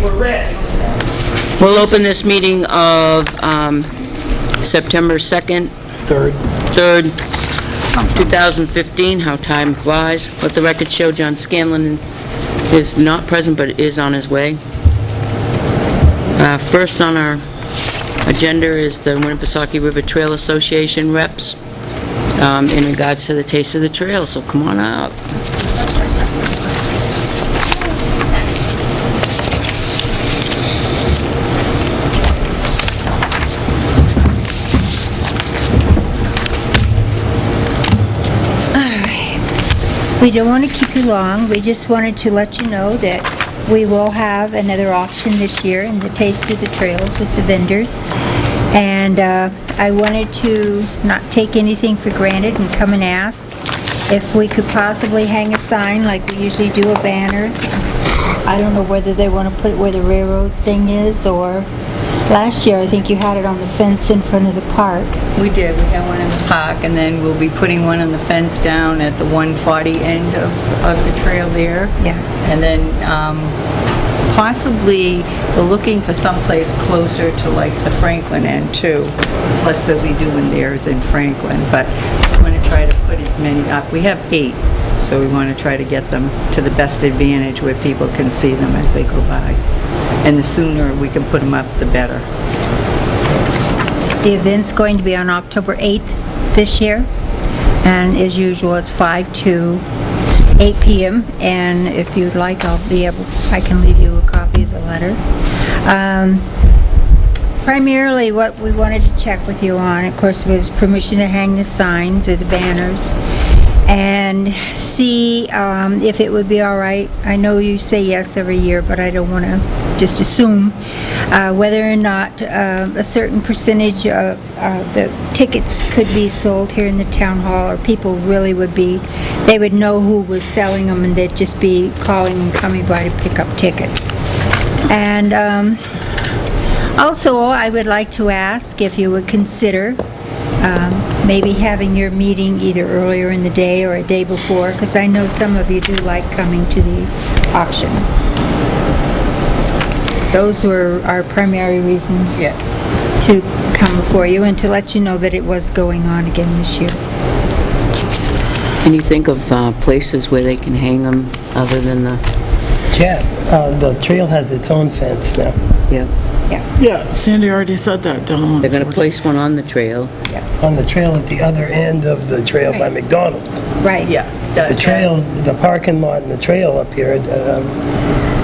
we're ready. We'll open this meeting of September 2nd, 3rd, 2015. How time flies. Let the record show John Scanlon is not present, but is on his way. First on our agenda is the Winnipesaukee River Trail Association reps in regards to the Taste of the Trail, so come on up. We don't want to keep you long. We just wanted to let you know that we will have another auction this year in the Taste of the Trails with the vendors. And I wanted to not take anything for granted and come and ask if we could possibly hang a sign like we usually do, a banner. I don't know whether they want to put it where the railroad thing is, or last year I think you had it on the fence in front of the park. We did. We had one in the park, and then we'll be putting one on the fence down at the 140 end of the trail there. Yeah. And then possibly we're looking for someplace closer to like the Franklin end too. Plus they'll be doing theirs in Franklin, but we want to try to put as many up. We have 8, so we want to try to get them to the best advantage where people can see them as they go by. And the sooner we can put them up, the better. The event's going to be on October 8th this year, and as usual, it's 5 to 8 p.m. And if you'd like, I can leave you a copy of the letter. Primarily, what we wanted to check with you on, of course, was permission to hang the signs or the banners, and see if it would be all right. I know you say yes every year, but I don't want to just assume whether or not a certain percentage of the tickets could be sold here in the town hall, or people really would be, they would know who was selling them, and they'd just be calling and coming by to pick up tickets. And also, I would like to ask if you would consider maybe having your meeting either earlier in the day or a day before, because I know some of you do like coming to the auction. Those were our primary reasons to come before you, and to let you know that it was going on again this year. Can you think of places where they can hang them other than the... Yeah, the trail has its own fence now. Yeah. Yeah, Sandy already said that down on They're going to place one on the trail. On the trail at the other end of the trail by McDonald's. Right. Yeah. The trail, the parking lot and the trail up here at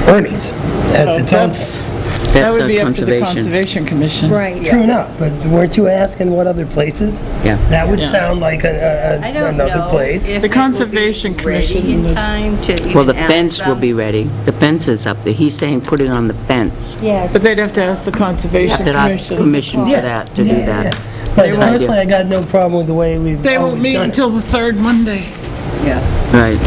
Ernie's has its own fence. That That's would be up to the conservation. Conservation Commission. Right. True enough, but weren't you asking what other places? Yeah. That would Yeah. sound like I don't another know place. if The it will be Conservation Commission ready in is- time to even Well, the ask fence will them. be ready. The fence is up there. He's saying put it on the fence. Yes. But they'd have to ask the You Conservation have to ask Commission. permission for that, to do that. But That's an idea. personally, I got no problem with the way we've They won't always meet done it. until the 3rd Monday. Yeah. Right.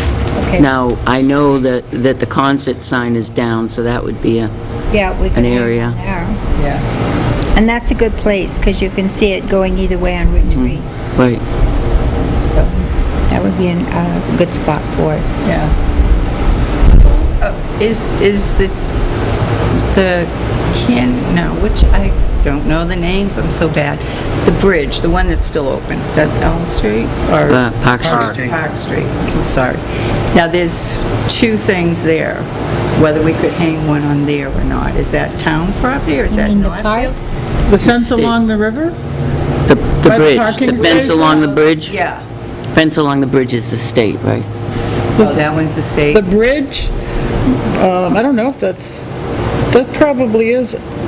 Okay. Now, I know that the concert sign is down, so that would be a... Yeah, we can An hang area. there. Yeah. And that's a good place, because you can see it going either way on Route 3. Right. So that would be a good spot for it. Yeah. Is which I don't know the names, I'm so bad. The bridge, the one that's still open, that's Elm Street? Or Park Street. Park Street, I'm sorry. Now, there's 2 things there, whether we could hang one on there or not. Is that town property, or is that mean the park? Northfield? The fence State. along the river? The By the bridge, parking the fence spaces? along the bridge? Yeah. Fence along the bridge is the state, right? Oh, that one's the state? The bridge, I don't know if that probably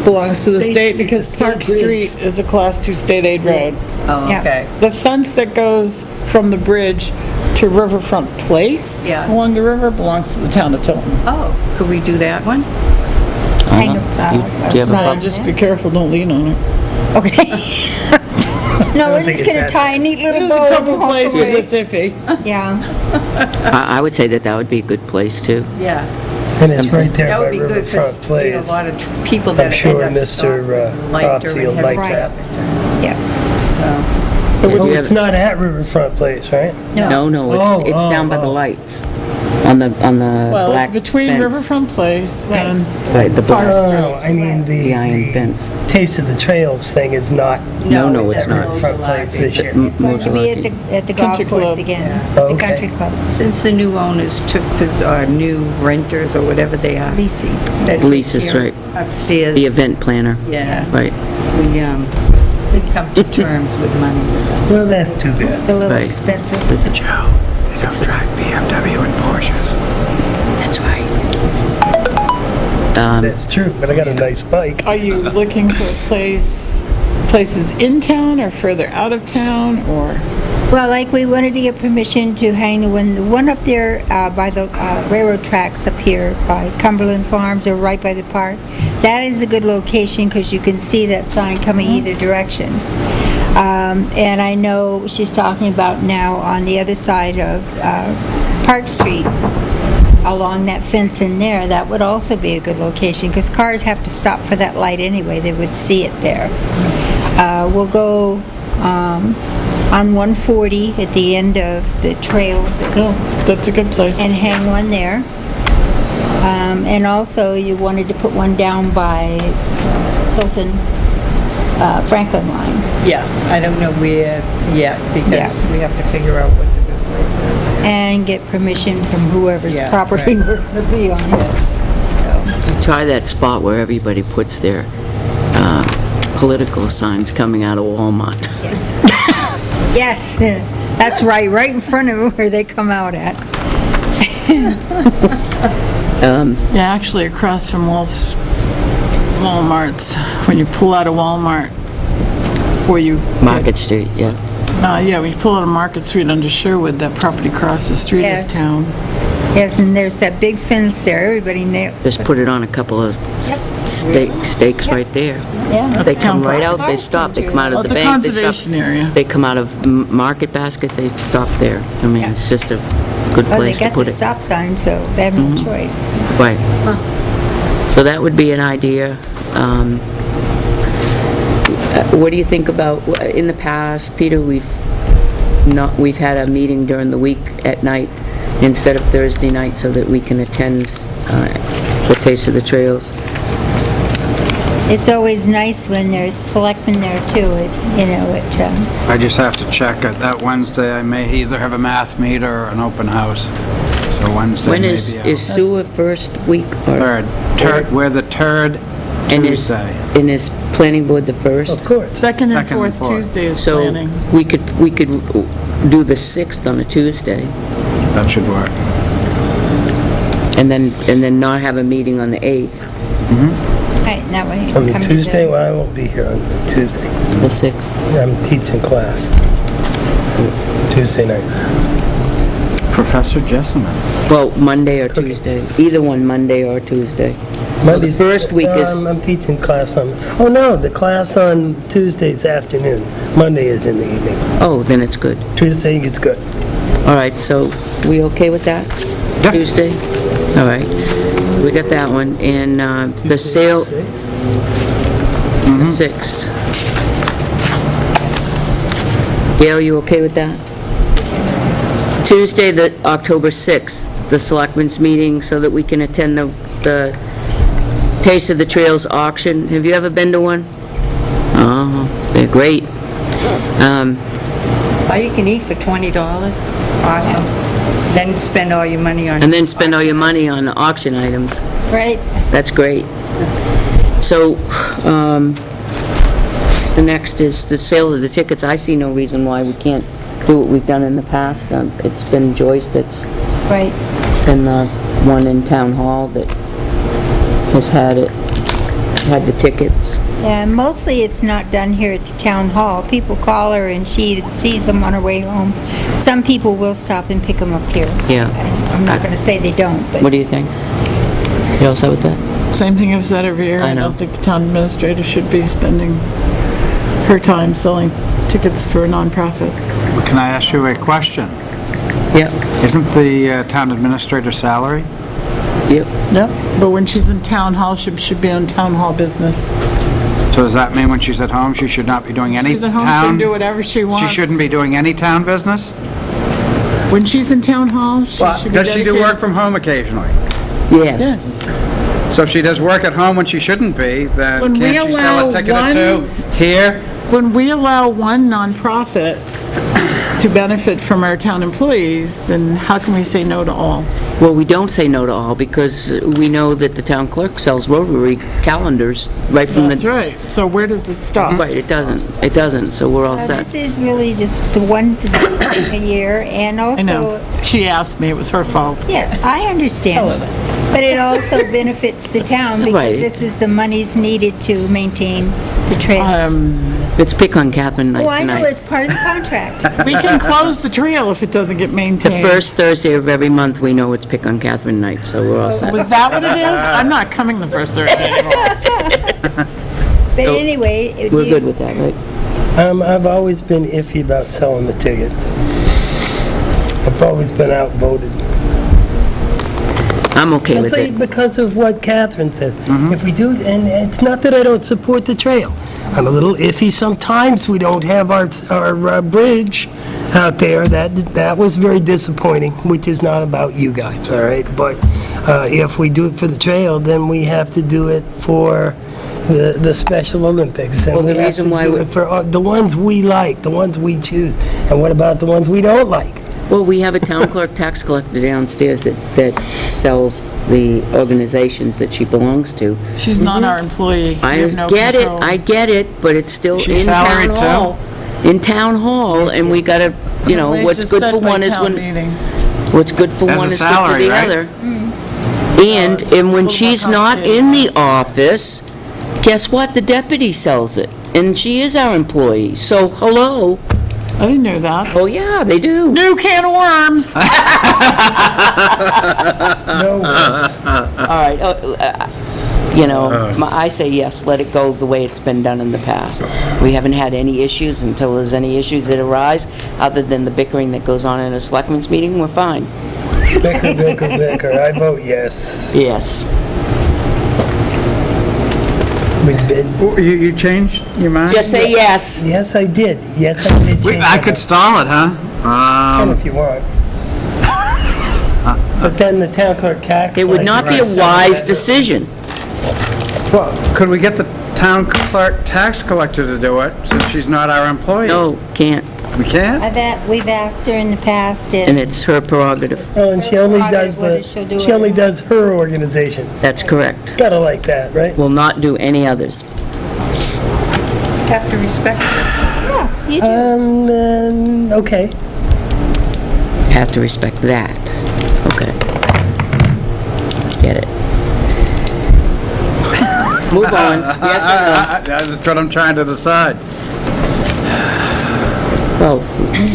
belongs to the state, because Park Street is a Class 2 state aid road. Oh, Yeah. okay. The fence that goes from the bridge to Riverfront Place Yeah. along the river belongs to the town of Tilton. Oh, could we do that one? Hang Uh-huh. a- Do you have a So problem? just be careful, don't lean on it. Okay. No, we're think just it's gonna that tie a neat little There's bow a and couple walk places away. it's iffy. Yeah. I would say that would be a good place, too. Yeah. And it's right there That by would be good Riverfront for, you know, a Place. lot of people I'm that end sure up Mr. stopping light Cropsey during will heavy like Right. that. traffic. Yeah. Oh, you it's have- not at Riverfront Place, right? No, no, Oh, it's down by the oh. lights. On On the Well, it's black between fence. Riverfront Place and Right, the black, No, I mean, the iron the fence. Taste of the Trails thing is not No, it's at not. front place this year. It's going to be at the golf Country course club. again, Oh, the okay. country club, Since the new owners took, new renters or whatever they are. Leases. that took Leases, care right. Upstairs. The event planner, Yeah. right. We come to terms with money with them. Well, that's too bad. It's a little Right. expensive. It's a- Joe, they don't drive BMW and Porsches. That's right. That's true, but I got a nice bike. are you looking for places in town or further out of town, or? Well, like, we wanted to get permission to hang the one up there by the railroad tracks up here by Cumberland Farms or right by the park. That is a good location because you can see that sign coming either direction. And I know she's talking about now on the other side of Park Street, along that fence in there, that would also be a good location because cars have to stop for that light anyway. They would see it there. We'll go on 140 at the end of the trails No, that's a good place. and hang one there. And also, you wanted to put one down by Tilton Franklin line. Yeah, I don't know where yet, because we have to figure out what's a good place. And get permission from whoever's Yeah, property right. we're gonna be on. Try that spot where everybody puts their political signs coming out of Walmart. Yes, that's right in front of where they come out at. Yeah, actually across from Walmart's, when you pull out of Walmart, before you... Market Street, yeah. Yeah, when you pull out of Market Street under Sherwood, that property across the street Yes. is town. Yes, and there's that big fence there, everybody Just put it on a couple of stakes right there. Yeah. They come town right property. out, they stop, they come out Well, of it's the a bank, they stop. conservation area. They come out of Market Basket, they stop there. I mean, it's just a good Well, they place to got put the it. stop sign, so they have no choice. Right. So that would be an idea. What do you think about, in the past, Peter, we've had a meeting during the week at night instead of Thursday night so that we can attend the Taste of the Trails. It's always nice when there's selectmen there too, I just have to check it. That Wednesday, I may either have a math meet or an open house. So Wednesday When may is be out. sewer first week or? We're the third And Tuesday. is planning board the first? Of course. Second and Second and fourth fourth. Tuesday is So planning. we could do the 6th on a Tuesday That should work. and then not have a meeting on the 8th, right, and that way you On can the come to Tuesday, well, I won't be here on the Tuesday. the 6th. I'm teaching class. Tuesday night. Professor Jessamine. Well, Monday or Tuesday, either one, Monday or Tuesday. Monday's first week is- I'm teaching class on, oh no, the class on Tuesday's afternoon. Monday is in the evening. Oh, then it's good. Tuesday is good. All right, so we okay with that? Yeah. Tuesday? All right, we got that one, and the sale, Sixth? the 6th. Gail, you okay with that? Tuesday, the October 6th, the Selectmen's meeting, so that we can attend the Taste of the Trails auction. Have you ever been to one? Oh, they're great. All you can eat for $20, awesome. Then spend all your money on... And then spend all your money on the auction items. Right, That's great. So, the next is the sale of the tickets. I see no reason why we can't do what we've done in the past. It's been Joyce that's right. been the one in Town Hall that has had the tickets. Yeah, mostly it's not done here at the town hall. People call her and she sees them on her way home. Some people will stop and pick them up here. Yeah. I'm not gonna say they don't, What but do you think? You all set with that? Same thing I've said every year. I know. don't think the town administrator should be spending her time selling tickets for a nonprofit. Can I ask you a question? Yep, Isn't the town administrator salary? yep. Yep, but when she's in town hall, she should be on town hall business. So does that mean when she's at home, she should not be doing any She's at home, she can town? do whatever she wants. She shouldn't be doing any town business? When she's in town hall, she Well, should be does she do dedicated. work from home occasionally? Yes. Yes. So if she does work at home when she shouldn't be, then When we can't she sell allow a ticket or one- two here? When we allow one nonprofit to benefit from our town employees, then how can we say no to all? Well, we don't say no to all, because we know that the town clerk sells Rotary calendars right from That's the... right. So where does it stop? Right, it doesn't, so we're all This set. is really just the one a year, and I know. also, She asked me, it was her fault. yeah, I understand. But it also benefits the town because Right. this is the monies needed to maintain the trails. It's Pick on Catherine Oh, night I know, tonight. it's part of the contract. We can close the trail if it doesn't get The maintained. first Thursday of every month, we know it's Pick on Catherine night, so we're all set. Was that what it is? I'm not coming the first Thursday anymore. But So, anyway, We're good with that, right? I've always been iffy about selling the tickets. I've always been outvoted. I'm okay with Simply it. because of what Catherine said. If we do, and it's not that I don't support the trail. I'm a little iffy sometimes. We don't have our bridge out there. That was very disappointing, which is not about you guys, all right? But if we do it for the trail, then we have to do it for the Special Olympics. And Well, the we have reason to why do we- it for the ones we like, the ones we choose. And what about the ones we don't like? Well, we have a town clerk tax collector downstairs that sells the organizations that she belongs to. She's not our employee. We I have no get it, control. I get it, but it's still She's in town salaried, too? hall. In town hall, and we gotta, Wage what's is good set for by one is town when, meeting. what's good for As a one is good for salary, the right? other. And it's a when little she's more not complicated. in the office, guess what? The deputy sells it, and she is our employee, so hello. I didn't know that. Oh, yeah, they do. New can of worms. No words. All right, I say yes, let it go the way it's been done in the past. We haven't had any issues until there's any issues that arise, other than the bickering that goes on in a selectmen's meeting, we're fine. Bicker, bicker, bicker. I vote yes. Yes. We've been, Oh, You changed your mind? Just say yes. yes, I did. Yes, I did change I my could vote. stall it, huh? Can if you want. But then the town clerk tax. It would not be a collector- wise decision. Well, could we get the town clerk tax collector to do it, since she's not our employee? No, can't, We can't? We've asked her in the past, and it's her prerogative. Oh, and she only does Whether she'll do she it or only not. does her organization. That's correct. Gotta like that, right? Will not do any others. Have to respect her. yeah, you do. Okay. Have to respect that. Okay. Get it. Move on. Yes or That's what I'm trying to decide. no? Well,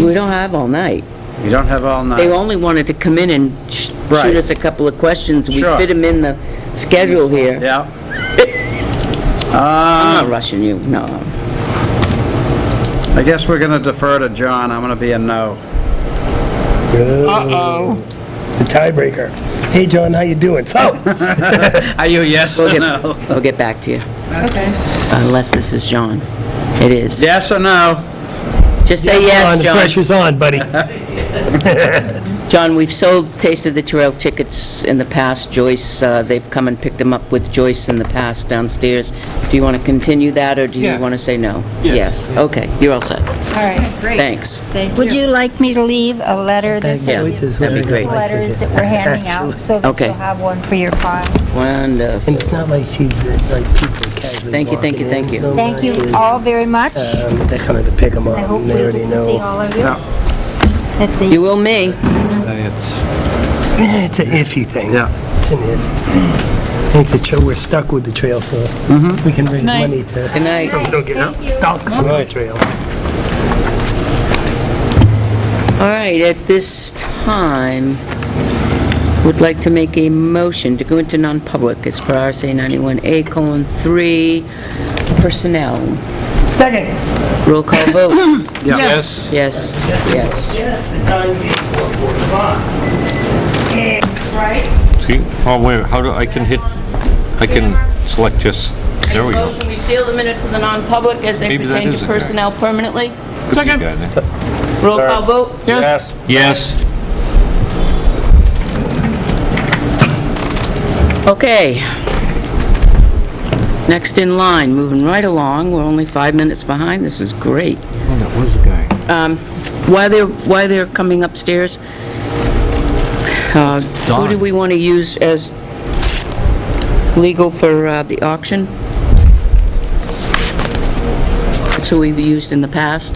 we don't have all night. You don't have all They night. only wanted to come in and shoot Right. us a couple of questions. We Sure. fit them in the schedule here. Yeah. I'm not rushing you, no. I guess we're gonna defer to John. I'm gonna be a no. Uh-oh. The tiebreaker. Hey, John, how you doing? So, Are you a yes or no? We'll get back to you, Okay. unless this is John. It is. Yes or no? Just say on, yes, the John. pressure's on, buddy. John, we've sold Taste of the Trail tickets in the past. Joyce, they've come and picked them up with Joyce in the past downstairs. Do you want to continue that, or do you want to say no? Yes. Okay, you're all set. All right. Great. Thanks. Thank you. Would you like me to leave a letter that Yeah, says that'd be great. letters that we're handing out so that Okay. you'll have one for your file? Wonderful. And it's not like she's like people casually Thank you, thank you, walking thank in. you. No, Thank you like, all very much. They're coming to pick them up. I hope and we they get already to see know. all of you Yeah. at the You will me. It's, It's an iffy thing. yeah. It's an iffy. I think the trail, we're stuck with the trail, so we can raise Night. money to, Good night. so we don't get stuck with the trail. All right, at this time, would like to make a motion to go into non-public as per RSA 91A:3, personnel. Second. Roll call vote. Yes. Yes, yes. Yes, the time being 4:45. See, oh, wait, how do, I can select just, there we go. Motion, we seal the minutes of the non-public as they Maybe that pertain is to a guy. personnel permanently. Could be a guy there. Roll call vote. Yes. Yes, Okay. Next in line, moving right along, we're only 5 minutes behind, this is great. Oh, that was the guy. While they're coming upstairs, who do we want to use as legal for the auction? That's who we've used in the past.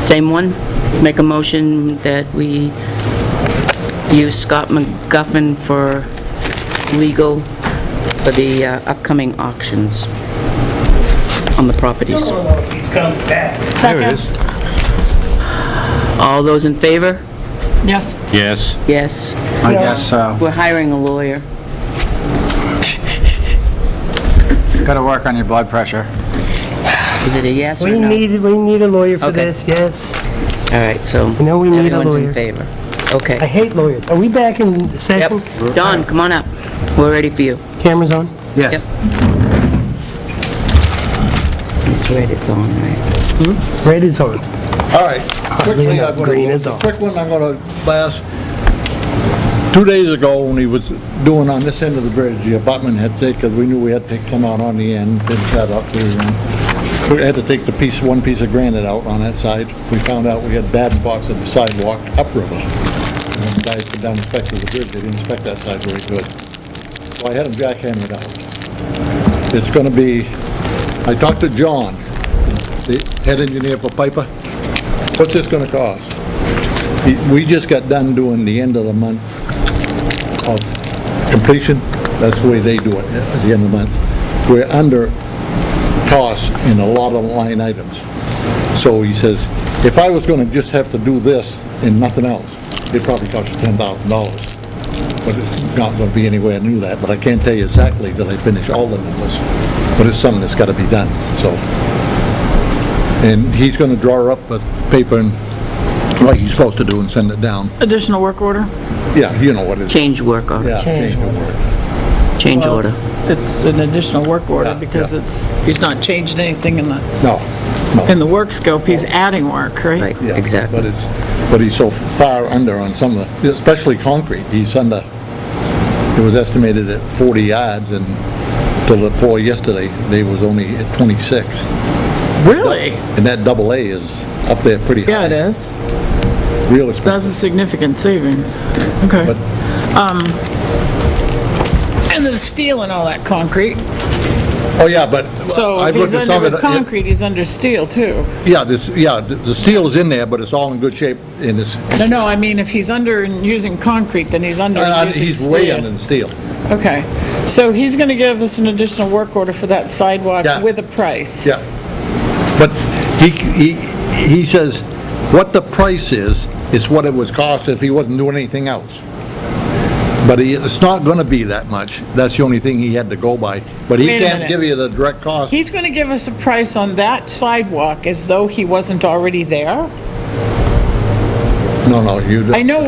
Same one? Make a motion that we use Scott McGuffin for legal for the upcoming auctions on the properties. I don't know if he's coming back. There it is. All those in favor? Yes. Yes. Yes. I guess so. We're hiring a lawyer. Gotta work on your blood pressure. Is it a yes or We no? need a lawyer for Okay. this, yes. All right, so You know we need a everyone's lawyer. in favor. I Okay. hate lawyers. Are we back in Yep. session? Don, come on up. We're ready for you. Camera's on? Yes. That's right, it's on, right? Red is on. All right, quickly, enough. I'm gonna, Green is a on. quick one I'm gonna last. 2 days ago, when he was doing on this end of the bridge, the abutment had to take, because we knew we had to take some out on the end, finish that up. We had to take one piece of granite out on that side. We found out we had bad spots at the sidewalk upriver. And when the guys come down and inspected the bridge, they didn't inspect that side very good. So I had them jackhammer it out. It's gonna be, I talked to John, the head engineer for Piper. What's this gonna cost? We just got done doing the end of the month of completion. That's the way they do it, at the end of the month. We're under cost in a lot of line items. So he says, if I was gonna just have to do this and nothing else, it'd probably cost you $10,000. But it's not gonna be anywhere near that, but I can't tell you exactly till I finish all the numbers. But it's something that's gotta be done, so. And he's gonna draw up a paper and, like he's supposed to do, and send it down. Additional work order? Yeah, you know what it is. Change work order. Yeah, change the word. Change Well, order. It's an additional work order Yeah, because yeah. he's not changing anything in No, the work scope, he's adding work, right? Right, yeah. exactly. But he's so far under on some of the, especially concrete, he's under, it was estimated at 40 yards, and till the pour yesterday, they was only at 26. Really? And that double A is up there pretty high. Yeah, it is. Real That's expensive. a significant savings. Okay. But, And the steel and all that concrete. oh yeah, but So I've if he's looked at some under of with the, concrete, he's under steel too. yeah, the steel is in there, but it's all in good shape, and it's, No, I mean, if he's under and using concrete, then he's under and using he's way steel. under the steel. Okay. So he's gonna give us an additional work order for that sidewalk Yeah. with a price. Yeah. But he says, what the price is what it was cost if he wasn't doing anything else. But it's not gonna be that much. That's the only thing he had to go by. But he Wait a can't minute. give you the direct cost. He's gonna give us a price on that sidewalk as though he wasn't already there? No, you don't. I know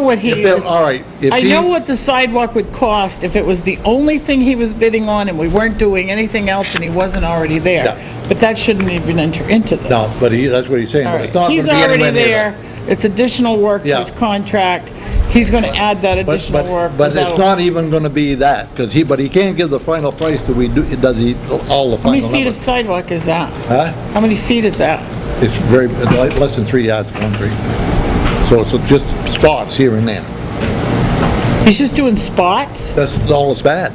what If he's, it- all right, if I he- know what the sidewalk would cost if it was the only thing he was bidding on and we weren't doing anything else and he wasn't already there. Yeah. But that shouldn't even enter into this. No, but that's what he's saying, All but right. it's not gonna He's be anywhere already near there, that. it's additional work to Yeah. his contract, he's gonna add that But, additional work. but it's without- not even gonna be that, but he can't give the final price till all the How many final feet of numbers. sidewalk is that? Huh? How many feet is that? It's less than 3 yards of concrete. So it's just spots here and there. He's just doing spots? That's all it's bad.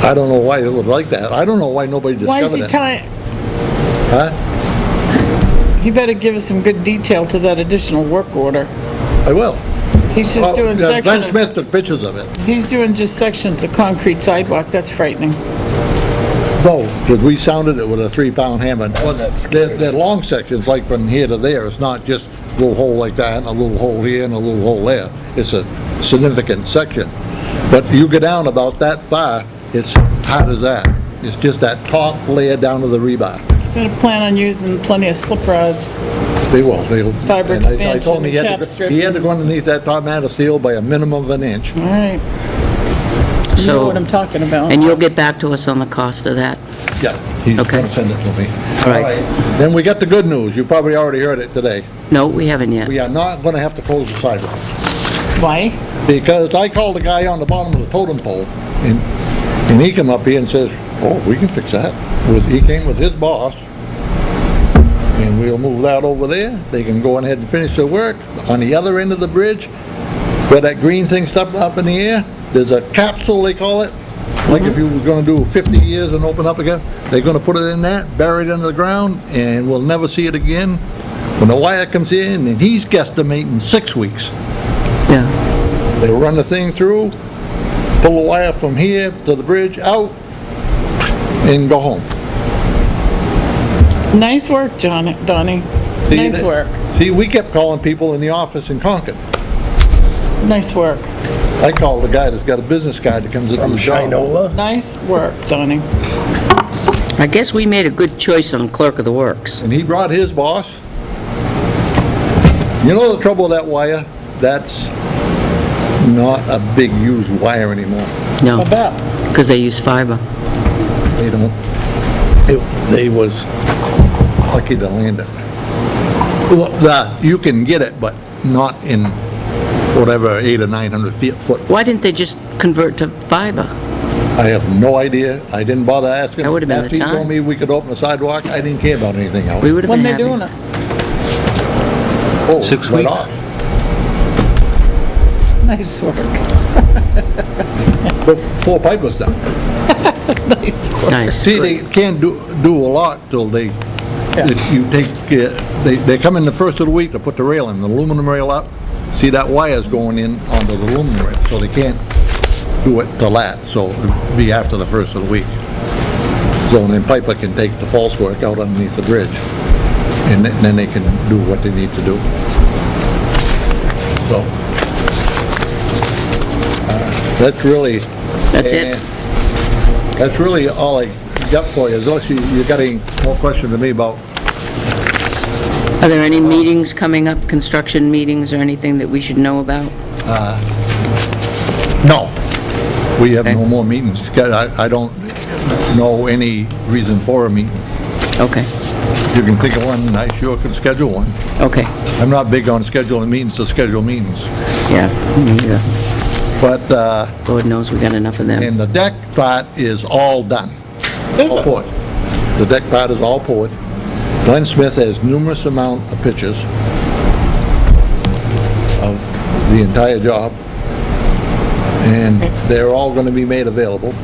I don't know why it was like that. I don't know why nobody Why is discovered he it. tying, Huh? you better give us some good detail to that additional work order. I will. He's just doing Glenn sections, Smith took pictures of it. he's doing just sections of concrete sidewalk, that's frightening. No, because we sounded it with a 3-pound hammer. Well, they're long sections, like from here to there. It's not just a little hole like that, and a little hole here, and a little hole there. It's a significant section. But you go down about that far, it's hard as that. It's just that top layer down to the rebar. Gonna plan on using plenty of slip rods. They'll. Fiber and I told him expansion and cap he had to go underneath that top mat of steel by a minimum of an inch. All right. You know So, what I'm talking about. and you'll get back to us on the cost of that? Yeah, he's Okay. gonna send it to me. All right. Then we got the good news. You probably already heard it today. No, we haven't yet. We are not gonna have to close the sidewalk. Why? Because I called the guy on the bottom of the totem pole, and he come up here and says, oh, we can fix that. He came with his boss, and we'll move that over there. They can go ahead and finish their work. On the other end of the bridge, where that green thing stuck up in the air, there's a capsule, they call it. Like if you were gonna do 50 years and open up again, they're gonna put it in that, bury it under the ground, and we'll never see it again. When the wire comes in, and he's guesstimating 6 weeks. Yeah. They'll run the thing through, pull the wire from here to the bridge, out, and go home. Nice work, Donnie. See, Nice work. See, we kept calling people in the office in Concord. Nice work. I called the guy that's got a business card that comes in from the job. Shinola. Nice work, Donnie. I guess we made a good choice on clerk of the works. And he brought his boss. You know the trouble with that wire? That's not a big used wire anymore. No, I bet. because they use fiber. They don't, they was lucky to land it. Well, you can get it, but not in whatever 800 or 900 foot. Why didn't they just convert to fiber? I have no idea. I didn't bother asking. That would've been the After he told time. me we could open the sidewalk, I didn't care about anything else. We would have When been they happy. doing it? Oh, 6 right weeks. off. Nice work. Before pipe was done. Nice work. Nice. See, they can't do a lot till they, if you take, they come in the first of the week to put the rail in, the aluminum rail up. See, that wire's going in onto the aluminum rail, so they can't do it till that, so it'll be after the first of the week. So then Piper can take the false work out underneath the bridge, and then they can do what they need to do. So, that's really... That's it? That's really all I got for you, unless you got any more questions to me about... Are there any meetings coming up, construction meetings or anything that we should know about? No, we have Okay. no more meetings. I don't know any reason for a meeting. Okay, You can think of one, I sure can schedule one. okay, I'm not big on scheduling meetings to schedule meetings. yeah, me neither. But, Lord knows we got enough of them. and the deck part is all done. Is All it? poured. The deck part is all poured. Glenn Smith has numerous amount of pictures of the entire job, and they're all gonna be made available.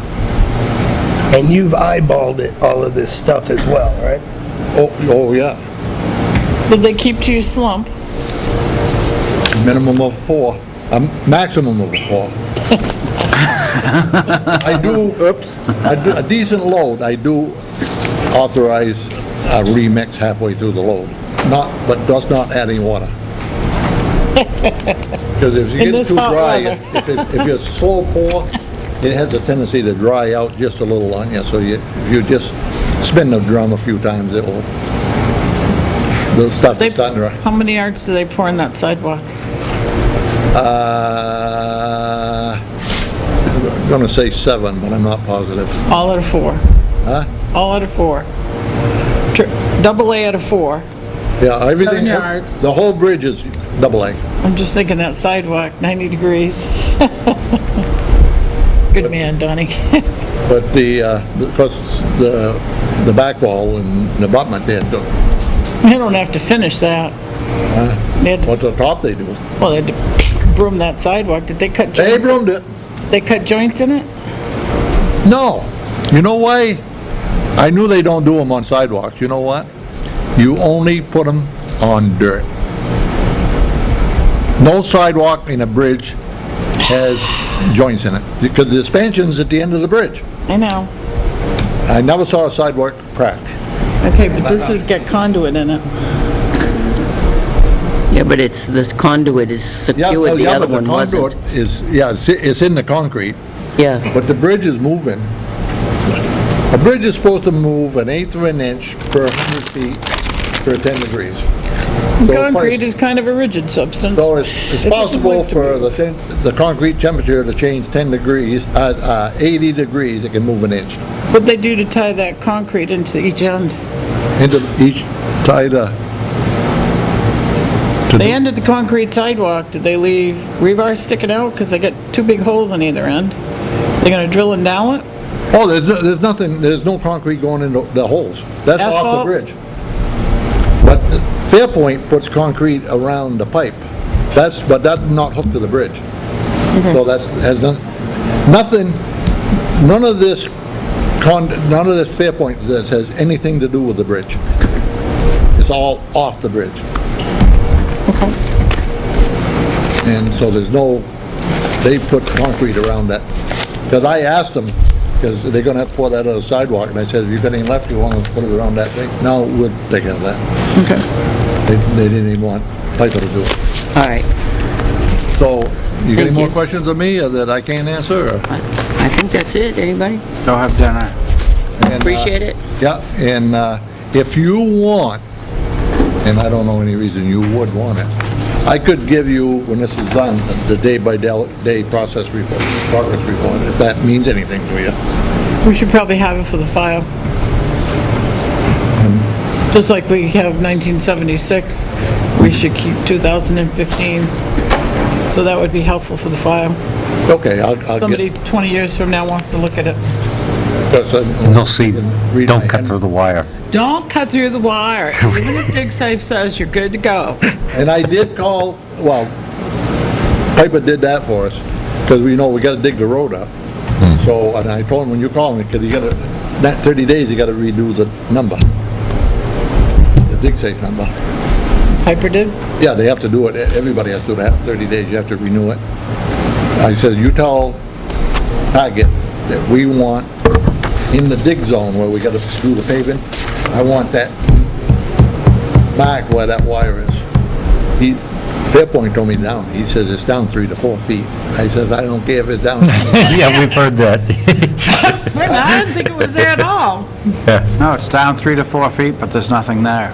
And you've eyeballed it, all of this stuff as well, right? Oh, yeah, Did they keep to your slump? minimum of 4, maximum of 4. I do a decent load, I do authorize a remix halfway through the load, but does not add any water. Because if you In get this too hot dry, weather. if you're slow pour, it has a tendency to dry out just a little on you, so if you just spin the drum a few times, it will, the stuff They- is starting to dry. How many yards do they pour in that sidewalk? I'm gonna say 7, but I'm not positive. All out of 4. Huh? All out of 4. Double A out of 4. Yeah, everything, 7 yards. the whole bridge is double A. I'm just thinking that sidewalk, 90 degrees. Good man, Donnie. But because the back wall and the abutment, they had to, They don't have to finish that. They had to, at the top they do. well, they had to broom that sidewalk. Did they cut They joints? broomed it. They cut joints in it? No. You know why? I knew they don't do them on sidewalks. You know what? You only put them on dirt. No sidewalk in a bridge has joints in it, because the expansion's at the end of the bridge. I know. I never saw a sidewalk crack. Okay, but this has got conduit in it. Yeah, but it's, the conduit is secured, the other but one wasn't. conduit is, yeah, it's in the concrete, Yeah, but the bridge is moving. A bridge is supposed to move 1/8 of an inch per 100 feet for 10 degrees. So Concrete price- is kind of a rigid substance. So it's It doesn't possible like to for move. the concrete temperature to change 10 degrees, 80 degrees, it can move an inch. What they do to tie that concrete into each end? Into each side of... The end of the concrete sidewalk, did they leave rebar sticking out? Because they got two big holes on either end. They're gonna drill and down it? Oh, there's nothing, there's no concrete going into the holes. That's off the Asphalt? bridge. But Fairpoint puts concrete around the pipe. But that's not hooked to the bridge. So nothing, none of this Fairpoint has anything to do with the bridge. It's all off the bridge. And so they put concrete around that. Because I asked them, because they're gonna have to pour that other sidewalk, and I said, if you've got any left, you want to put it around that thing? No, we'll take care of that. Okay. They didn't even want Piper to do it. All right. So, you got any Thank more you. questions of me that I can't answer? Or? I think that's it. Anybody? Go have dinner. And, Appreciate it. Yeah, and if you want, and I don't know any reason you would want it, I could give you, when this is done, the day-by-day progress report, if that means anything to you. We should probably have it for the file. Just like we have 1976, we should keep 2015s. So that would be helpful for the file. Okay, I'll Somebody get... 20 years from now wants to look at it. They'll see, don't cut through the wire. Don't cut through the wire. Even if DigSafe says you're good to go. And I did call, well, Piper did that for us, because we know we gotta dig the road up. So, and I told him, when you call me, because you gotta, that 30 days, you gotta redo the number. The DigSafe number. Piper did? Yeah, they have to do it, everybody has to do that, 30 days, you have to renew it. I said, you tell Target that we want, in the dig zone where we gotta do the paving, I want that mark where that wire is. Fairpoint told me down, he says it's down 3 to 4 feet. I said, I don't care if it's down. Yeah, we've heard that. I didn't think it was there at all. No, it's down 3 to 4 feet, but there's nothing there.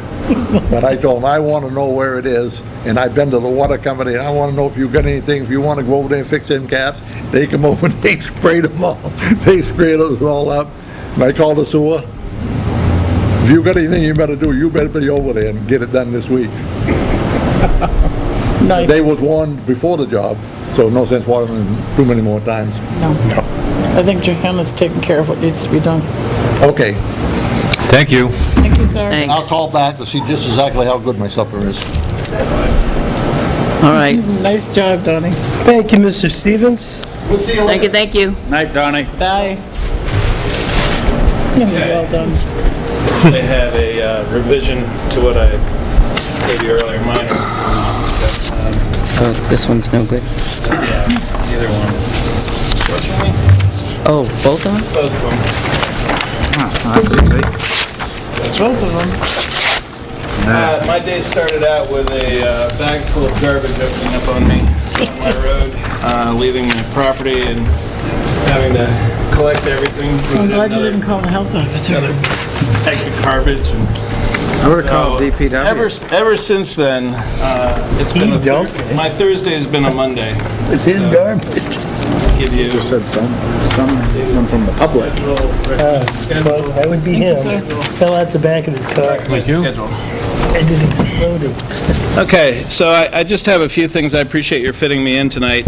But I told him, I wanna know where it is, and I've been to the water company, and I wanna know if you got anything, if you wanna go over there and fix them caps, they come over and they sprayed them all. They sprayed us all up, and I called the sewer. If you got anything you better do, you better be over there and get it done this week. Nice. They was warned before the job, so no sense watering them too many more times. No. I think Johanna's taking care of what needs to be done. Okay, Thank you. Thank you, sir. Thanks. I'll call back to see just exactly how good my supper is. All right. Nice job, Donnie. Thank you, Mr. Stevens. We'll see you Thank you, later. thank you. Night, Donnie. Bye. Well done. I have a revision to what I gave you earlier, minor. Oh, this one's no good. Yeah, either one. Fortunately, Oh, both of them? both of them. That's easy. Both of them. My day started out with a bag full of garbage opening up on me on my road, leaving my property and having to collect everything. I'm glad you didn't call the health officer. Another bag of garbage and I would have called So, DPW. Ever since then, it's been He dumped it. my Thursday has been a Monday. It's his garbage. Give you Said someone from the public. Well, that would be him. Fell out the back of his car. schedule. And it exploded. Okay, so I just have a few things. I appreciate your fitting me in tonight.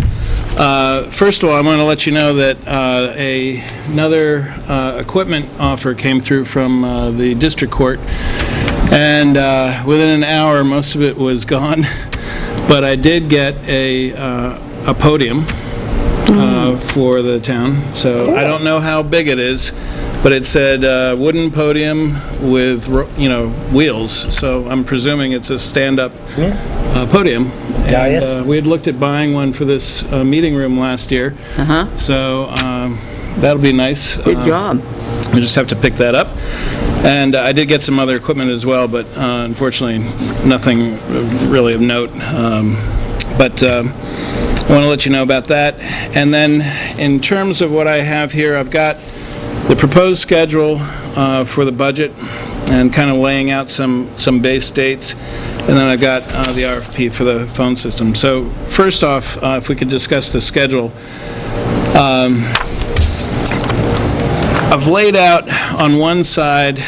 First of all, I'm going to let you know that another equipment offer came through from the district court, and within an hour, most of it was gone. But I did get a podium for the town, so I don't know how big it is, but it said wooden podium with, wheels, so I'm presuming it's a stand-up podium. Yes. And we had looked at buying one for this meeting room last year, so that'll be nice. Good job. We just have to pick that up. And I did get some other equipment as well, but unfortunately, nothing really of note. But I want to let you know about that. And then, in terms of what I have here, I've got the proposed schedule for the budget and kind of laying out some base dates, and then I've got the RFP for the phone system. So first off, if we could discuss the schedule. I've laid out on one side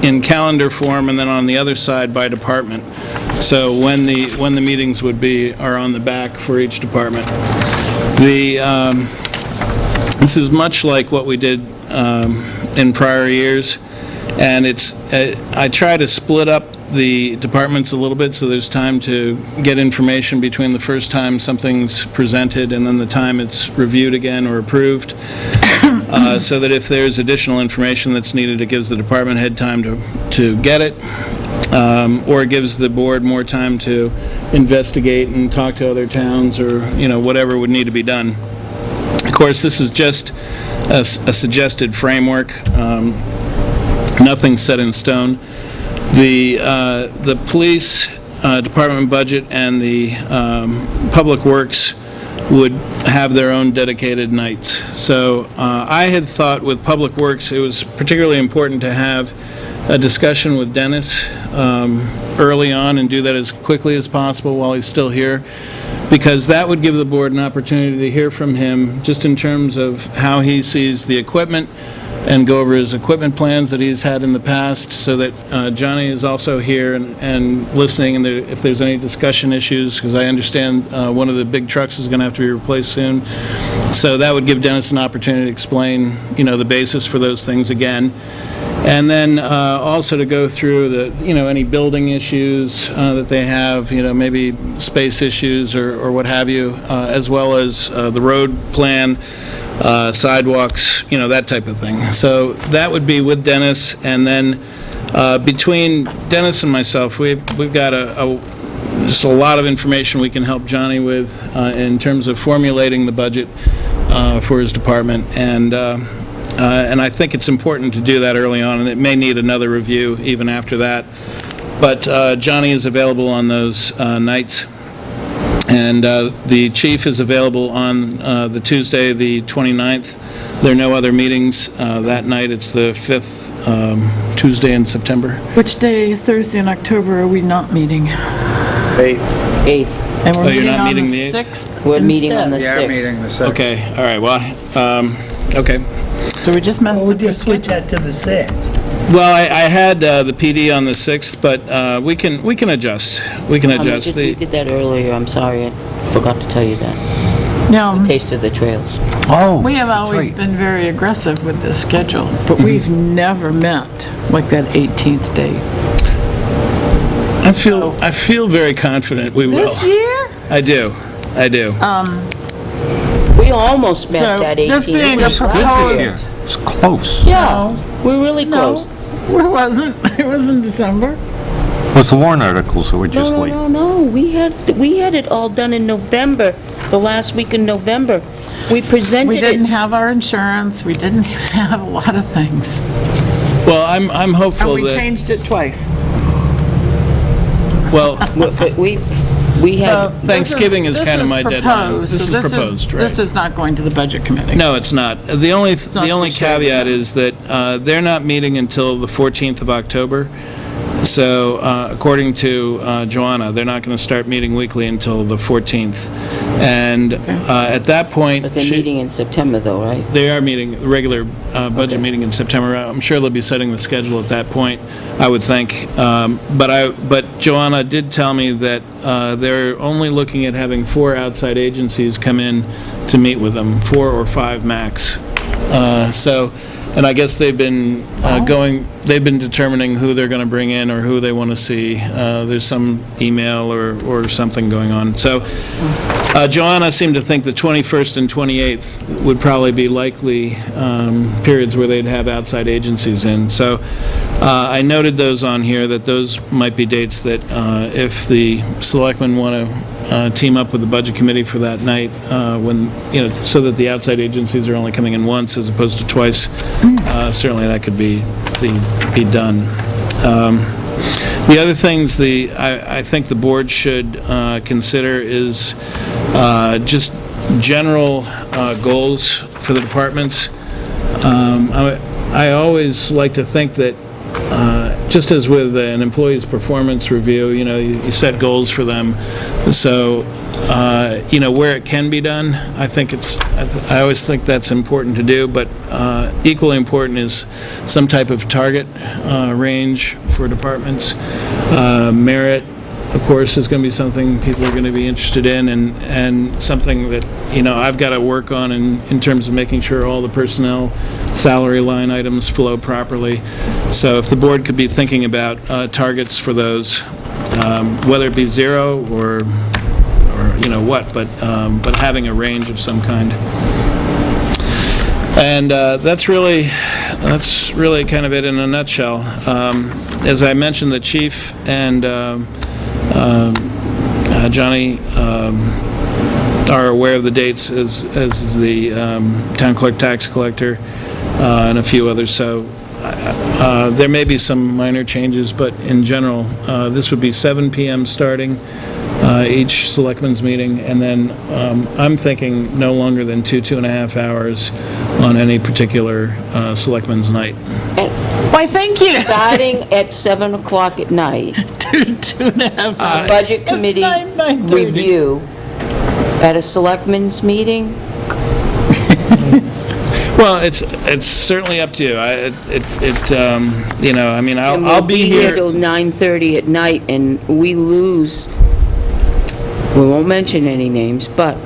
in calendar form, and then on the other side by department. So when the meetings would be are on the back for each department. This is much like what we did in prior years, and I try to split up the departments a little bit so there's time to get information between the first time something's presented and then the time it's reviewed again or approved, so that if there's additional information that's needed, it gives the department head time to get it, or it gives the board more time to investigate and talk to other towns or, whatever would need to be done. Of course, this is just a suggested framework. Nothing's set in stone. The police department budget and the public works would have their own dedicated nights. So I had thought with public works it was particularly important to have a discussion with Dennis early on and do that as quickly as possible while he's still here, because that would give the board an opportunity to hear from him just in terms of how he sees the equipment and go over his equipment plans that he's had in the past, so that Johnny is also here and listening, and if there's any discussion issues, because I understand one of the big trucks is going to have to be replaced soon. So that would give Dennis an opportunity to explain, the basis for those things again. And then also to go through the, any building issues that they have, maybe space issues or what have you, as well as the road plan, sidewalks, that type of thing. So that would be with Dennis, and then between Dennis and myself, we've got just a lot of information we can help Johnny with in terms of formulating the budget for his department, and I think it's important to do that early on, and it may need another review even after that. But Johnny is available on those nights. And the chief is available on the Tuesday, the 29th. There are no other meetings that night. It's the 5th Tuesday in September. Which day, Thursday in October, are we not meeting? 8th. And we're you're meeting not on meeting the the 6th? We're meeting on the instead? 6th. meeting the 6th. Okay, all right, well, okay. So we just messed Well, we up the just switch schedule. that to the 6th. Well, I had the PD on the 6th, but we can adjust. We can adjust. We did that earlier, I'm sorry, I forgot to tell you that. No, Taste of the Trails. Oh, we have always been very aggressive with this schedule, but we've never met like that 18th date. I feel very confident we will. This year? I do. We almost met So, that 18th. this being a It was last proposed- year. it's close. Yeah, we're really close. No, it wasn't. It was in December. What's the warrant articles that were just late? No, we had it all done in November, the last week in November. We presented We it. didn't have our insurance. We didn't have a lot of things. Well, I'm And hopeful we that, changed it twice. well, We had, Thanksgiving is kind of my deadline. proposed, This so is proposed, right? This is not going to the budget committee. No, it's not. The only not to be shared with caveat them. is that they're not meeting until the 14th of October. So according to Joanna, they're not going to start meeting weekly until the 14th. And at that point... but they're meeting in September though, right? They are meeting, the regular budget meeting in September. I'm sure they'll be setting the schedule at that point, I would think. But Joanna did tell me that they're only looking at having 4 outside agencies come in to meet with them, 4 or 5 max. And I guess they've been they've been determining who they're going to bring in or who they want to see. There's some email or something going on. So Joanna seemed to think the 21st and 28th would probably be likely periods where they'd have outside agencies in. So I noted those on here, that those might be dates that if the selectmen want to team up with the budget committee for that night, so that the outside agencies are only coming in once as opposed to twice. Certainly that could be done. The other things I think the board should consider is just general goals for the departments. I always like to think that, just as with an employee's performance review, you set goals for them. So, where it can be done, I always think that's important to do, but equally important is some type of target range for departments. Merit, of course, is going to be something people are going to be interested in, and something that, I've got to work on in terms of making sure all the personnel salary line items flow properly. So if the board could be thinking about targets for those, whether it be zero or what, but having a range of some kind. And that's really kind of it in a nutshell. As I mentioned, the chief and Johnny are aware of the dates as the town clerk, tax collector, and a few others. So there may be some minor changes, but in general, this would be 7 p.m. starting each selectmen's meeting, and then I'm thinking no longer than 2.5 hours on any particular selectmen's night. Why, thank you. Starting at 7 o'clock at night, 2.5 hours. Budget Committee 9:30. review at a selectmen's meeting. Well, it's certainly up to you. I'll be here. Till 9:30 at night, and we lose, we won't mention any names, but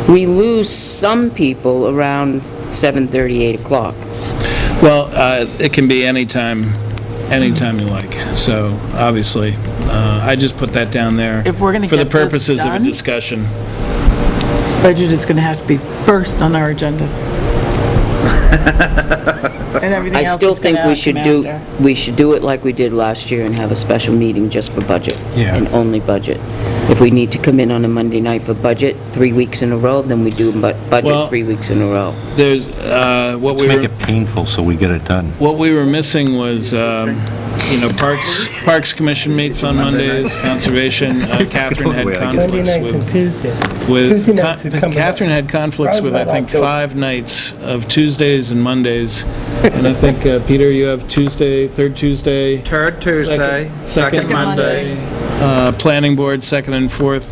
we lose some people around 7:30, 8 o'clock. Well, it can be anytime you like. So obviously, I just put that down there If we're gonna for the get this purposes of a done? discussion. Budget is going to have to be first on our agenda. And everything I else still is going think to we should do it like we did last year and have a special meeting just for budget. Yeah. And only budget. If we need to come in on a Monday night for budget 3 weeks in a row, then we do Well- budget 3 weeks in a row. There's what Let's we make were it painful so we get it done. what we were missing was Parks Commission meets on Mondays, Conservation. Catherine had Monday conflicts nights and with. Tuesdays. Tuesday nights are coming up. Catherine had conflicts Probably with, I about think, October. 5 nights of Tuesdays and Mondays. And I think, Peter, you have third Tuesday, Third Tuesday, second second Monday. Planning Board, second and fourth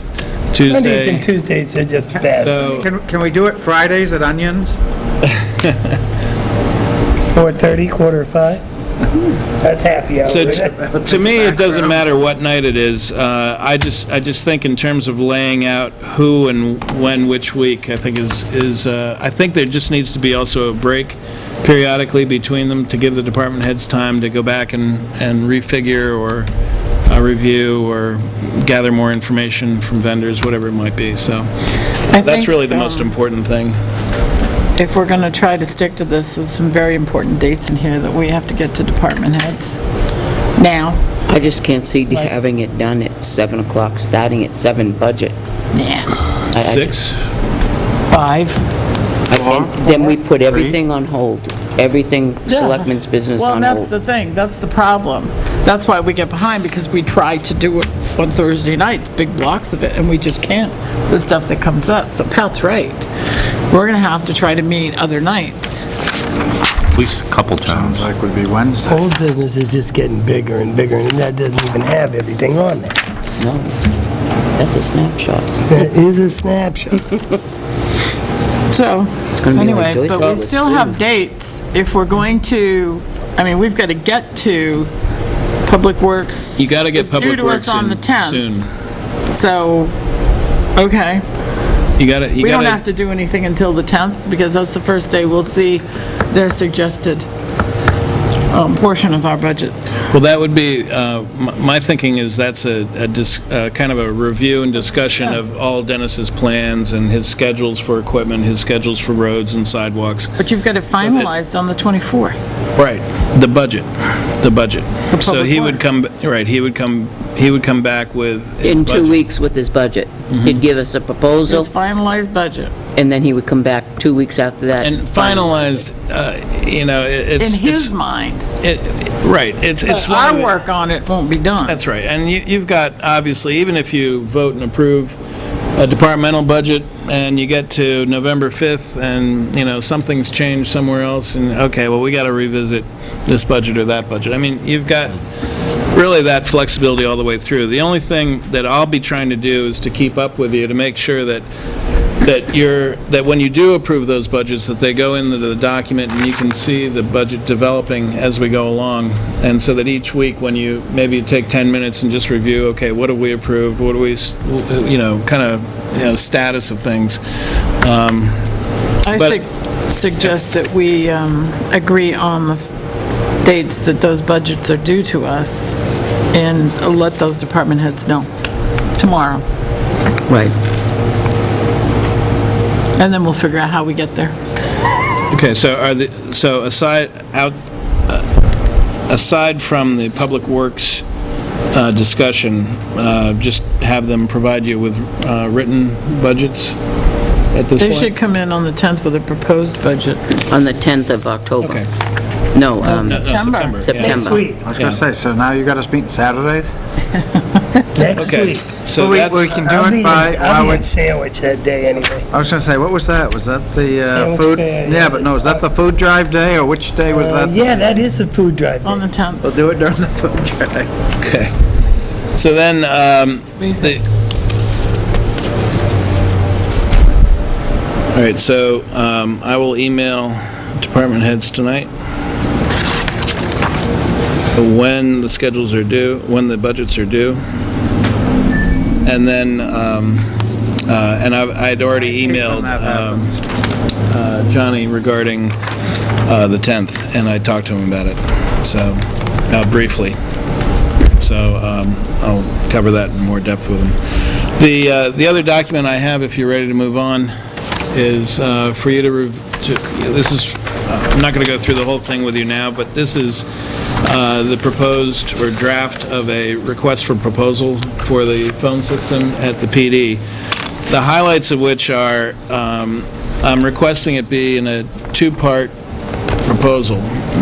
Mondays and Tuesday. Tuesdays are just bad. So, Can we do it Fridays at Onions? 4:30, 4:45? That's happy hour. So isn't it? to me, it doesn't matter what night it is. I just think in terms of laying out who and when, which week, I think I think there just needs to be also a break periodically between them to give the department heads time to go back and refigure or review or gather more information from vendors, whatever it might be. So that's think, really the most important thing. If we're going to try to stick to this, there's some very important dates in here that we have to get to department heads. Now. I just can't see having it done at 7 o'clock, starting at 7 budget. Yeah. 6? 5. And then we put everything on hold, everything, selectmen's business Well, on that's hold. the thing, that's the problem. That's why we get behind, because we try to do it on Thursday nights, big blocks of it, and we just can't, the stuff that comes up. So Pat's right. We're gonna have to try to meet other nights. At least a couple times. Sounds like would be Wednesday. Old business is just getting bigger and bigger, and that doesn't even have everything on there. No, that's a snapshot. That is a snapshot. So, gonna be anyway, like Joyce but we always still have dates if we're going to, we've got to get to Public Works. You got to get It's due Public to Works us on in the 10th. soon. So, okay. You got to. We don't have to do anything until the 10th, because that's the first day we'll see their suggested portion of our budget. Well, that would be, my thinking is that's kind of a review and discussion of all Dennis's plans and his schedules for equipment, his schedules for roads and sidewalks. But you've got it finalized on the 24th. Right, the budget. So Public he would Works. come, right, he would come back with his In 2 budget. weeks with his budget. He'd give us a proposal, It's finalized budget. and then he would come back 2 weeks after that. And finalized, it's... In his mind. Right, it's But one our of the- work on it won't be done. That's right, and you've got, obviously, even if you vote and approve a departmental budget, and you get to November 5th, and, something's changed somewhere else, and, okay, well, we got to revisit this budget or that budget. I mean, you've got really that flexibility all the way through. The only thing that I'll be trying to do is to keep up with you to make sure that when you do approve those budgets, that they go into the document and you can see the budget developing as we go along, and so that each week when you take 10 minutes and just review, okay, what have we approved, what do we, status of things. Suggest that we agree on the dates that those budgets are due to us and let those department heads know tomorrow. Right. And then we'll figure out how we get there. Okay, so aside from the Public Works discussion, just have them provide you with written budgets at this point? They should come in on the 10th with a proposed budget. On the 10th of October. Okay. No, September. September. September. Next week, I was going to say, so now you got us meeting Saturdays? next Okay, week. so We that's, can do I'll be it in- by, I'll be in Sandwich that day anyway. I was going to say, what was that? Was that the Sandwich food? fair, Yeah, but no, is that the food drive day, or which day was that? Yeah, that is a food drive. On day. the 10th. We'll do it during the food drive. okay. So then, all right, so I will email department heads tonight when the schedules are due, when the budgets are due. And then, and I'd already emailed Johnny regarding the 10th, and I talked to him about it, so, briefly. So I'll cover that in more depth with him. The other document I have, if you're ready to move on, is for you to this is, I'm not going to go through the whole thing with you now, but this is the proposed or draft of a request for proposal for the phone system at the PD. The highlights of which are, I'm requesting it be in a two-part proposal.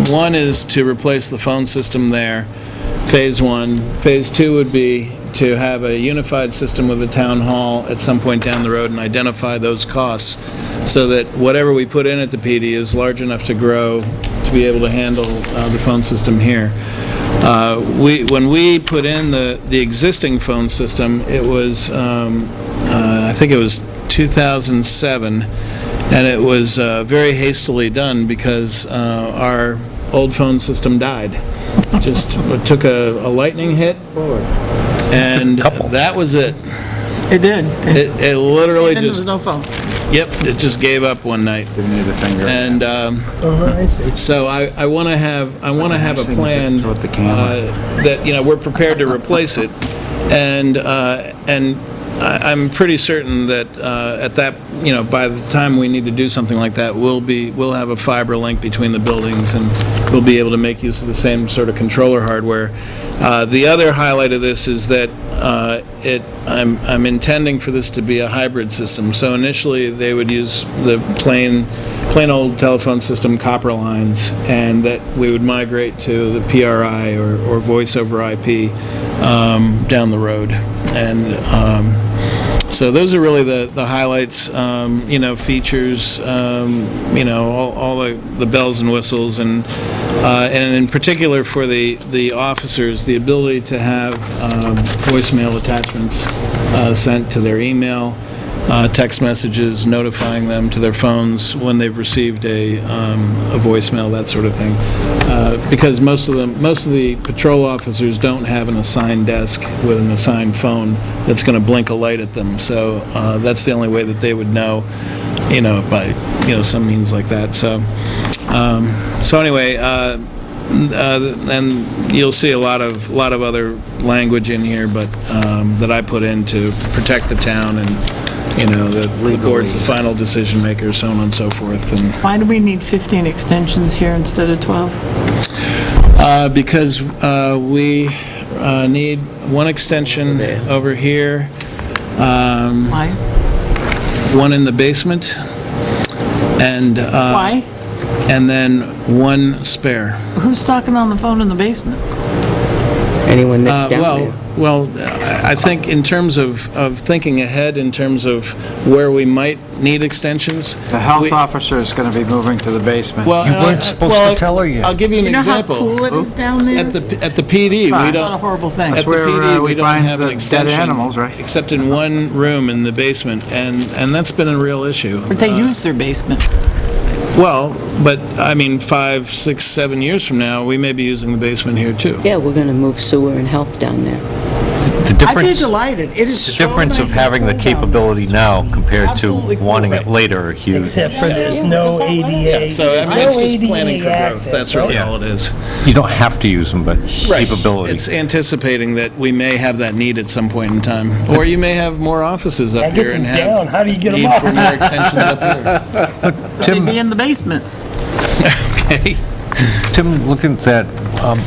One is to replace the phone system there, phase one. Phase two would be to have a unified system with the town hall at some point down the road and identify those costs so that whatever we put in at the PD is large enough to grow to be able to handle the phone system here. When we put in the existing phone system, it was, I think it was 2007, and it was very hastily done because our old phone system died. Just took a lightning hit, and that was it. It did. It literally And there was just, no phone. yep, it just gave up one night. Didn't need a finger. And I see. so I want to have a plan toward the camera. that, we're prepared to replace it. And I'm pretty certain that at that, by the time we need to do something like that, we'll have a fiber link between the buildings, and we'll be able to make use of the same sort of controller hardware. The other highlight of this is that I'm intending for this to be a hybrid system. So initially, they would use the plain old telephone system copper lines, and that we would migrate to the PRI or voice over IP down the road. And so those are really the highlights, features, all the bells and whistles, and in particular for the officers, the ability to have voicemail attachments sent to their email, text messages notifying them to their phones when they've received a voicemail, that sort of thing. Because most of the patrol officers don't have an assigned desk with an assigned phone that's going to blink a light at them. So that's the only way that they would know, by some means like that. So anyway. And you'll see a lot of other language in here, but that I put in to protect the town and the board's the final decision maker, so on and so forth. And Why do we need 15 extensions here instead of 12? because we need one extension over here, Why? one in the basement, and Why? and then one spare. Who's talking on the phone in the basement? Anyone that's down there? Well, I think in terms of thinking ahead, in terms of where we might need extensions. The health we- officer is going to be moving to the basement. Well, You weren't supposed to tell her yet. I'll give you an You know how example. cool it is down there? At the PD, we don't. It's not a horrible thing. At the where, PD, we we don't find have an the dead extension. animals, right? Except in one room in the basement, and that's been a real issue. But they use their basement. Well, but, I mean, 5, 6, 7 years from now, we may be using the basement here, too. Yeah, we're going to move sewer and health down there. The I'd be difference, delighted. It is the so difference of nice and having the cool down capability there. now compared to Absolutely cool. wanting it later are huge. Except for there's no ADA. So, I mean, it's just planning for growth, access, that's right? really all it is. You don't have to use them, but capability. It's anticipating that we may have that need at some point in time. Or you may have more offices up That here gets and them down. How have do you get them need up? for more extensions up here. They'd be in the basement. Okay. Tim, looking at that,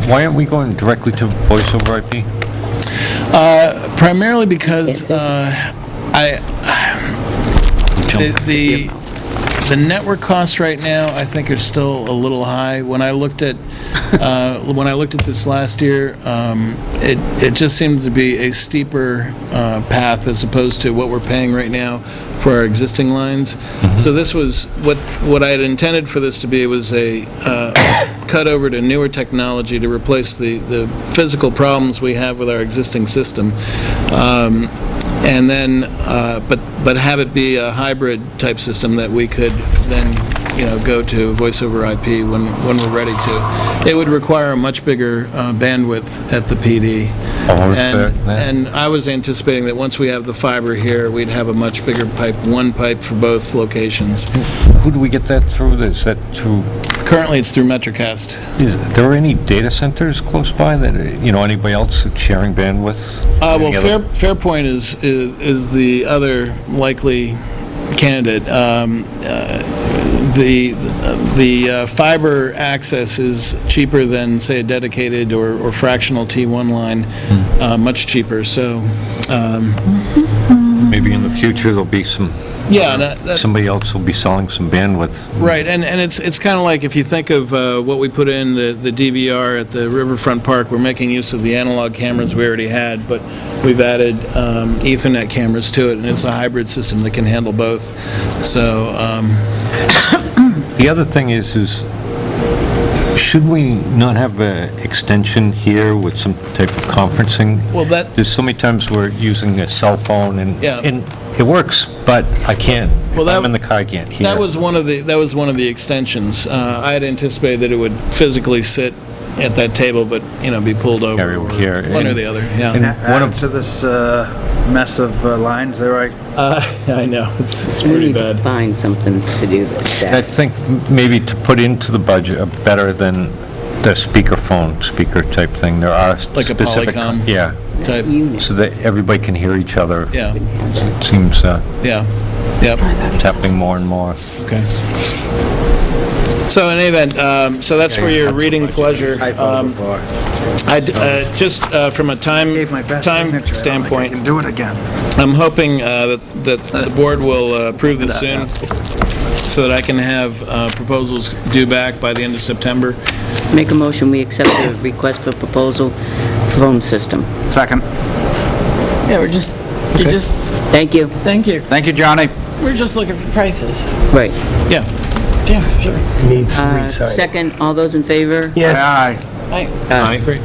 why aren't we going directly to voice over IP? Primarily because the network costs right now, I think, are still a little high. When I looked at this last year, it just seemed to be a steeper path as opposed to what we're paying right now for our existing lines. So this was what I had intended for this to be was a cut over to newer technology to replace the physical problems we have with our existing system. And then, but have it be a hybrid type system that we could then, go to voice over IP when we're ready to. It would require a much bigger bandwidth at the PD. And I was anticipating that once we have the fiber here, we'd have a much bigger pipe, one pipe for both locations. Who do we get that through? Is that through, Currently, it's through Metrocast. is there any data centers close by that, anybody else that's sharing bandwidth? Well, Any other- Fairpoint is the other likely candidate. The fiber access is cheaper than, say, a dedicated or fractional T1 line, much cheaper, so, Maybe in the future, there'll be some, yeah, and somebody else will be selling some bandwidth. right, and it's kind of like if you think of what we put in the DVR at the Riverfront Park, we're making use of the analog cameras we already had, but we've added Ethernet cameras to it, and it's a hybrid system that can handle both, so, The other thing is should we not have an extension here with some type of conferencing? Well, that- There's so many times we're using a cell phone and Yeah. it works, but I can't, Well, if I'm that- in the car, I can't hear. That was one of the extensions. I had anticipated that it would physically sit at that table, but, be pulled over. Carry over or here. One or And- the other, and yeah. one Add of, to this mess of lines there, right? I know, it's We pretty need to bad. find something to do with I that. think maybe to put into the budget better than the speaker type thing. There are Like a specific. Polycom? Yeah, Type, Unit. so that everybody can hear each other. yeah, It seems yeah, yep, it's happening more and more. okay. So in any event, so that's for your reading pleasure. Just from a time Gave my best time signature. I don't think I standpoint, can do it again. I'm hoping that the board will approve this soon, so that I can have proposals due back by the end of September. Make a motion, we accept the request for proposal phone system. Second. Yeah, you just, Thank you. thank you. Thank you, Johnny. We're just looking for prices. Right. Yeah. Yeah, sure. Needs resign. Second, all those in favor? Yes. Aye. Great.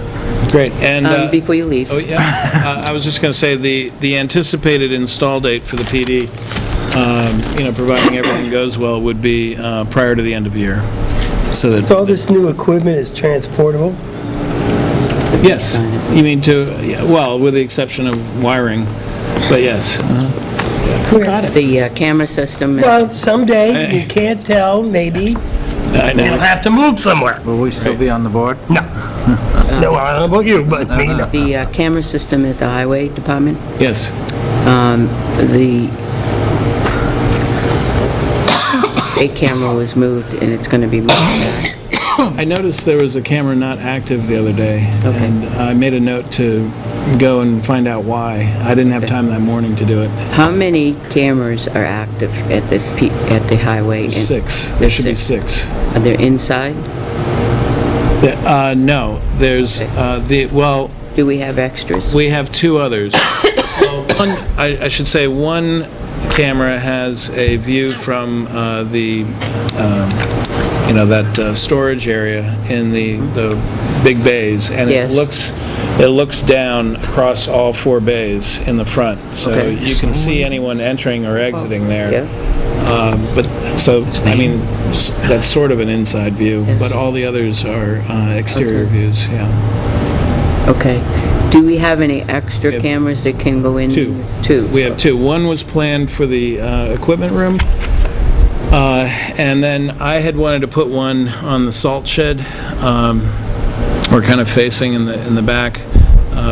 Great, and... Before you leave. Oh, yeah. I was just going to say, the anticipated install date for the PD, providing everything goes well, would be prior to the end of the year. So So all that, this new equipment is transportable? yes, you mean well, with the exception of wiring, but yes. The camera system. Well, someday, you can't tell, maybe, I know. you'll have to move somewhere. Will we still be on the board? No. No, I don't know about you, but me, no. The camera system at the highway department, Yes. a camera was moved and it's going to be moved back. I noticed there was a camera not active the other day. Okay. And I made a note to go and find out why. I didn't have time that morning to do it. How many cameras are active at the highway? There's 6. There There's should be 6. 6. Are they inside? No, there's, do we have extras? We have two others. Well, I should say, one camera has a view from that storage area in the big bays, and Yes. it looks down across all 4 bays in the front, so Okay. you can see anyone entering or exiting there. Yeah? But, so, I mean, that's sort of an inside view, but all the others are exterior Okay. views, yeah. Okay. Do we have any extra We have cameras that can go in? Two. Two. We have two. One was planned for the equipment room, and then I had wanted to put one on the salt shed, or kind of facing in the back,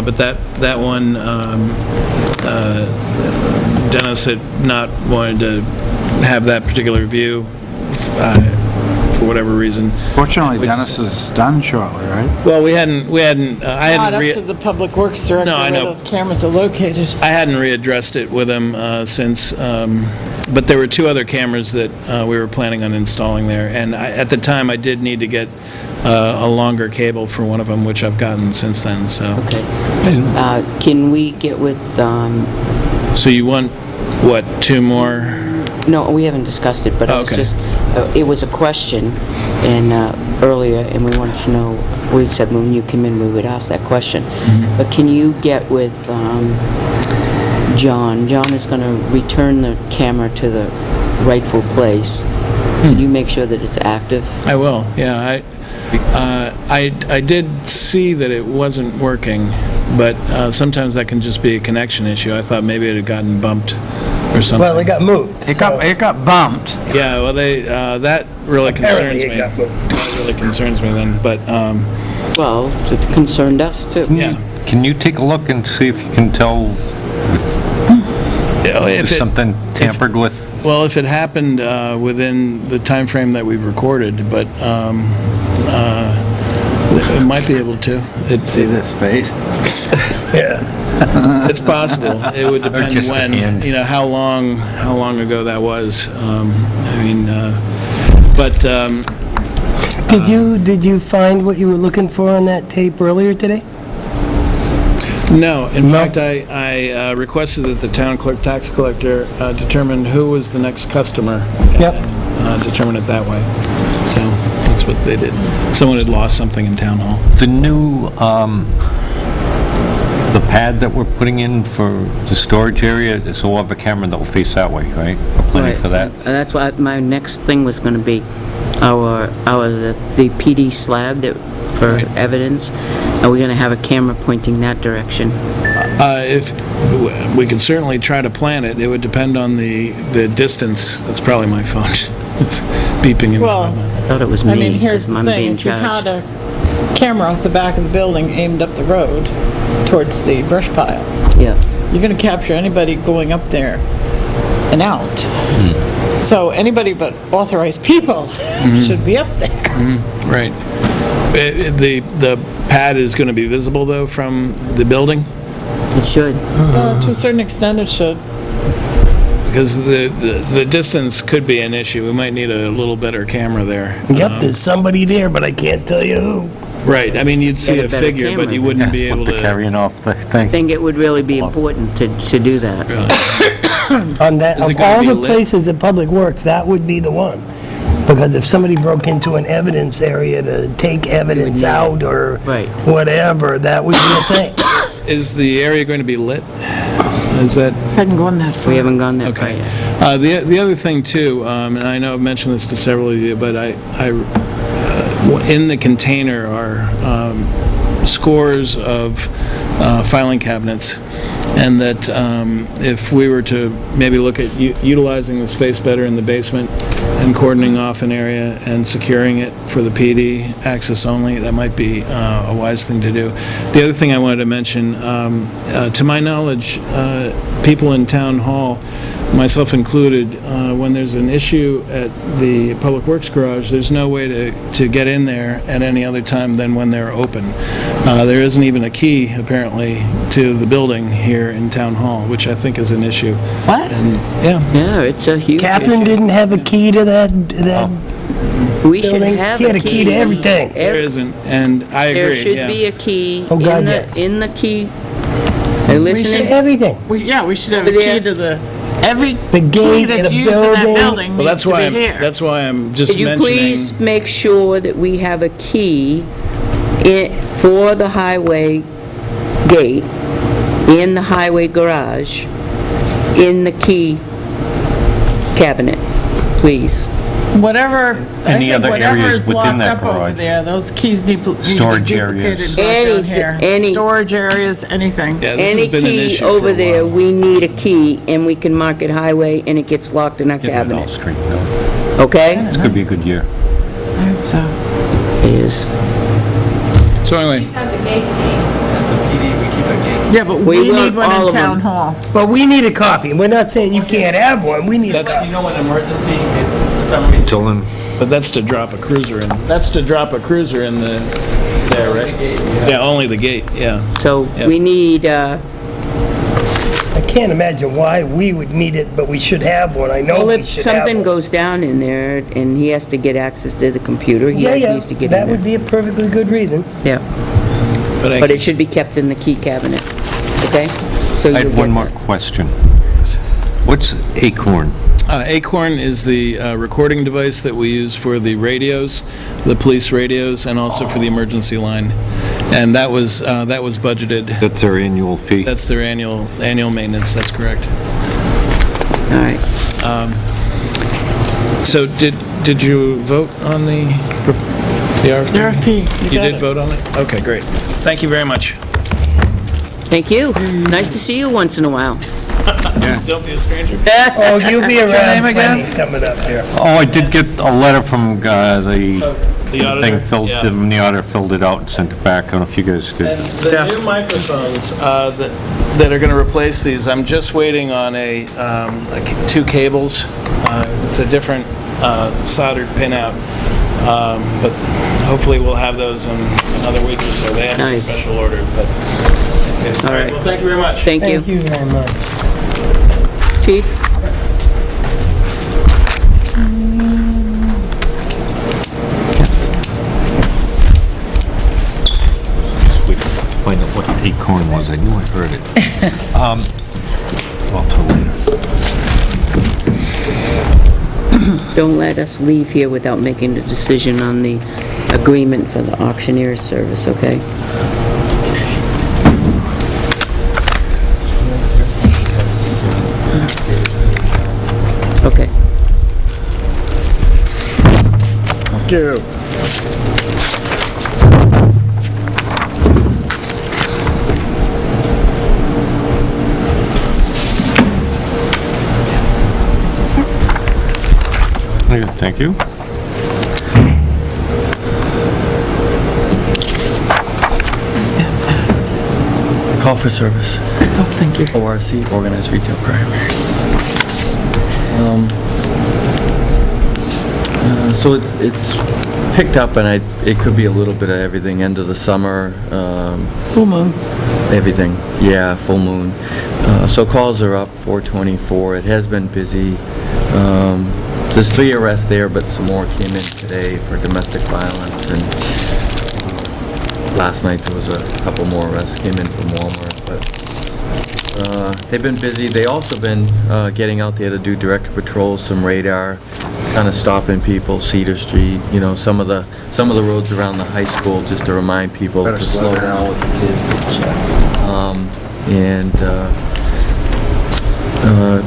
but that one, Dennis had not wanted to have that particular view for whatever reason. Fortunately, Dennis is done shortly, right? Well, I hadn't. Not up to the Public Works Director No, I where know. those cameras are located. I hadn't readdressed it with him since, but there were 2 other cameras that we were planning on installing there, and at the time, I did need to get a longer cable for one of them, which I've gotten since then, so. Okay. Can we get with, So you want, what, 2 more? no, we haven't discussed it, but I was Okay. just, it was a question and earlier, and we wanted to know, we said when you came in, we would ask that question. But can you get with John? John is going to return the camera to the rightful place. Can you make sure that it's active? I will, yeah. I did see that it wasn't working, but sometimes that can just be a connection issue. I thought maybe it had gotten bumped or something. Well, it got moved. It got bumped. Yeah, well, that really concerns Apparently me. it got moved. That really concerns me then, but, Well, it concerned us too. yeah. Can you take a look and see if you can tell if If there's it- something tampered with? Well, if it happened within the time frame that we've recorded, but it might be able to. See this face? Yeah. It's possible. It would depend just a when, hand. how long ago that was. I mean, but Did you find what you were looking for on that tape earlier today? no. In No? fact, I requested that the town clerk tax collector determine who was the next customer. Yep. And determine it that way. So that's what they did. Someone had lost something in town hall. The new, the pad that we're putting in for the storage area, so we'll have a camera that will face that way, right? We're planning for that? And that's why my next thing was going to be the PD slab that, for Right. evidence. Are we going to have a camera pointing that direction? If, we could certainly try to plan it. It would depend on the distance. That's probably my phone. It's beeping in Well, my I thought it was I me, mean, here's because the I'm thing, being if you had charged. a camera off the back of the building aimed up the road towards the brush pile, Yeah. you're gonna capture anybody going up there and out. So anybody but authorized people should be up there. Right. The pad is going to be visible, though, from the building? It should. To a certain extent, it should. Because the distance could be an issue. We might need a little better camera there. Yep, there's somebody there, but I can't tell you who. Right. I mean, you'd see Get a a better figure, but camera. you wouldn't be able With the to... carrying off the I thing. think it would really be important to do that. On that, Is it of gonna all be the lit? places at Public Works, that would be the one. Because if somebody broke into an evidence area to take evidence out or Right. whatever, that would be a thing. Is the area going to be lit? Is that... Hadn't gone that far. We haven't gone that far Okay. yet. The other thing, too, and I know I've mentioned this to several of you, but in the container are scores of filing cabinets, and that if we were to maybe look at utilizing the space better in the basement and cordoning off an area and securing it for the PD access only, that might be a wise thing to do. The other thing I wanted to mention, to my knowledge, people in town hall, myself included, when there's an issue at the Public Works garage, there's no way to get in there at any other time than when they're open. There isn't even a key, apparently, to the building here in town hall, which I think is an issue. What? And, yeah, Yeah, it's a huge Catherine issue. didn't have a key to that We should building. have She had a key to everything. There isn't, and I agree, There should yeah. be a key Oh, God, yes. in the key. Are you We should listening? everything. We should have a Over there. key to the, every The key gate, that's the used in that building. building Well, needs to be here. that's why I'm just Could you mentioning. please make sure that we have a key for the highway gate, in the highway garage, in the key cabinet, please? Whatever, I Any think other whatever areas is within locked that up over garage? there, those keys need to be Storage areas. duplicated and brought down here. Any- Storage areas, anything. Yeah, this Any has been an key issue for over a there, while. we need a key, and we can mark it highway, and it gets locked in our Get rid of Off cabinet, Street, no. okay? This could be a good year. I hope so. Is. So anyway, Yeah, but We we want need one all in of them. town hall. But we need a copy. We're not saying you can't have one. We need a That's- copy. You know, an emergency, for some reason, Till then, but that's to drop a cruiser in. That's to drop a cruiser in there, right? Yeah, only the gate, yeah. So Yep. we need, I can't imagine why we would need it, but we should have one. I know well, we if should have something one. goes down in there, and he has to get access to the computer, he Yeah, needs to yeah, get that in would there. be a perfectly good reason. Yeah, but it should be kept in the key cabinet, okay? So I you'll had one get more that. question. What's Acorn? Acorn is the recording device that we use for the radios, the police radios, and also for the emergency line. And that was budgeted. That's their annual fee. That's their annual maintenance, that's correct. All right. So did you vote on the RFP? RFP, you You got did it. vote on it? Okay, great. Thank you very much. Thank you. Nice to see you once in a while. Don't be a stranger. Oh, you'll be around name again? plenty coming up here. Oh, I did get a letter from the The auditor? thing filled, Yeah. the auditor filled it out and sent it back. I don't know if you guys did. And the new microphones that are going to replace these, I'm just waiting on like 2 cables. It's a different soldered pinout, but hopefully we'll have those in another week or so. They have a Nice. special order, but... Okay, so- All right. Well, thank you very much. Thank you. Thank you very much. Chief? We find out what Acorn was. I knew I heard it. I'll tell later. Don't let us leave here without making a decision on the agreement for the auctioneer's service, okay? Okay. Thank you. Okay, thank you. call for service. Oh, thank you. ORC, Organized Retail Crime. So it's picked up, and it could be a little bit of everything. End of the summer, Full moon. everything. Yeah, full moon. So calls are up, 424. It has been busy. There's 3 arrests there, but some more came in today for domestic violence. And last night there was a couple more arrests came in from Walmart. But they've been busy. They also been getting out there to do director patrols, some radar, kind of stopping people, Cedar Street, you know, some of the roads around the high school, just to remind people to slow down with the kids.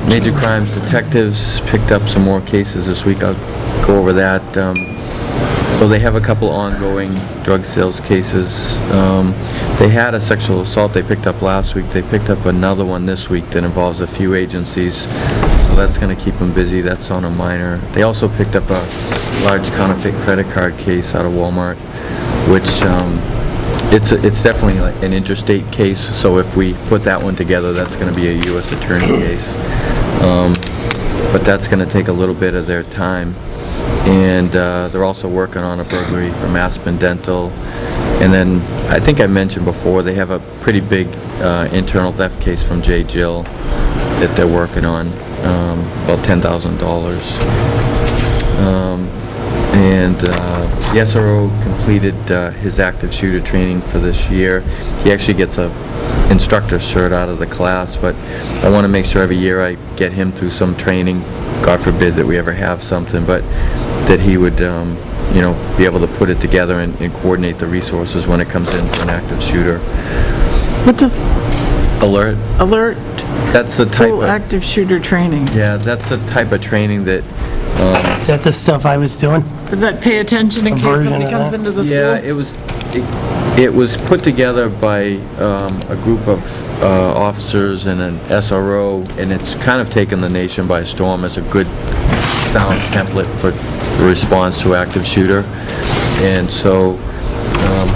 Major crimes detectives picked up some more cases this week. I'll go over that. So they have a couple ongoing drug sales cases. They had a sexual assault they picked up last week. They picked up another one this week that involves a few agencies. So that's going to keep them busy. That's on a minor. They also picked up a large counterfeit credit card case out of Walmart, which it's definitely like an interstate case. So if we put that one together, that's going to be a U.S. attorney case. But that's going to take a little bit of their time. And they're also working on a burglary from Aspen Dental. And then, I think I mentioned before, they have a pretty big internal theft case from J. Jill that they're working on, about $10,000. And the SRO completed his active shooter training for this year. He actually gets a instructor shirt out of the class, but I want to make sure every year I get him through some training, God forbid that we ever have something, but that he would, you know, be able to put it together and coordinate the resources when it comes in for an active shooter. What does Alert. That's the type school of, active shooter training? yeah, that's the type of training that, Is that the stuff I was doing? Does that pay attention in A case version somebody of comes that? into the yeah, school? it was put together by a group of officers and an SRO, and it's kind of taken the nation by storm as a good, sound template for the response to active shooter. And so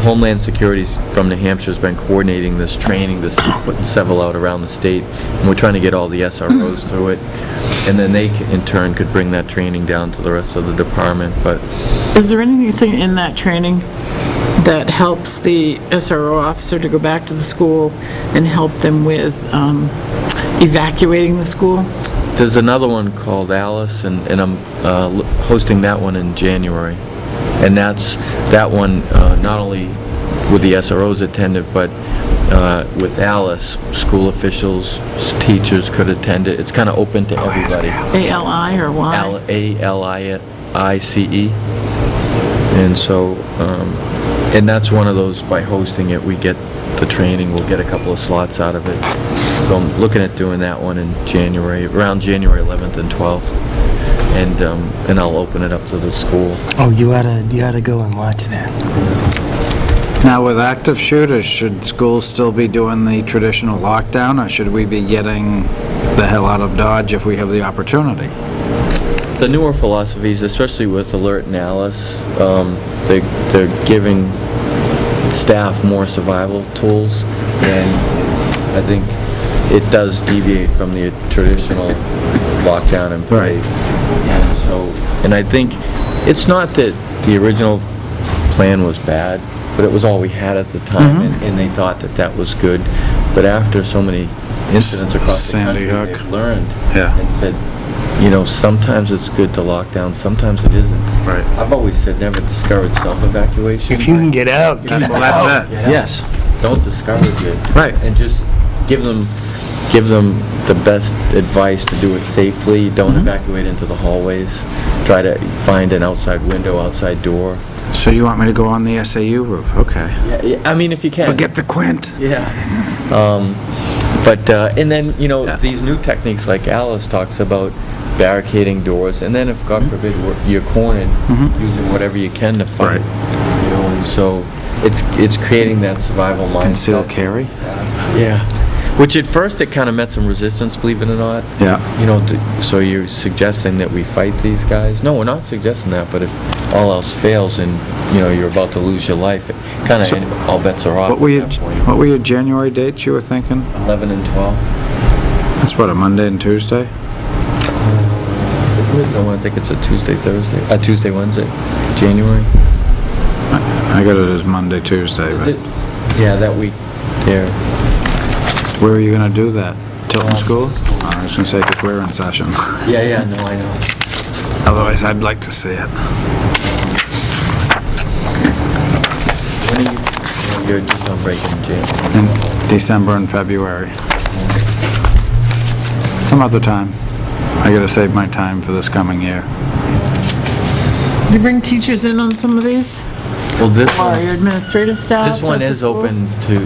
Homeland Security from New Hampshire has been coordinating this training, putting several out around the state, and we're trying to get all the SROs through it, and then they in turn could bring that training down to the rest of the department. But Is there anything in that training that helps the SRO officer to go back to the school and help them with evacuating the school? there's another one called Alice, and I'm hosting that one in January. And that one, not only with the SROs attended, but with Alice, school officials, teachers could attend it. It's kind of open to everybody. ALI or Y? ALICE. And so, and that's one of those, by hosting it, we get the training, we'll get a couple of slots out of it. So I'm looking at doing that one in January, around January 11th and 12th. And I'll open it up to the school. Oh, you oughta go and watch that. Now, with active shooters, should schools still be doing the traditional lockdown, or should we be getting the hell out of Dodge if we have the opportunity? The newer philosophies, especially with Alert and Alice, they're giving staff more survival tools, and I think it does deviate from the traditional lockdown in place. And I think it's not that the original plan was bad, but it was all we had at the time, and they thought that that was good. But after so many incidents across the Sandy country, Hook. they've learned Yeah. and said, you know, sometimes it's good to lock down, sometimes it isn't. Right. I've always said never discourage self-evacuation. If you can get out, get Well, out. that's it. Yeah. Yes. Don't discourage it. Right. And just give them the best advice to do it safely. Don't evacuate into the hallways. Try to find an outside window, outside door. So you want me to go on the SAU roof? Okay. Yeah, I mean, if you can. Or get the Quint. Yeah. And then, you know, these new techniques like Alice talks about, barricading doors, and then if, God forbid, you're cornered, using whatever you can to fight. Right. You know, and so it's creating that survival mindset. Conceal carry? Yeah. Which at first it kind of met some resistance, believe it or not. Yeah. You know, so you're suggesting that we fight these guys? No, we're not suggesting that, but if all else fails and, you know, you're about to lose your life, it kind of, all bets are off What were at that point. what were your January dates you were thinking? 11 and 12. That's what, a Monday and Tuesday? No, I think it's a Tuesday, Wednesday, January. I got it as Monday, Tuesday. Is But it? Yeah, that week there. where are you gonna do that? Tilton School? Oh, I was gonna say, 'cause we're in session. Yeah, no, I know. Otherwise, I'd like to see it. When are you, you're just on break in January. In December and February. Some other time. I gotta save my time for this coming year. Do you bring teachers in on some of these? Well, this Or your one, administrative staff? this one at the is school? open to.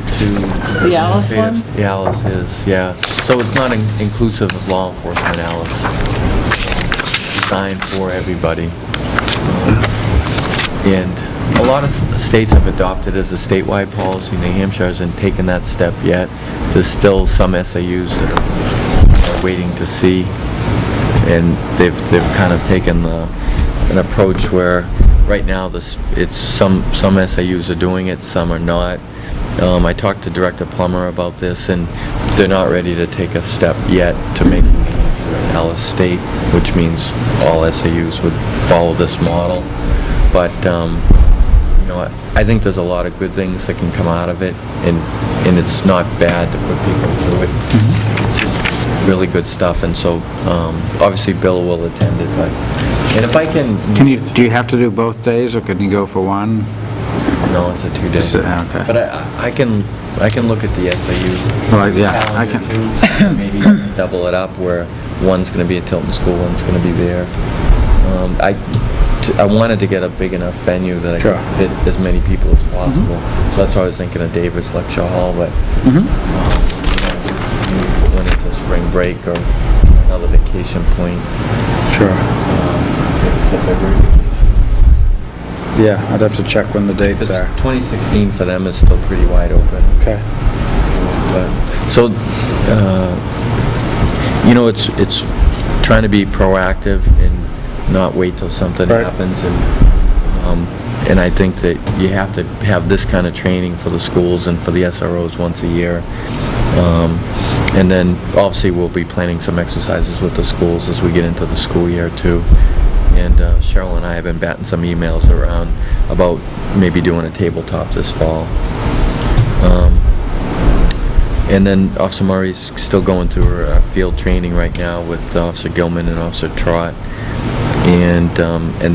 The Alice one? The Alice is, yeah. So it's not inclusive of law enforcement, Alice. Designed for everybody. And a lot of states have adopted as a statewide policy. New Hampshire hasn't taken that step yet. There's still some SAUs that are waiting to see. And they've kind of taken an approach where right now it's some SAUs are doing it, some are not. I talked to Director Plummer about this, and they're not ready to take a step yet to making Alice state, which means all SAUs would follow this model. But you know, I think there's a lot of good things that can come out of it, and it's not bad to put people through it. Really good stuff, and so obviously Bill will attend it, but And if I can... do you have to do both days, or can you go for one? No, it's a 2-day. Okay. But I can look at the SAU Well, yeah, I calendar can, too, maybe double it up where one's going to be at Tilton School, one's going to be there. I wanted to get a big enough venue that I Sure. could fit as many people as possible. So that's why I was thinking of Davis Lecture Hall, but when it's a spring break or another vacation point. sure. Yeah, I'd have to check when the dates are. 2016 for them is still pretty wide open. Okay. So, it's trying to be proactive and not wait till something Right. happens, and I think that you have to have this kind of training for the schools and for the SROs once a year. And then, obviously, we'll be planning some exercises with the schools as we get into the school year, too. And Cheryl and I have been batting some emails around about maybe doing a tabletop this fall. And then Officer Murray's still going through her field training right now with Officer Gilman and Officer Trott. And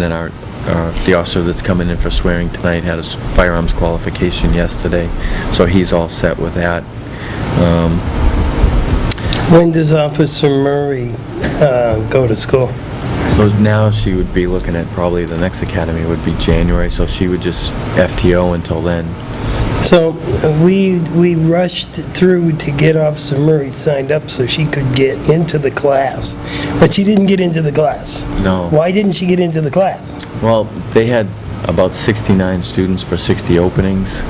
then the officer that's coming in for swearing tonight had his firearms qualification yesterday, so he's all set with that. When does Officer Murray go to school? So now she would be looking at probably the next academy would be January, so she would just FTO until then. So we rushed through to get Officer Murray signed up so she could get into the class, but she didn't get into the class. No. Why didn't she get into the class? Well, they had about 69 students for 60 openings,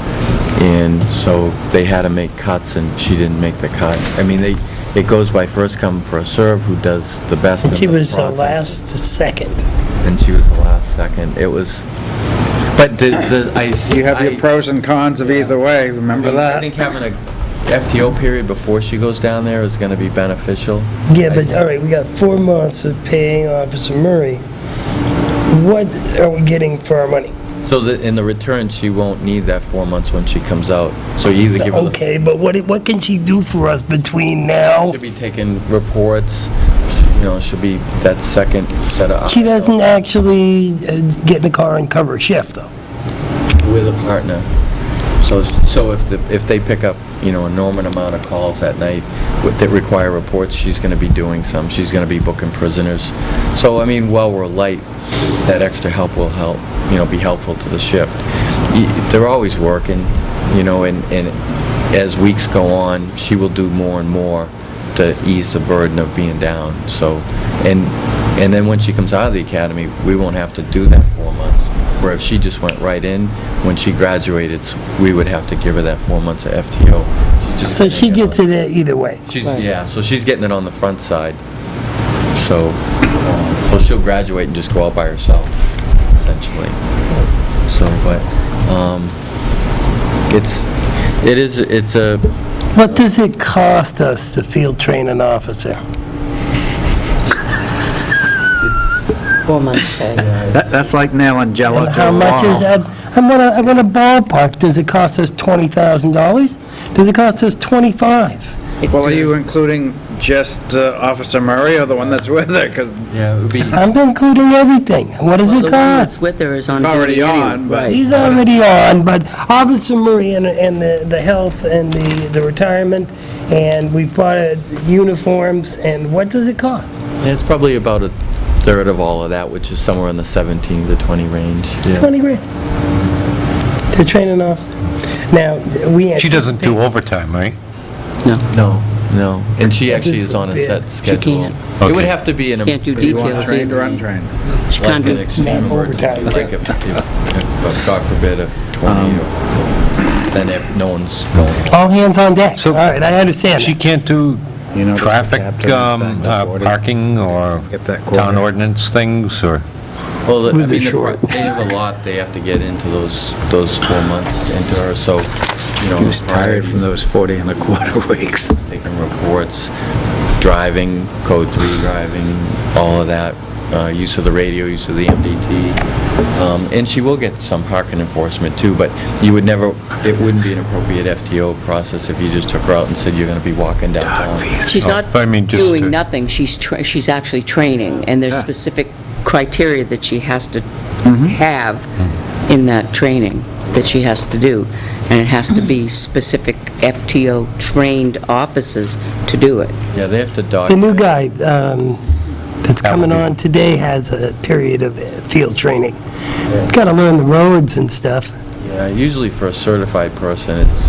and so they had to make cuts, and she didn't make the cut. I mean, it goes by first come, first serve, who does the best in And the she was the process. last second. And she was the last second. It was, but You have your pros and cons of either way, remember I that? think having a FTO period before she goes down there is going to be beneficial. Yeah, but all right, we got 4 months of paying Officer Murray. What are we getting for our money? So that in the return, she won't need that 4 months when she comes out. So you either give her the... Okay, but what can she do for us between now? She'll be taking reports, she'll be that second set of... She doesn't actually get in the car and cover a shift, though. With a partner. So if they pick up, a normal amount of calls at night that require reports, she's going to be doing some. She's going to be booking prisoners. So, I mean, while we're light, that extra help will help, be helpful to the shift. They're always working, and as weeks go on, she will do more and more to ease the burden of being down. So, and then when she comes out of the academy, we won't have to do that 4 months. Where if she just went right in, when she graduated, we would have to give her that 4 months of FTO. So she gets it either way. Yeah, so she's getting it on the front side. So she'll graduate and just go out by herself, essentially. So, but, it's a... What does it cost us to field train an officer? 4 months pay. That's like nailing Jello And to how a much is wall. that? I'm gonna ballpark. Does it cost us $20,000? Does it cost us 25? Well, are you including just Officer Murray or the one that's with her? 'Cause Yeah, it would be... I'm including everything. What does Well, it the one that's cost? with her is on It's already duty anyway. on, but- Right. He's already on, but Officer Murray and the health and the retirement, and we bought uniforms, and what does it cost? It's probably about a third of all of that, which is somewhere in the 17 to 20 range. Yeah. 20 grand to train an officer. Now, She doesn't do overtime, right? No, and she actually is on a set schedule. can't. It would have to be in a... Can't do you want details trained or either. untrained? She Like can't an do, extreme Not emergency, overtime, like if, God forbid, a tornado, then no one's going. all hands on deck. So- All right, I understand She that. can't do You know, traffic, just the captain is back to 40. parking, or Get that quarter. town ordinance things, or? Well, I Who's the mean, short? they have a lot they have to get into those 4 months into her, so, He was tired from those 40 and a quarter weeks. taking reports, driving, code 3 driving, all of that, use of the radio, use of the MDT. And she will get some parking enforcement too, but it wouldn't be an appropriate FTO process if you just took her out and said you're going to be walking downtown. she's not but I mean, just doing to- nothing, she's actually training, and there's specific criteria that she has to have in that training that she has to do, and it has to be specific FTO-trained officers to do it. Yeah, they have to The document. new guy that's coming on today has a period of field training. Got to learn the roads and stuff. Yeah, usually for a certified person, it's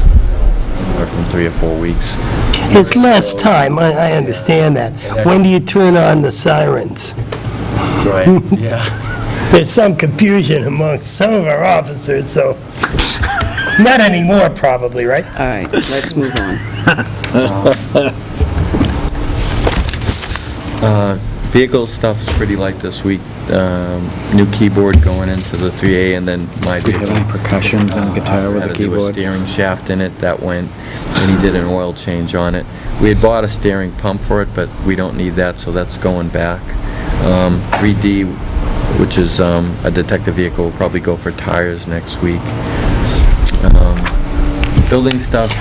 anywhere from 3 or 4 weeks. It's less time, I understand that. When do you turn on the sirens? Right, yeah. There's some confusion amongst some of our officers, so, not anymore probably, right? All right, let's move on. Vehicle stuff's pretty light this week. New keyboard going into the 3A, and then my Do you have any percussions on the guitar with had the to do a keyboard? steering shaft in it, that went, and he did an oil change on it. We had bought a steering pump for it, but we don't need that, so that's going back. 3D, which is a detective vehicle, will probably go for tires next week. Building stuff.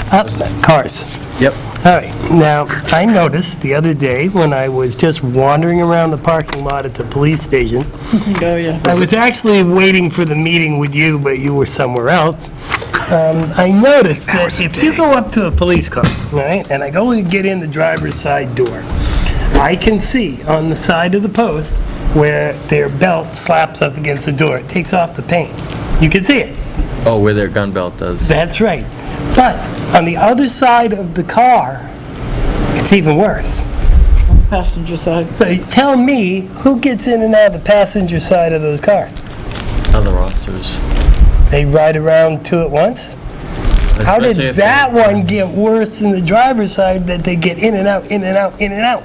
Cars. Yep. All right, now, I noticed the other day when I was just wandering around the parking lot at the police station, Oh, yeah. I was actually waiting for the meeting with you, but you were somewhere else. I noticed that if you go up to a police car, all right, and I go and get in the driver's side door, I can see on the side of the post where their belt slaps up against the door. It takes off the paint. You can see it. Oh, where their gun belt does. That's right. But on the other side of the car, it's even worse. Passenger side. So tell me, who gets in and out of the passenger side of those cars? Other officers. They ride around two at once? How did Especially if that one get worse than the driver's side that they get in and out, in and out, in and out?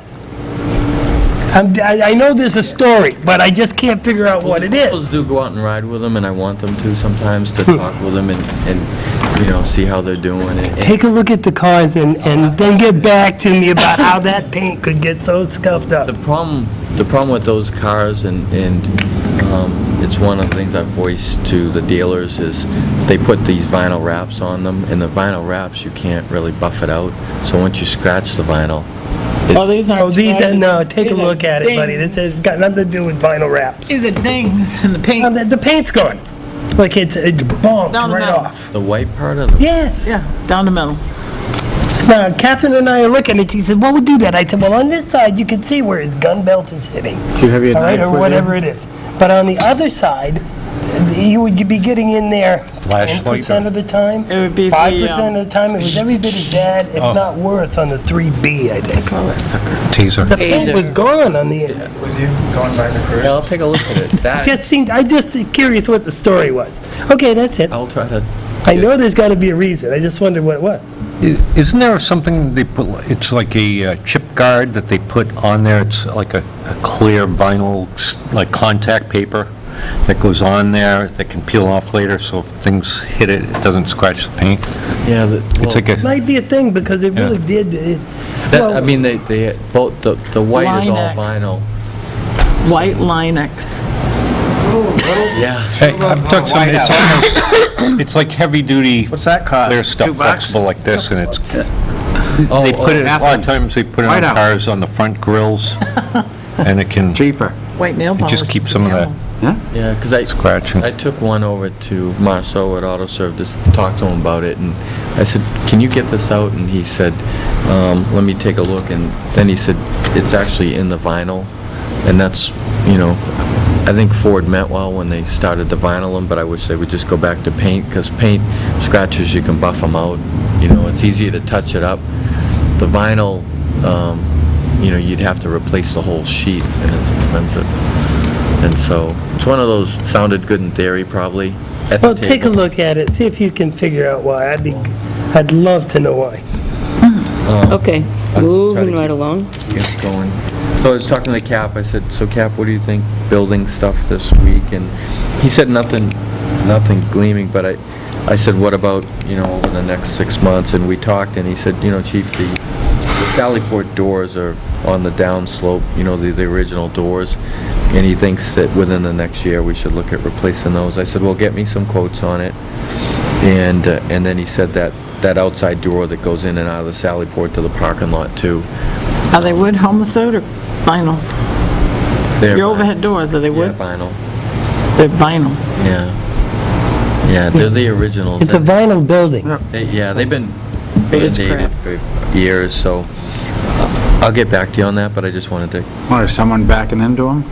I know there's a story, but I just can't figure out what it Officers is. do go out and ride with them, and I want them to sometimes to talk with them and, you know, see how they're doing. And Take a look at the cars and then get back to me about how that paint could get so scuffed up. the problem with those cars, and it's one of the things I've voiced to the dealers, is they put these vinyl wraps on them, and the vinyl wraps, you can't really buff it out. So once you scratch the vinyl, Oh, these Oh, aren't these, scratches. no, take a These are look at it, buddy. dings. This has got nothing to do with vinyl wraps. These are dings in the paint. The paint's gone. Like it's bonked Down the right middle. off. the white part of the... Yes. Yeah, down the middle. Now, Catherine and I are looking at it. She said, what would do that? I said, well, on this side, you can see where his gun belt is hitting. Do you have your All right, knife or with whatever you? it is. But on the other side, you would be getting in there Flashlight 10% of the time. It would be the, 5% of the time. It was every bit as bad, if not worse, on the 3B, I think. Teaser. The paint Taser. was gone on the, Yeah, I'll take a look at it. That, I just curious what the story was. Okay, that's it. I'll try to... I know there's got to be a reason. I just wondered what it was. Isn't there something they put, it's like a chip guard that they put on there? It's like a clear vinyl, like contact paper that goes on there that can peel off later, so if things hit it, it doesn't scratch the paint. Yeah, It's like a, Might be a thing because it really did. I mean, they both, the white is all Linex. vinyl. White Linex. Yeah. hey, I'm talking something, it's almost, it's like heavy-duty What's that cost? clear stuff, $2? flexible like this, and it's, Oh, they put it, a lot Catherine. of times they put it on White out. cars on the front grills, and it can Cheaper. White nail it polish. just keep some of that Yeah, because I scratching. took one over to Marceau at AutoServe to talk to him about it, and I said, can you get this out? And he said, let me take a look, and then he said, it's actually in the vinyl, and that's, you know, I think Ford meant well when they started to vinyl them, but I wish they would just go back to paint, because paint scratches, you can buff them out, you know, it's easier to touch it up. The vinyl, you know, you'd have to replace the whole sheet, and it's expensive. And so, it's one of those, sounded good in theory, probably, at the Well, take a table. look at it, see if you can figure out why. I'd love to know why. Okay, moving right along. Get going. So I was talking to Cap, I said, so Cap, what do you think building stuff this week? And he said nothing gleaming, but I said, what about, you know, over the next 6 months? And we talked, and he said, you know, Chief, the Sallyport doors are on the downslope, you know, the original doors, and he thinks that within the next year we should look at replacing those. I said, well, get me some quotes on it. And then he said that outside door that goes in and out of the Sallyport to the parking lot too. Are they wood, homicide, or vinyl? They're Your overhead doors, are they Yeah, wood? vinyl, They're vinyl. yeah. Yeah, they're the originals. It's a vinyl building. Yeah, they've been It's band-aided for years, so I'll get back to you on that, but I just wanted to, Or is someone backing into them?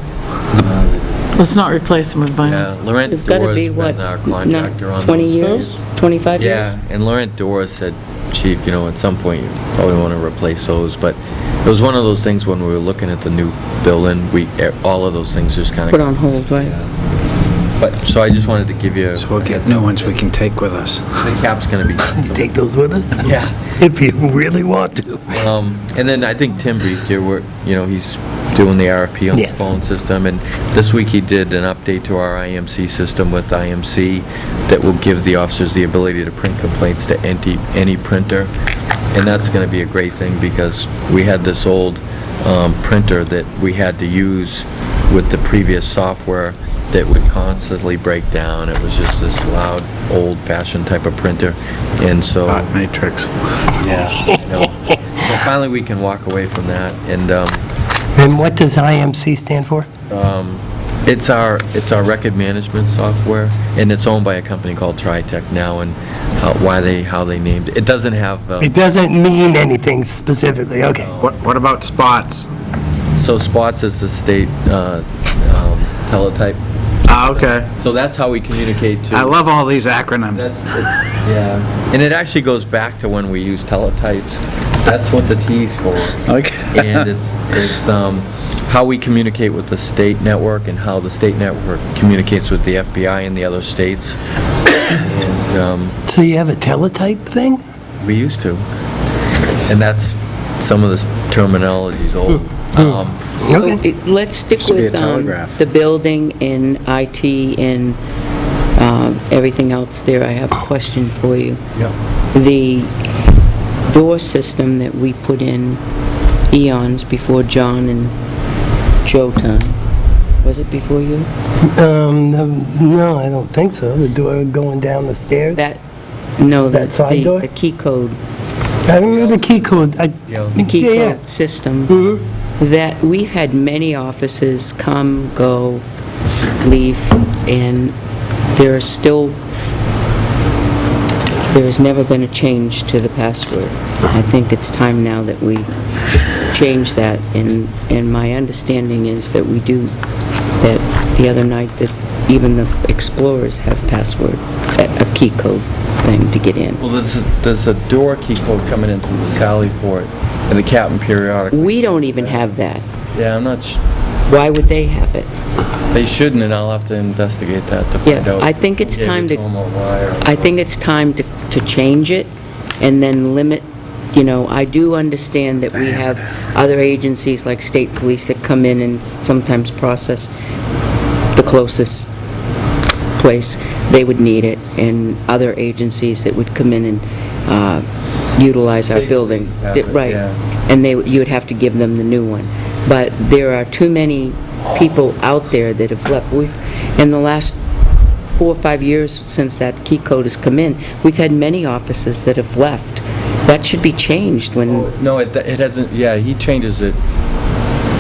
Let's not replace them with vinyl. yeah, Laurent It's gotta Doors be, has what, been our not contractor on 20 those. years, 25 years? Yeah, and Laurent Doors said, Chief, at some point, you probably want to replace those, but it was one of those things when we were looking at the new building, all of those things just kind of... Put on hold, right? But, so I just wanted to give you... So we'll get new ones we can take with us. The cap's going to be... Take those with us? Yeah. If you really want to. And then I think Tim briefed you, he's doing the RFP on the Yes. phone system, and this week he did an update to our IMC system with IMC that will give the officers the ability to print complaints to any printer, and that's going to be a great thing because we had this old printer that we had to use with the previous software that would constantly break down. It was just this loud, old-fashioned type of printer, and so... Dot matrix. Yeah, So finally, we can walk away from that, and And what does IMC stand for? it's our record management software, and it's owned by a company called TriTech now, and how they named it. It doesn't have, It doesn't mean anything specifically, okay. What about spots? so SPOTS is the state teletype, Ah, okay. so that's how we communicate to... I love all these acronyms. Yeah, and it actually goes back to when we used teletypes. That's what the T's for. Okay. And it's how we communicate with the state network and how the state network communicates with the FBI and the other states. And So you have a teletype thing? we used to. And that's, some of this terminology's old. Okay. Let's stick Should be a with telegraph. the building and IT and everything else there. I have a question for you. The door system that we put in eons before John and Joe time, was it before you? No, I don't think so. The door going down the stairs? No, That that's side door? the key code. I remember the key code. The key Yeah. code system, that we've had many offices come, go, leave, and there has never been a change to the password. I think it's time now that we change that, and my understanding is that we do, that the other night, that even the Explorers have password, a key code thing to get in. Well, there's a door key code coming in through the Sally port, and the captain periodically... We don't even have that. Yeah, I'm not Why would they have it? They shouldn't, and I'll have to investigate that to find Yeah, out. I think it's who gave time it to- them or why, or- I think it's time to change it and then limit, I do understand that we have other agencies like state police that come in and sometimes process the closest place, they would need it, and other agencies that would come in and utilize our State building. police have it, Right. yeah. And you would have to give them the new one. But there are too many people out there that have left. In the last 4 or 5 years since that key code has come in, we've had many offices that have left. That should be changed when, No, it hasn't, yeah, he changes it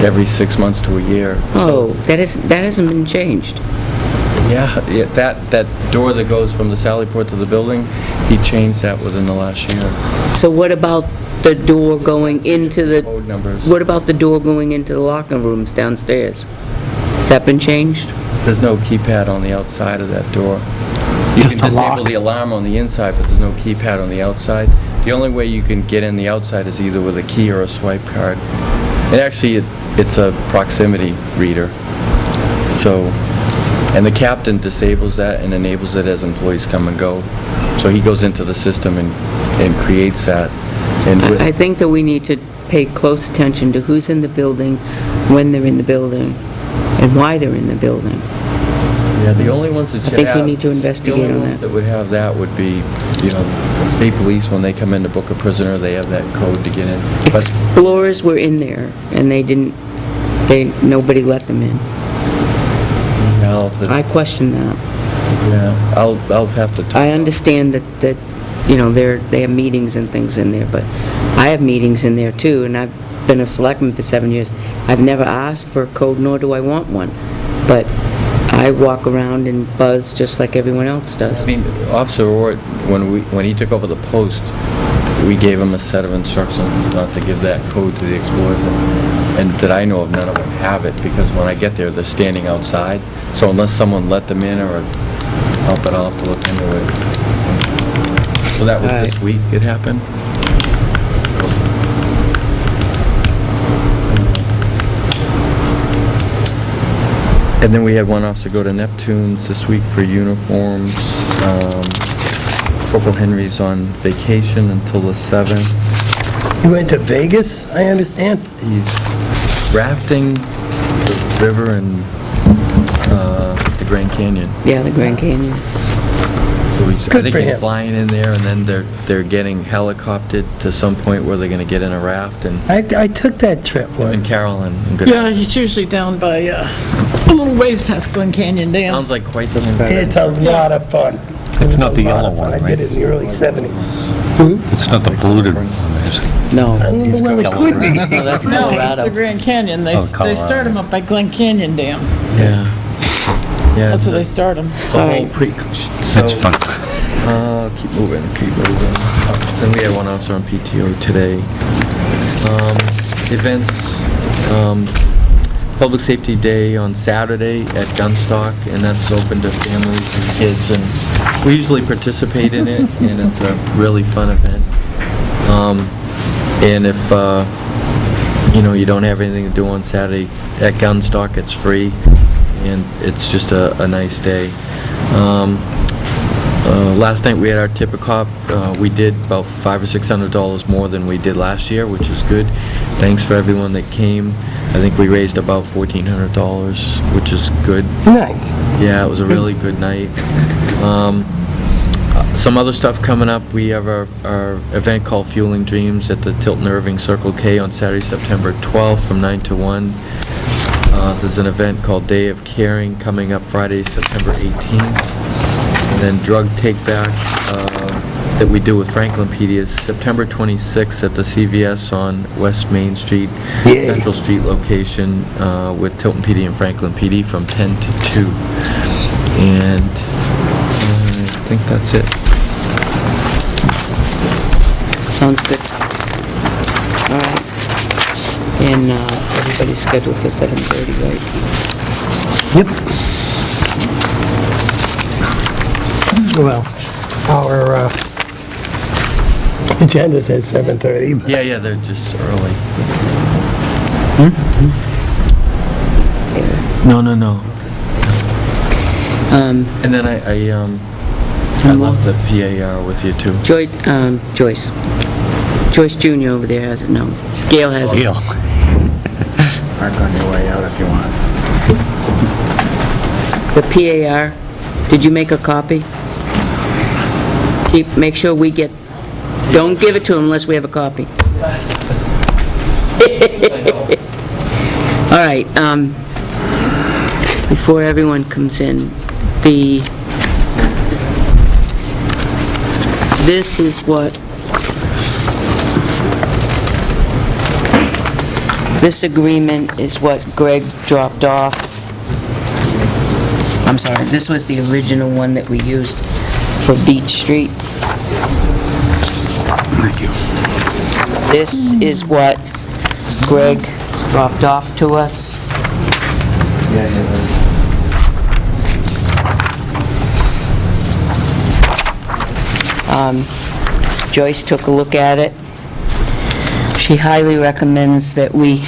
every 6 months to a year. oh, that hasn't been changed. Yeah, that door that goes from the Sally port to the building, he changed that within the last year. So what about the door going into the, Code numbers. what about the door going into the locker rooms downstairs? Has that been changed? There's no keypad on the outside of that door. You Just a can disable lock. the alarm on the inside, but there's no keypad on the outside. The only way you can get in the outside is either with a key or a swipe card. And actually, it's a proximity reader. So, and the captain disables that and enables it as employees come and go. So he goes into the system and creates that. And with- I think that we need to pay close attention to who's in the building, when they're in the building, and why they're in the building. Yeah, the only ones that I should think we have... need to investigate The on only ones that. that would have that would be, the state police, when they come in to book a prisoner, they have that code to get in. But Explorers were in there, and nobody let them in. I'll have to- I question that. yeah, I'll have to talk. I understand that they have meetings and things in there, but I have meetings in there too, and I've been a selectman for 7 years. I've never asked for a code, nor do I want one. But I walk around and buzz just like everyone else does. I mean, Officer Orr, when he took over the post, we gave him a set of instructions not to give that code to the explorers, and that I know of, none of them have it, because when I get there, they're standing outside, so unless someone let them in or help it, I'll have to look into it. So that was this week it happened? And then we had one officer go to Neptune's this week for uniforms. Corporal Henry's on vacation until the 7th. You went to Vegas, I understand? He's rafting the river and the Grand Canyon. Yeah, the Grand Canyon. So I Good think for he's him. flying in there, and then they're getting helicoptered to some point where they're going to get in a raft, and I took that trip once. Carolyn. And good. Yeah, it's usually down by, a little ways past Glen Canyon Dam. Sounds like quite the adventure. It's a lot of fun. It's not the A lot yellow of fun. one, I did right? it in the early 70s. It's not the polluted one, is it? No. Well, it could be. No, that's No, it's the Colorado. Grand Canyon. They Oh, Colorado. start them up by Glen Canyon Dam. Yeah. Yeah. That's it's where they a- start them. The whole It's fun. Keep moving. Then we had one officer on PTO today. Events, Public Safety Day on Saturday at Gunstock, and that's open to families and kids, and we usually participate in it, and it's a really fun event. And if, you don't have anything to do on Saturday, at Gunstock, it's free, and it's just a nice day. Last night we had our tip-a-cop. We did about $500 or $600 more than we did last year, which is good. Thanks for everyone that came. I think we raised about $1,400, which is good. Nice. Yeah, it was a really good night. Some other stuff coming up. We have our event called Fueling Dreams at the Tilton Irving Circle K on Saturday, September 12th from 9 to 1. There's an event called Day of Caring coming up Friday, September 18th. And then Drug Take Back that we do with Franklin PD is September 26th at the CVS on West Main Street, Yay. Central Street location with Tilton PD and Franklin PD from 10 to 2. And I think that's it. Sounds good. All right. And everybody's scheduled for 7:30, right? Yep. Well, our agenda says 7:30. but- Yeah, they're just early. No. And then I left the PAR with you too. Joyce. Joyce Jr. over there has it, no. Gail has it. Deal. Mark on your way out if you want. The PAR, did you make a copy? Make sure we get, don't give it to him unless we have a copy. All right, before everyone comes in, this is what, this agreement is what Greg dropped off. I'm sorry, this was the original one that we used for Beach Street. Thank you. This is what Greg dropped off to us. Joyce took a look at it. She highly recommends that we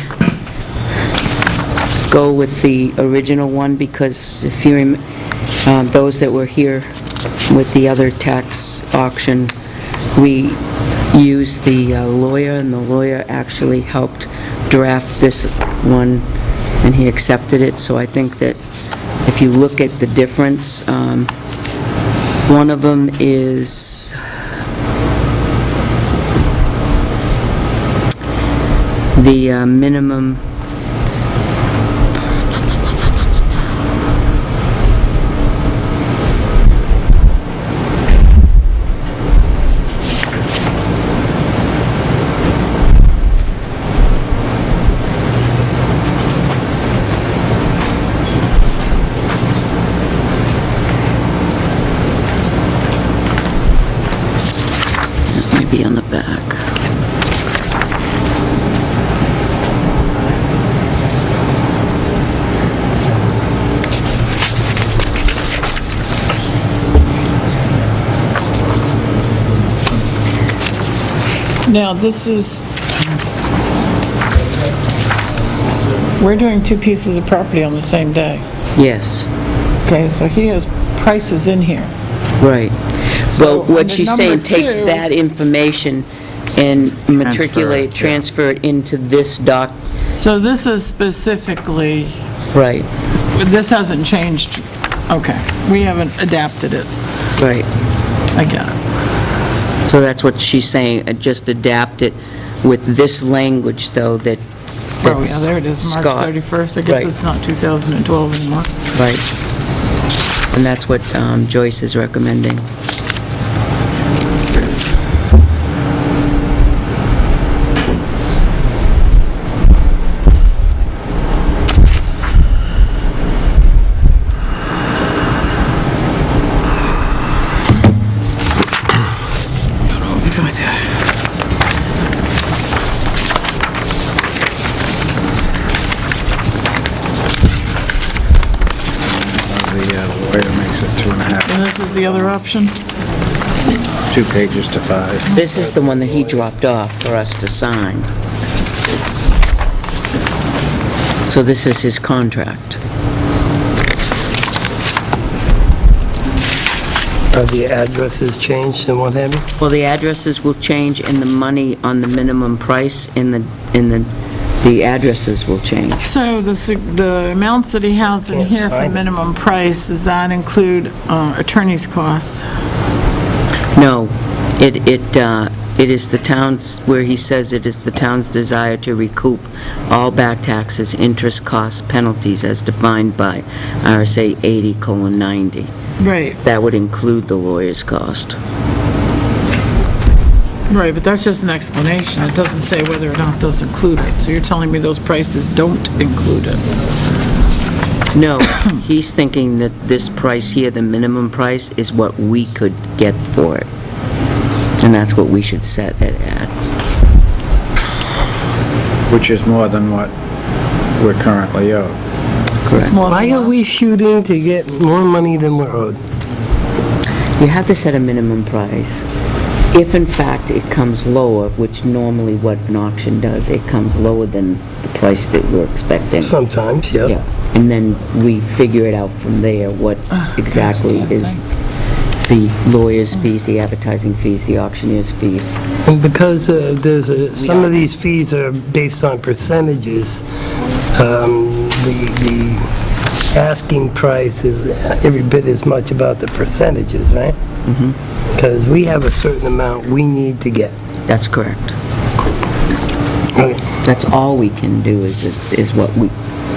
go with the original one because if you those that were here with the other tax auction, we used the lawyer, and the lawyer actually helped draft this one, and he accepted it. So I think that if you look at the difference, one of them is the minimum Now, this is, we're doing two pieces of property on the same day. Yes, Okay, so he has prices in here. right. So, Well, what under she's number saying, take 2 that information and matriculate, transfer it into this doc, So this is specifically, right, this hasn't changed. Okay, we haven't adapted it. right. I get it. So that's what she's saying, just adapt it with this language, though, that Oh, yeah, there it is, March Scott. 31st. I guess Right. it's not 2012 anymore. Right. And that's what Joyce is recommending. The lawyer makes it 2.5, And this is the other option? 2 pages to 5. This is the one that he dropped off for us to sign. So this is his contract. Are the addresses changed and what have you? Well, the addresses will change and the money on the minimum price in the addresses will change. So the amounts that he has in Can't here for sign it. minimum price, does that include attorney's costs? No, it is the town's, where he says it is the town's desire to recoup all back taxes, interest, costs, penalties as defined by RSA 80:90. Right, That would include the lawyer's cost. right, but that's just an explanation. It doesn't say whether or not those include it. So you're telling me those prices don't include it? No, he's thinking that this price here, the minimum price, is what we could get for it. And that's what we should set it at. Which is more than what we're currently owed. Correct. More than Why are that? we shooting to get more money than we're owed? You have to set a minimum price. If in fact it comes lower, which normally what an auction does, it comes lower than the price that we're expecting. Sometimes, yeah. Yeah, and then we figure it out from there, what exactly is the lawyer's fees, the advertising fees, the auctioneer's fees. And because some of these fees are based on percentages, the asking price is every bit as much about the percentages, right? Because we have a certain amount we need to get. That's correct. Okay. That's all we can do is what we,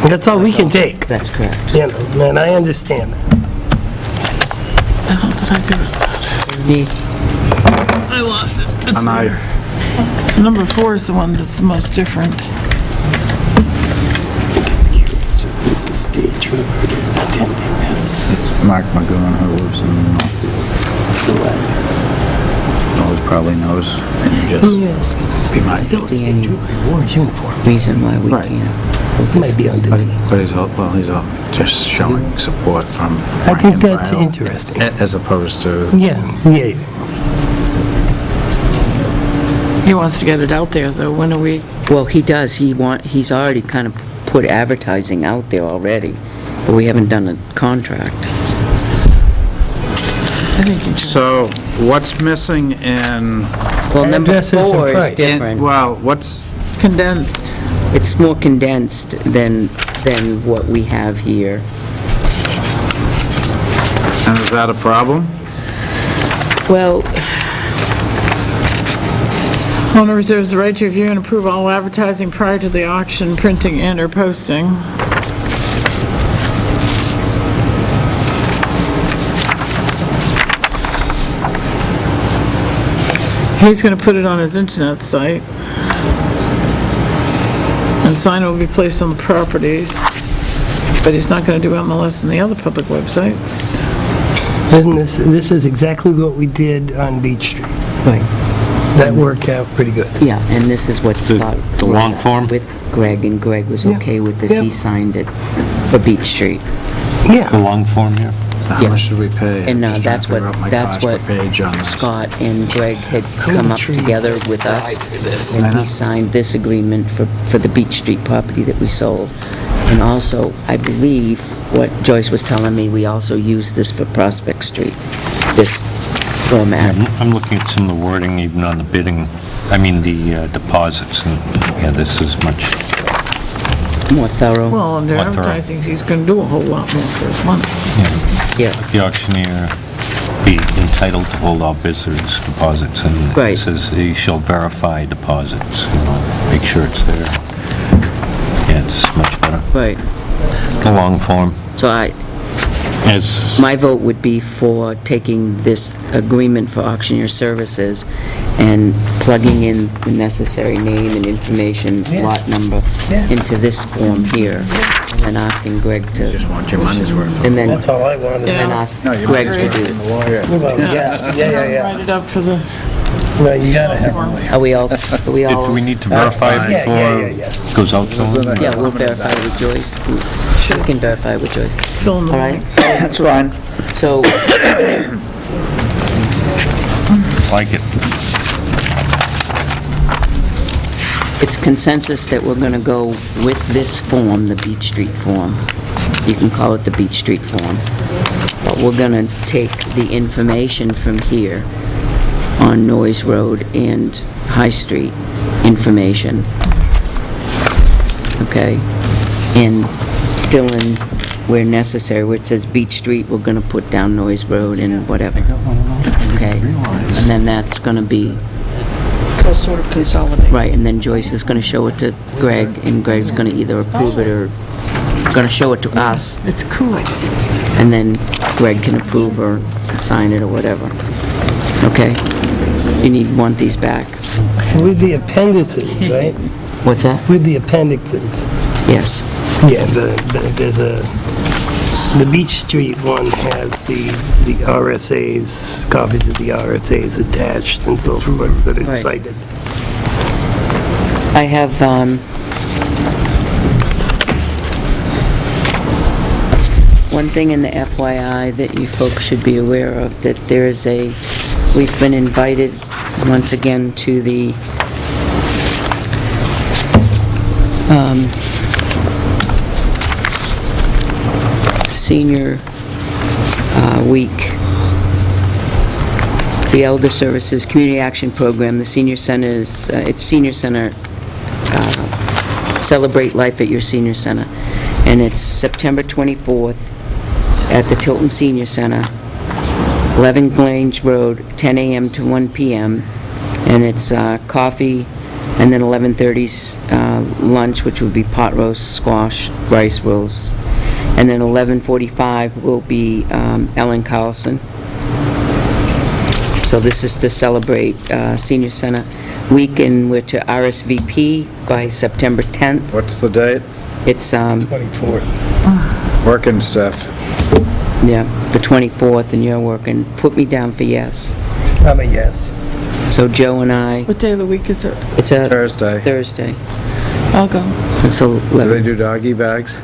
That's all we can take, that's correct. you know, and I understand that. How did I do it? The- I lost it. It's And I, there. Number 4 is the one that's the most different. It's curious if this is state trooper attending this. Mark Magoon, who lives in Northfield, always probably knows, and just be my Still a See state any- trooper, he wore his uniform. reason why we Right. can't. It might be under. But he's just showing support from I rank think and that's file, interesting. As opposed to, Yeah, yeah. He wants to get it out there, though. When are we? Well, he does, he's already kind of put advertising out there already, but we haven't done a contract. I think he should. so what's missing in, Well, number Addresses and 4 is price. different. well, what's, Condensed. It's more condensed than what we have here. and is that a problem? Well, Owner reserves the right to review and approve all advertising prior to the auction, printing, and/or posting. He's going to put it on his internet site. And sign will be placed on the properties, but he's not going to do MLS and the other public websites. Isn't this is exactly what we did on Beach Street. right, That worked out pretty good. yeah, and this is what Scott... the long ran form? With Greg, and Greg was Yeah. okay with this. Yeah. He signed it for Beach Street. The Yeah, long form here? How Yeah. much should we pay? And I'm just trying to that's figure out my that's cost per what page on this. Scott and Greg had many come up trees together have with died us, for this? and I know. he signed this agreement for the Beach Street property that we sold. And also, I believe, what Joyce was telling me, we also used this for Prospect Street, this format. I'm looking at some of the wording even on the bidding, I mean, the deposits, and, yeah, this is much, More thorough. Well, under What they're- advertising, he's gonna do a whole lot more for his money. yeah. Yeah, The auctioneer be entitled to hold all visitors' deposits, and Right. it says he shall verify deposits, you know, make sure it's there. Yeah, it's much better. right. The long form, So as, my vote would be for taking this agreement for auctioneer services and plugging in the necessary name and information, lot number, Yeah. into this form here, and then asking Greg to, Just want your money's worth. and then, That's all I wanted. and Yeah. ask Greg to do. Yeah. Write it up for the, No, you gotta have one. Are we all, do we need to verify it Yeah, before yeah. it goes out to them? yeah, we'll verify with Joyce. We can verify with Joyce. fill in the All right? That's fine. So, Like it. it's consensus that we're gonna go with this form, the Beach Street form. You can call it the Beach Street form. But we're gonna take the information from here on Noyes Road and High Street information, okay? And fill in where necessary, where it says Beach Street, we're gonna put down Noyes Road and whatever, okay? And then that's gonna be, Sort of consolidate. right, and then Joyce is gonna show it to Greg, and Greg's gonna either approve it or gonna show it to us, it's cool. and then Greg can approve or sign it or whatever. Okay? You want these back. With the appendices, right? What's that? With the appendixes. Yes. Yeah, there's the Beach Street one has the RSAs, copies of the RSAs attached and so forth that is Right. cited. I have, one thing in the FYI that you folks should be aware of, that there is we've been invited once again to the Senior Week, the Elder Services Community Action Program. The Senior Center is, it's Senior Center, Celebrate Life at Your Senior Center. And it's September 24th at the Tilton Senior Center, 11 Grange Road, 10 a.m. to 1 p.m. And it's coffee, and then 11:30's lunch, which would be pot roast, squash, rice rolls. And then 11:45 will be Ellen Carlson. So this is to celebrate Senior Center Week, and we're to RSVP by September 10th. What's the date? It's, 24th. Working stuff. yeah, the 24th, and you're working. Put me down for yes. I'm a yes. So Joe and I, What day of the week is it? it's a Thursday. Thursday. I'll go. It's Do they 11. do doggy bags?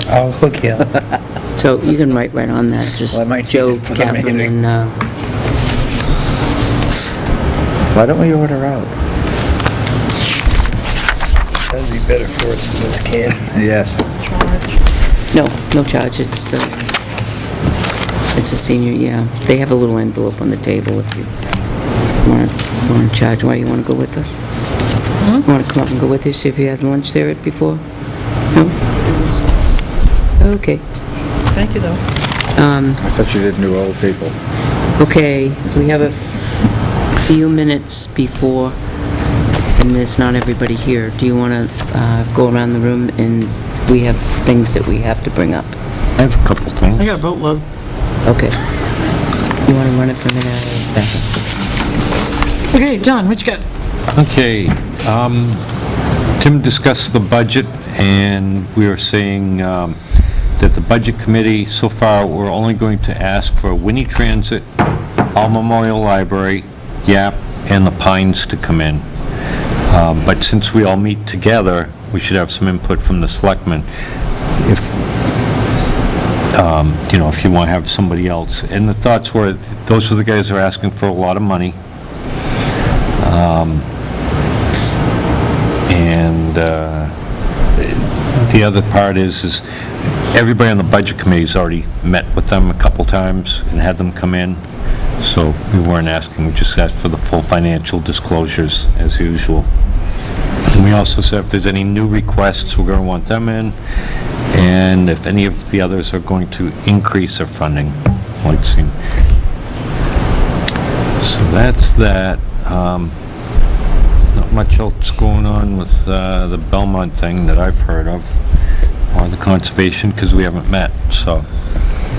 I'll hook you up. So you can write right on that, just Well, I might need Joe, it for the Catherine, meeting. and, Why don't we order out? That'd be better for us than this candy. Yes. no charge, it's a senior, yeah. They have a little envelope on the table if you want to charge. Why, you want to go with us? You want to come up and go with us, see if you had lunch there before? No? Okay. Thank you, though. I thought you did new old people. Okay, we have a few minutes before, and there's not everybody here. Do you want to go around the room, and we have things that we have to bring up? I have a couple things. I got a boatload. Okay. You want to run it for a minute? Okay, John, what you got? Okay, Tim discussed the budget, and we were saying that the Budget Committee, so far, we're only going to ask for Winnie Transit, All Memorial Library, YAP, and the Pines to come in. But since we all meet together, we should have some input from the selectmen. if you want to have somebody else. And the thoughts were, those are the guys who are asking for a lot of money. And the other part is everybody on the budget committee's already met with them a couple times and had them come in. So we weren't asking, we just asked for the full financial disclosures as usual. And we also said if there's any new requests, we're going to want them in. And if any of the others are going to increase their funding, like seen. So that's that. Not much else going on with the Belmont thing that I've heard of, or the conservation, because we haven't met, so.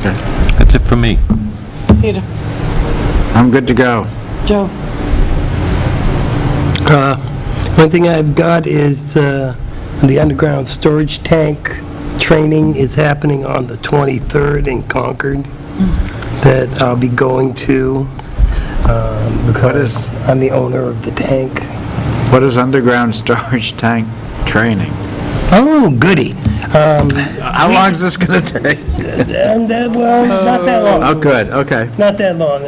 That's it for me. Peter, I'm good to go. Joe, One thing I've got is the underground storage tank training is happening on the 23rd in Concord, that I'll be going to, because I'm the owner of the tank. What is underground storage tank training? Oh, goody. How long is this going to take? Well, not that long. Oh, good, okay. Not that long.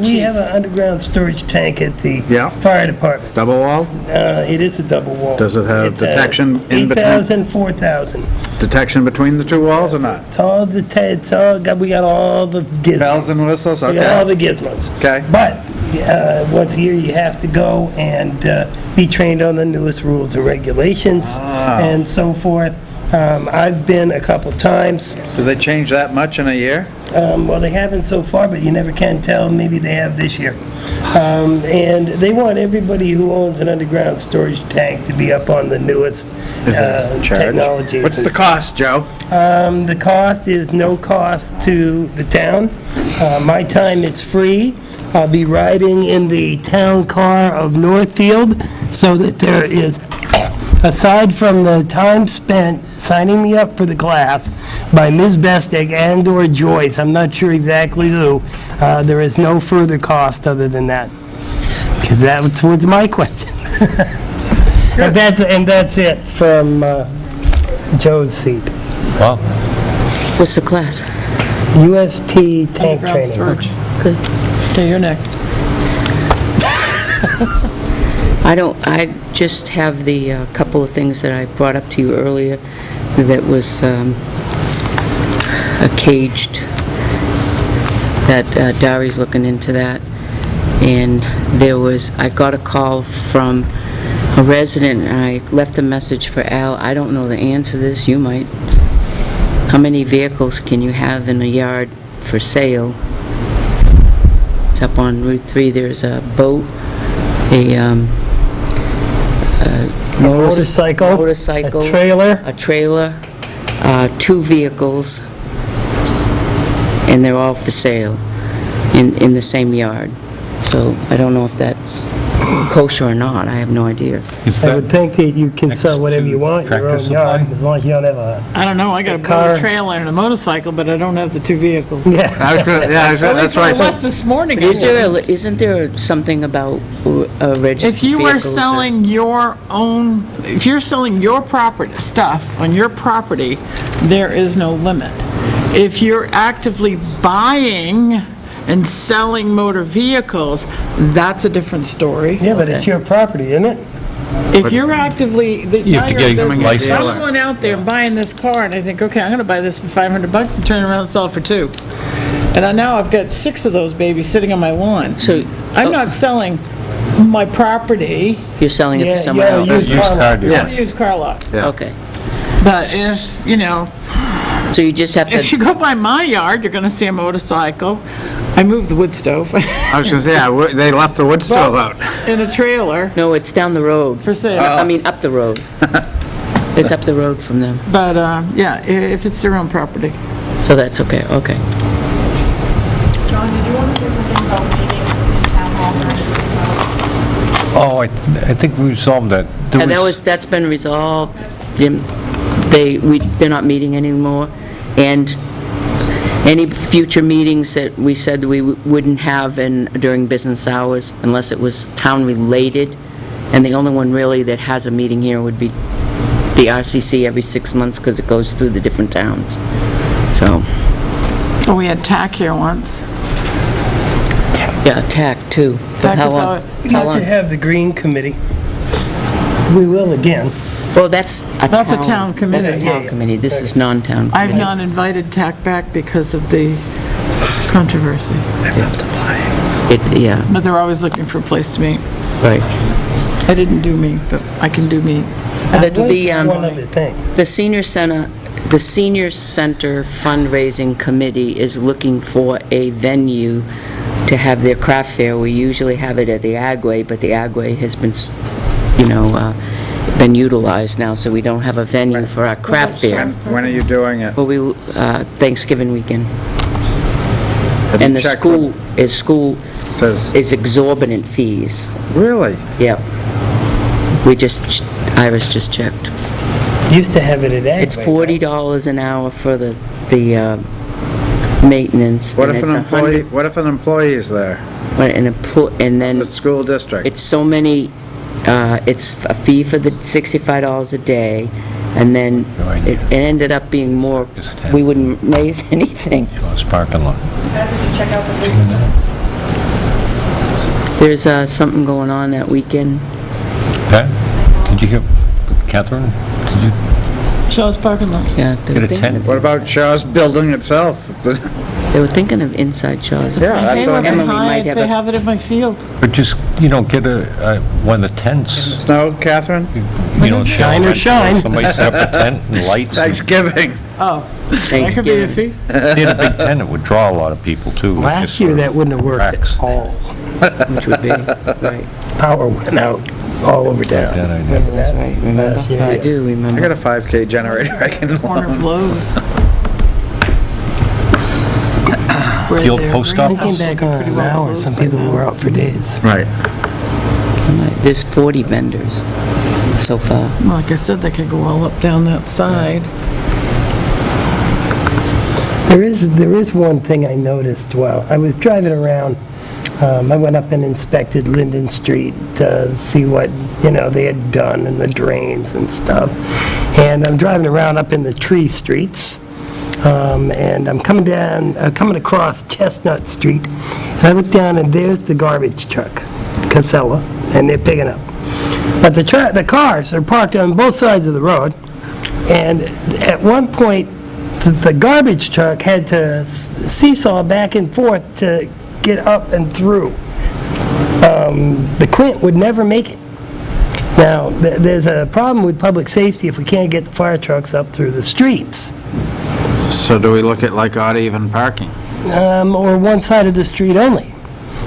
We have an underground storage tank at the Yeah. fire department. Double wall? It is a double wall. Does it have It's, detection in between? 8,000, 4,000. Detection between the two walls or not? It's all we got all the gizmos. Bells and whistles, We got all okay. the gizmos. Okay. But once a year, you have to go and be trained on the newest rules and regulations and so forth. I've been a couple times. Do they change that much in a year? Well, they haven't so far, but you never can tell. Maybe they have this year. And they want everybody who owns an underground storage tank to be up on the newest Is that a charge? technologies. What's the cost, Joe? The cost is no cost to the town. My time is free. I'll be riding in the town car of Northfield, so that there is, aside from the time spent signing me up for the class by Ms. Bestic and/or Joyce, I'm not sure exactly who, there is no further cost other than that. Because that was my question. And that's it from Joe's seat. Wow. What's the class? UST tank Underground training. storage. Good. Okay, you're next. I just have the couple of things that I brought up to you earlier that was a caged, that Dari's looking into that. And I got a call from a resident, and I left a message for Al. I don't know the answer to this, you might. How many vehicles can you have in a yard for sale? It's up on Route 3, there's a boat, a Motorcycle. A trailer. a trailer, 2 vehicles, and they're all for sale in the same yard. So I don't know if that's kosher or not, I have no idea. Is I would that think that you can next sell whatever to you want in your Tractor own yard, Supply? as long as you don't have a, I don't know, I got a car. boat, trailer, and a motorcycle, but I don't have the 2 vehicles. yeah. That's I right. left this morning. Isn't there something about registered If you were vehicles or- selling your own, if you're selling your property, stuff on your property, there is no limit. If you're actively buying and selling motor vehicles, that's a different story. Yeah, but it's your property, isn't it? If you're actively, You have to get a license. I'm going out there and buying this car, and I think, okay, I'm gonna buy this for $500 and turn around and sell it for 2. And now I've got 6 of those babies sitting on my lawn. So, I'm not selling my property, you're selling it Yeah, for someone yeah, else? used Used car. car dealer. on a used car lot. Yeah. Okay. But if, So you just have if you to, go by my yard, you're gonna see a motorcycle. I moved the wood stove I was gonna say, they left the wood stove out. in a trailer no, it's down the road. for sale. I mean, up the road. It's up the road from them, But, yeah, if it's their own property. so that's okay, okay. John, did you want to say something about meetings in town hall or anything? Oh, I think we resolved that. There And that's been resolved. They're not meeting anymore, and any future meetings that we said we wouldn't have during business hours unless it was town-related, and the only one really that has a meeting here would be the RCC every 6 months because it goes through the different towns. So Oh, we had TAC here once. Yeah, TAC too. But TAC how is long? how- We used to have the Green Committee. We will again. Well, that's a town. That's a town committee. That's a town committee. This is non-town I've committee. not invited TAC back because of the controversy, Yeah, but they're always looking for a place to meet. right. I didn't do meet, but I can do meet. But There was the, one other thing. The senior center fundraising committee is looking for a venue to have their craft fair. We usually have it at the Agway, but the Agway has been, been utilized now, so we don't have a venue for our craft fair. When are you doing it? Well, Thanksgiving weekend. Have you And the checked school Says, is exorbitant fees. really? Yep. Iris just checked. Used to have it at Agway. It's $40 an hour for the maintenance. What and if it's an employee, 100 what if an employee is there? And then The school district? it's so many, it's a fee for the $65 a day, and then it ended up being more, we wouldn't raise anything. Shaw's parking lot. Guys, we can check out the booths. There's something going on that weekend. Pat, did you hear, Catherine, did you Shaw's parking lot. Yeah, they get were a thinking tent? of, What about Shaw's building itself? they were thinking of Inside Shaw's. Yeah, My that's hay what I wasn't mean. Emily high, might I'd have say a- have it in my field. But just, get one of the tents. Snow, Catherine? Shine or shine. Somebody set up a tent and lights. and- Thanksgiving. Oh, that could be a fee. If you had a big tent, it would draw a lot of people too. It Last just year, sort of that wouldn't have worked cracks. at all. Which would be, right. Power went out all over town. Yeah, I know. Remember That's that? right, remember? Last year, I yeah. do I remember. got a 5K generator I can Corner loan. flows. The old post I office? came back on an hour, some people were out for days. Right. There's 40 vendors so far. Like I said, they could go all up down that side. There is one thing I noticed while I was driving around. I went up and inspected Linden Street to see what, they had done and the drains and stuff. And I'm driving around up in the tree streets. And I'm coming across Chestnut Street. And I look down and there's the garbage truck, Casella, and they're picking up. But the cars are parked on both sides of the road. And at one point, the garbage truck had to seesaw back and forth to get up and through. The Quint would never make it. Now, there's a problem with public safety if we can't get the fire trucks up through the streets, So do we look at like odd even parking? or one side of the street only,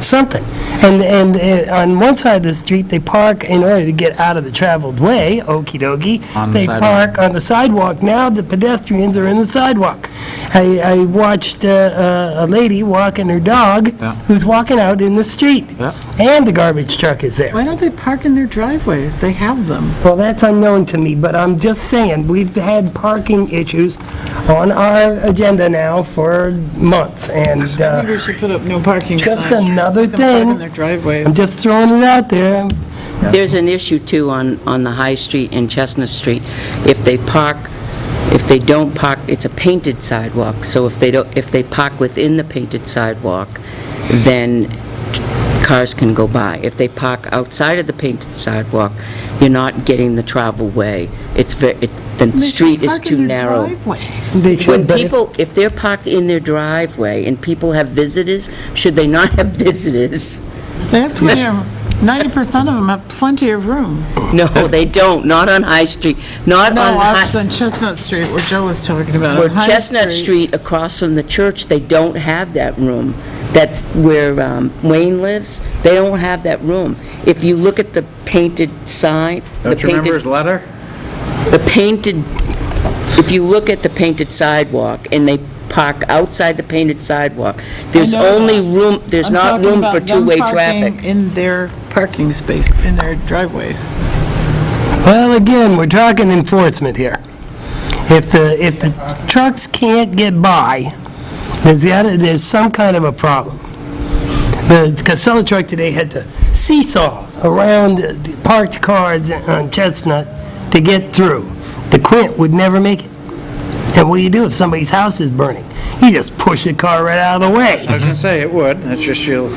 something. And on one side of the street, they park in order to get out of the traveled way, okey dokey. On the They sidewalk. park on the sidewalk. Now the pedestrians are in the sidewalk. I watched a lady walking her dog, Yeah. who's walking out in the street. Yeah. And the garbage truck is there. Why don't they park in their driveways? They have them. Well, that's unknown to me, but I'm just saying, we've had parking issues on our agenda now for months, and I think we should put up no parking signs. just another Let them park in thing. their driveways. I'm just throwing it out there. There's an issue too on the High Street and Chestnut Street. If they don't park, it's a painted sidewalk, so if they park within the painted sidewalk, then cars can go by. If they park outside of the painted sidewalk, you're not getting the travel way. The street is too narrow. They When should, but if- people, if they're parked in their driveway and people have visitors, should they not have visitors? They have plenty of, 90% of them have plenty of room. No, they don't, not on High Street, not No, on I was High... on Chestnut Street where Joe was talking about. Where On High Chestnut Street, across from the church, they don't have that room. That's where Wayne lives, they don't have that room. If you look at the painted sign... Don't you remember his letter? If you look at the painted sidewalk, and they park outside the painted sidewalk, there's I know only that. room, there's I'm not talking room about for them two-way parking traffic. in their parking space, in their driveways. Well, again, we're talking enforcement here. If the trucks can't get by, there's some kind of a problem. The Casella truck today had to seesaw around the parked cars on Chestnut to get through. The Quint would never make it. And what do you do if somebody's house is burning? You just push the car right out of the way. I was gonna say, it would, it's just you.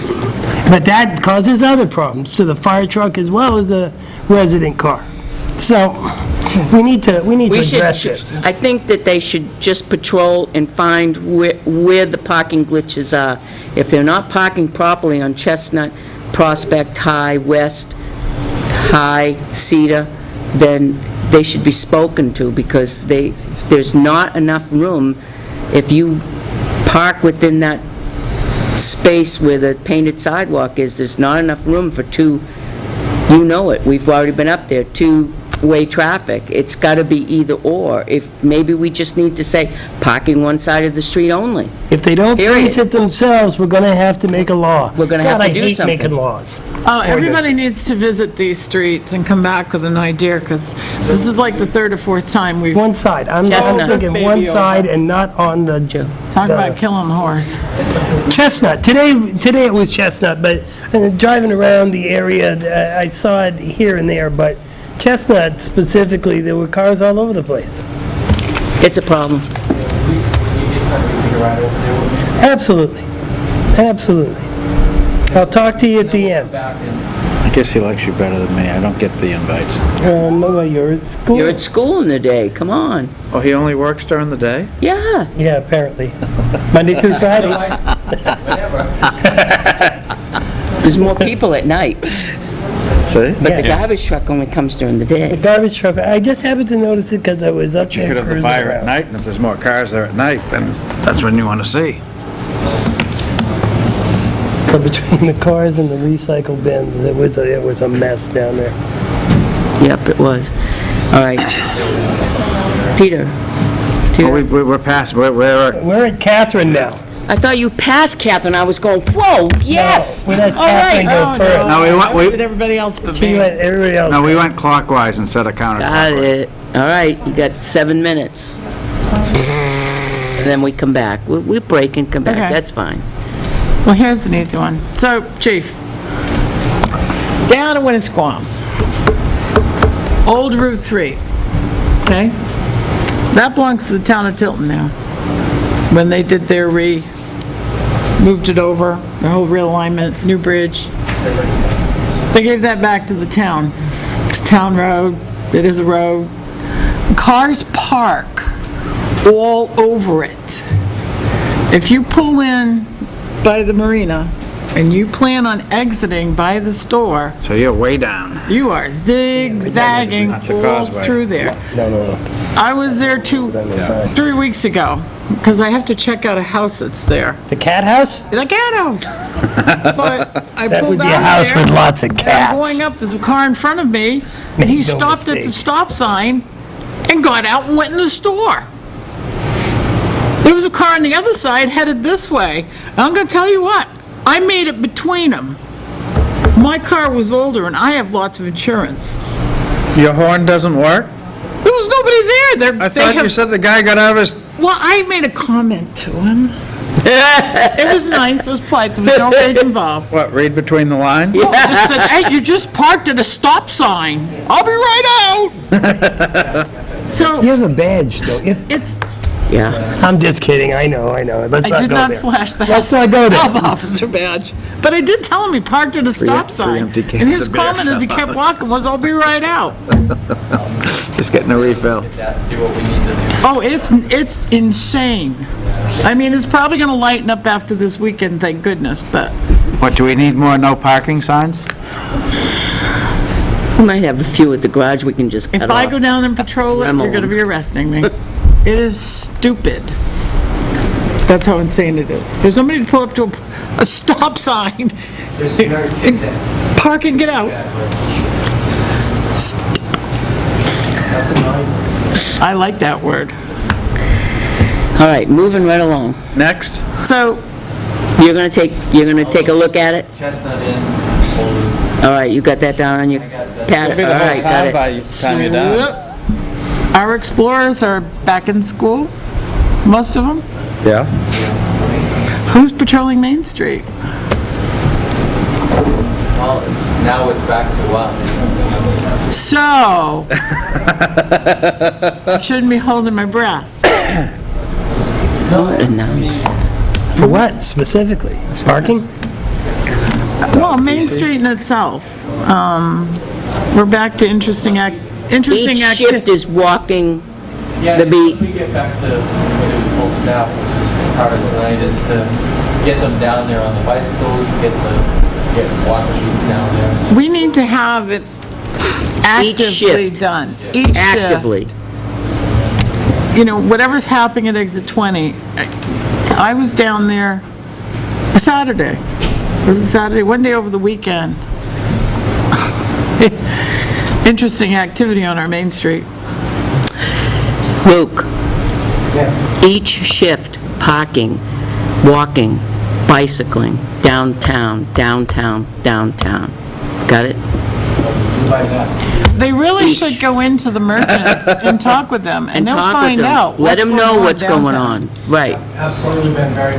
But that causes other problems to the fire truck as well as the resident car. So, we need to We should, address this. I think that they should just patrol and find where the parking glitches are. If they're not parking properly on Chestnut, Prospect, High, West, High, Cedar, then they should be spoken to, because there's not enough room. If you park within that space where the painted sidewalk is, there's not enough room for two, you know it, we've already been up there, two-way traffic. It's got to be either or. If, maybe we just need to say, parking one side of the street only. If they don't Period. police it themselves, we're going to have to make a law. We're gonna have God, to do I hate something. making laws. Oh, everybody needs to visit these streets and come back with an idea, because this is like the third or fourth time we've, One side. I'm Chestnut. thinking Baby one over. side and not on the talking about killing the horse. Chestnut. Today it was Chestnut, but driving around the area, I saw it here and there, but Chestnut specifically, there were cars all over the place. It's a problem. Absolutely. Absolutely. I'll talk to you at the end. I guess he likes you better than me, I don't get the invites. Well, you're at school. You're at school in the day, come on. Oh, he only works during the day? Yeah. Yeah, apparently. Monday through Friday. There's more people at night, See? but the Yeah. garbage truck only comes during the The day. garbage truck, I just happened to notice it because I was up You there could have the cruising fire at around. night, and if there's more cars there at night, then that's when you want to see. So between the cars and the recycle bins, it was a mess down there. Yep, it was. All right. Peter, do Well, you- we're past, we're We're at Catherine now. I thought you passed Catherine, I was going, whoa, yes! No, we let All right. Catherine go Oh, first. no. No, we went- I did everybody else but She me. went, everybody else. no, we went clockwise instead of counterclockwise. Got it. All right, you got 7 minutes. And then we come back. We break and come back, Okay. that's fine. Well, here's an easy one. So, Chief, down in Winnisquam, old Route 3, okay? That belongs to the town of Tilton now. When they did their moved it over, their whole realignment, new bridge, they gave that back to the town. It's a town road, it is a road. Cars park all over it. If you pull in by the marina and you plan on exiting by the store, So you're way down. you are zigzagging Not the all causeway. through there. No. I was there 3 weeks ago, because I have to check out a house that's there. The cat house? The cat house. So I That pulled would be a out house there, with lots of and I'm cats. going up, there's a car in front of me, and he Make no stopped at the mistake. stop sign and got out and went in the store. There was a car on the other side headed this way. And I'm gonna tell you what, I made it between them. My car was older and I have lots of insurance. Your horn doesn't work? There was nobody there. I thought you said the guy got out of his... Well, I made a comment to him. It was nice, it was polite, there was no rage involved. What, read between the lines? No, I just said, hey, you just parked at a stop sign. I'll be right out. So, You have a badge, don't you? it's, Yeah. I'm just kidding, I know. Let's I not did go not there. flash the Let's not go there. health officer badge. But I did tell him he parked at a stop three sign. empty And cans his of beer comment as he fell kept out. walking was, I'll be right out. Just getting a refill. Oh, it's insane. I mean, it's probably gonna lighten up after this weekend, thank goodness, but What, do we need more no parking signs? We might have a few at the garage we can just cut if off. I go down and patrol it, Remo you're gonna them. be arresting me. It is stupid. That's how insane it is. For somebody to pull up to a stop sign, park and get out. I like that word. All right, moving right along. Next? So, You're gonna take a look at it? Chestnut in, All right, you got that down on your pad? All right, got it. time you're done. our explorers are back in school, most of them. Yeah? Who's patrolling Main Street? well, now it's back to us. So, I shouldn't be holding my breath. Don't announce. For what specifically? Parking? Well, Main Street in itself. We're back to interesting Each shift activity. is walking Yeah, the beat. if we get back to full staff, which is part of tonight, is to get them down there on the bicycles, get walk sheets down there. We need to have it actively shift. done. Each shift. Actively. You know, whatever's happening at exit 20, I was down there Saturday. Was it Saturday? One day over the weekend. Interesting activity on our Main Street. Luke, each shift, parking, walking, bicycling, downtown, downtown, downtown. Got it? They really Each. should go into the merchants and talk with them, and And they'll talk with find them. out. Let them know what's going downtown. on. Right. Absolutely, we've been very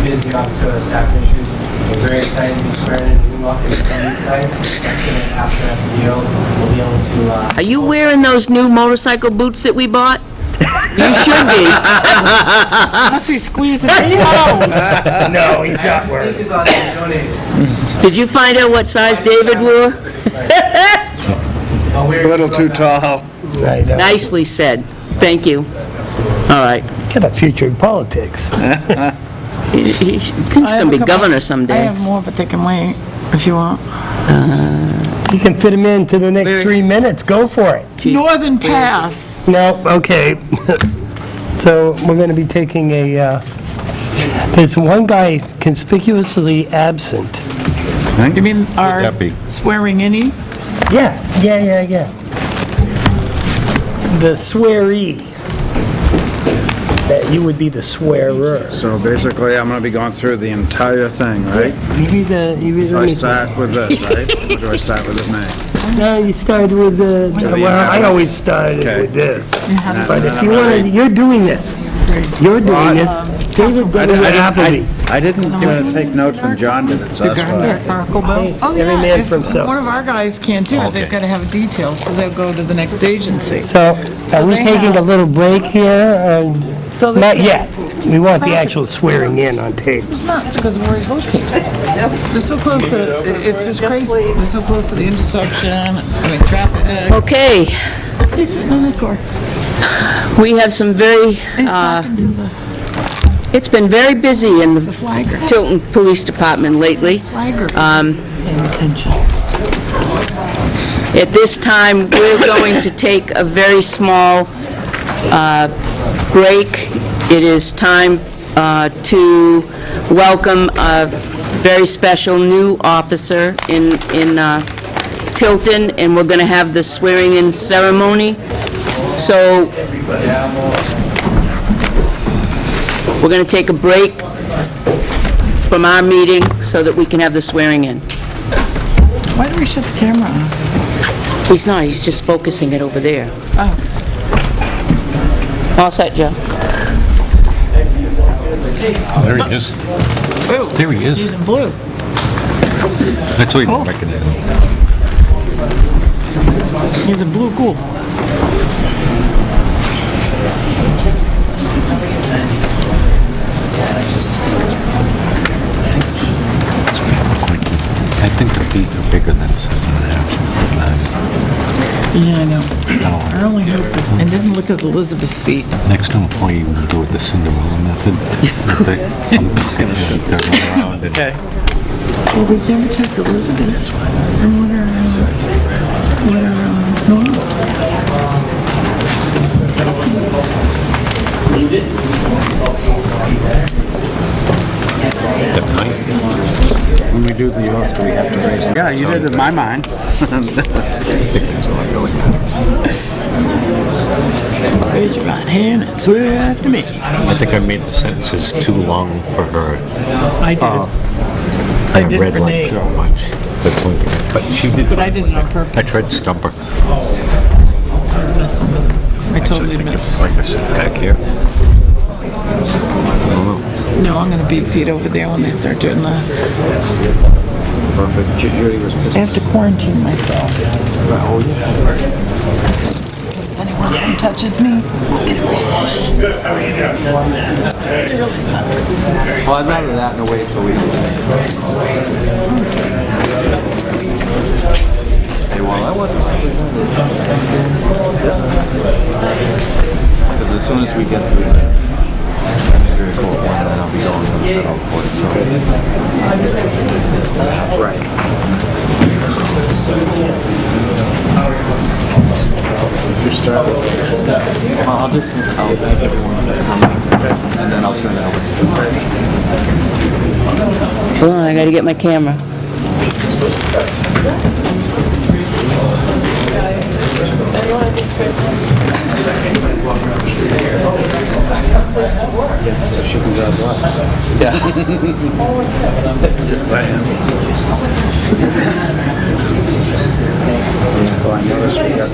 busy on sort of staff issues. We're very excited to be swearing in a new office on this side. That's going to, after FCO, we'll be able to, Are you wearing those new motorcycle boots that we bought? You should be. Must be squeezing his toes. No, he's not wearing. sneakers on it donated. Did you find out what size David wore? A little too tall. I know. Nicely said. Thank you. All right. Got a future in politics. He's going to be governor I someday. have more, but they can wait if you want. You can fit him into the next 3 minutes. Go for it. Northern Pass. No, okay. So we're going to be taking a, there's one guy conspicuously absent. You mean our that be? swearing in? Yeah. The swearee. That you would be the swearer. So basically, I'm gonna be going through the entire thing, right? You be the, Do I start with this, right? Or do I start with his name? No, you start with the, well, I always started Okay. with this. And But then if you I'm want gonna to, you're doing this. You're doing this. David did it with Appleby. I didn't take notes when John did it, so that's why. Taco Bell. Oh, Every yeah, man if for himself. one of our guys can't do it, they've got to have a detail, so they'll go to the next agency. So, are we they taking have- a little break here? So they Not can- yet. We want the actual swearing in on tape. It's because of where he's located. They're so close to, it's just crazy. They're so close to the intersection, I mean, traffic. Okay. He's sitting in the car. We have some very, He's talking to the it's been very busy in the flagger. Tilton Police Department lately. Flagger. Paying attention. At this time, we're going to take a very small break. It is time to welcome a very special new officer in Tilton, and we're going to have the swearing-in ceremony. So we're going to take a break from our meeting so that we can have the swearing-in. Why do we shut the camera off? He's not, he's just focusing it over there. Oh. All set, Joe? There he is. There he He's is. in blue. That's what you recognize. He's in blue, cool. I think the feet are bigger than Yeah, I know. I only hope this, it didn't look as Elizabeth's feet. Next time I'll you will do it the Cinderella method. I'm just gonna sit there run around and Well, we've never checked Elizabeth's. And what are When we do the oath, do we have to raise it? Yeah, you did in my mind. Raise your right hand and swear after me. I think I made the sentences too long for her. I did. I did read for like Nate. so much. That's one thing. But she did. But I did it on purpose. I tried to stump her. I was messing with him. I totally messed. Like I said, back here. I don't know. No, I'm gonna beat feet over there when they start doing this. Perfect. Judy was pissed. I have to quarantine myself. Oh, yeah. Anyone touches me. Well, I'd rather that in a way so we don't. Hey, well, I wasn't. Because as soon as we get to the court one, then I'll be going to the federal court, so. Right. Well, I'll thank everyone for coming, and then I'll turn it over to Hold on, I gotta get my camera. So she can grab what? Well, I noticed we got...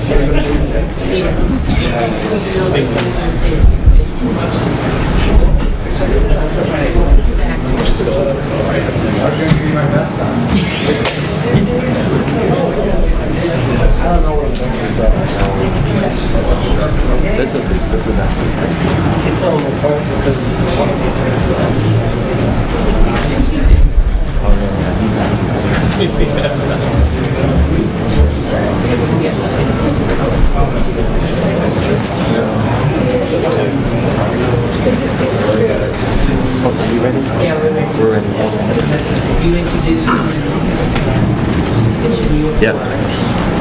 Yep.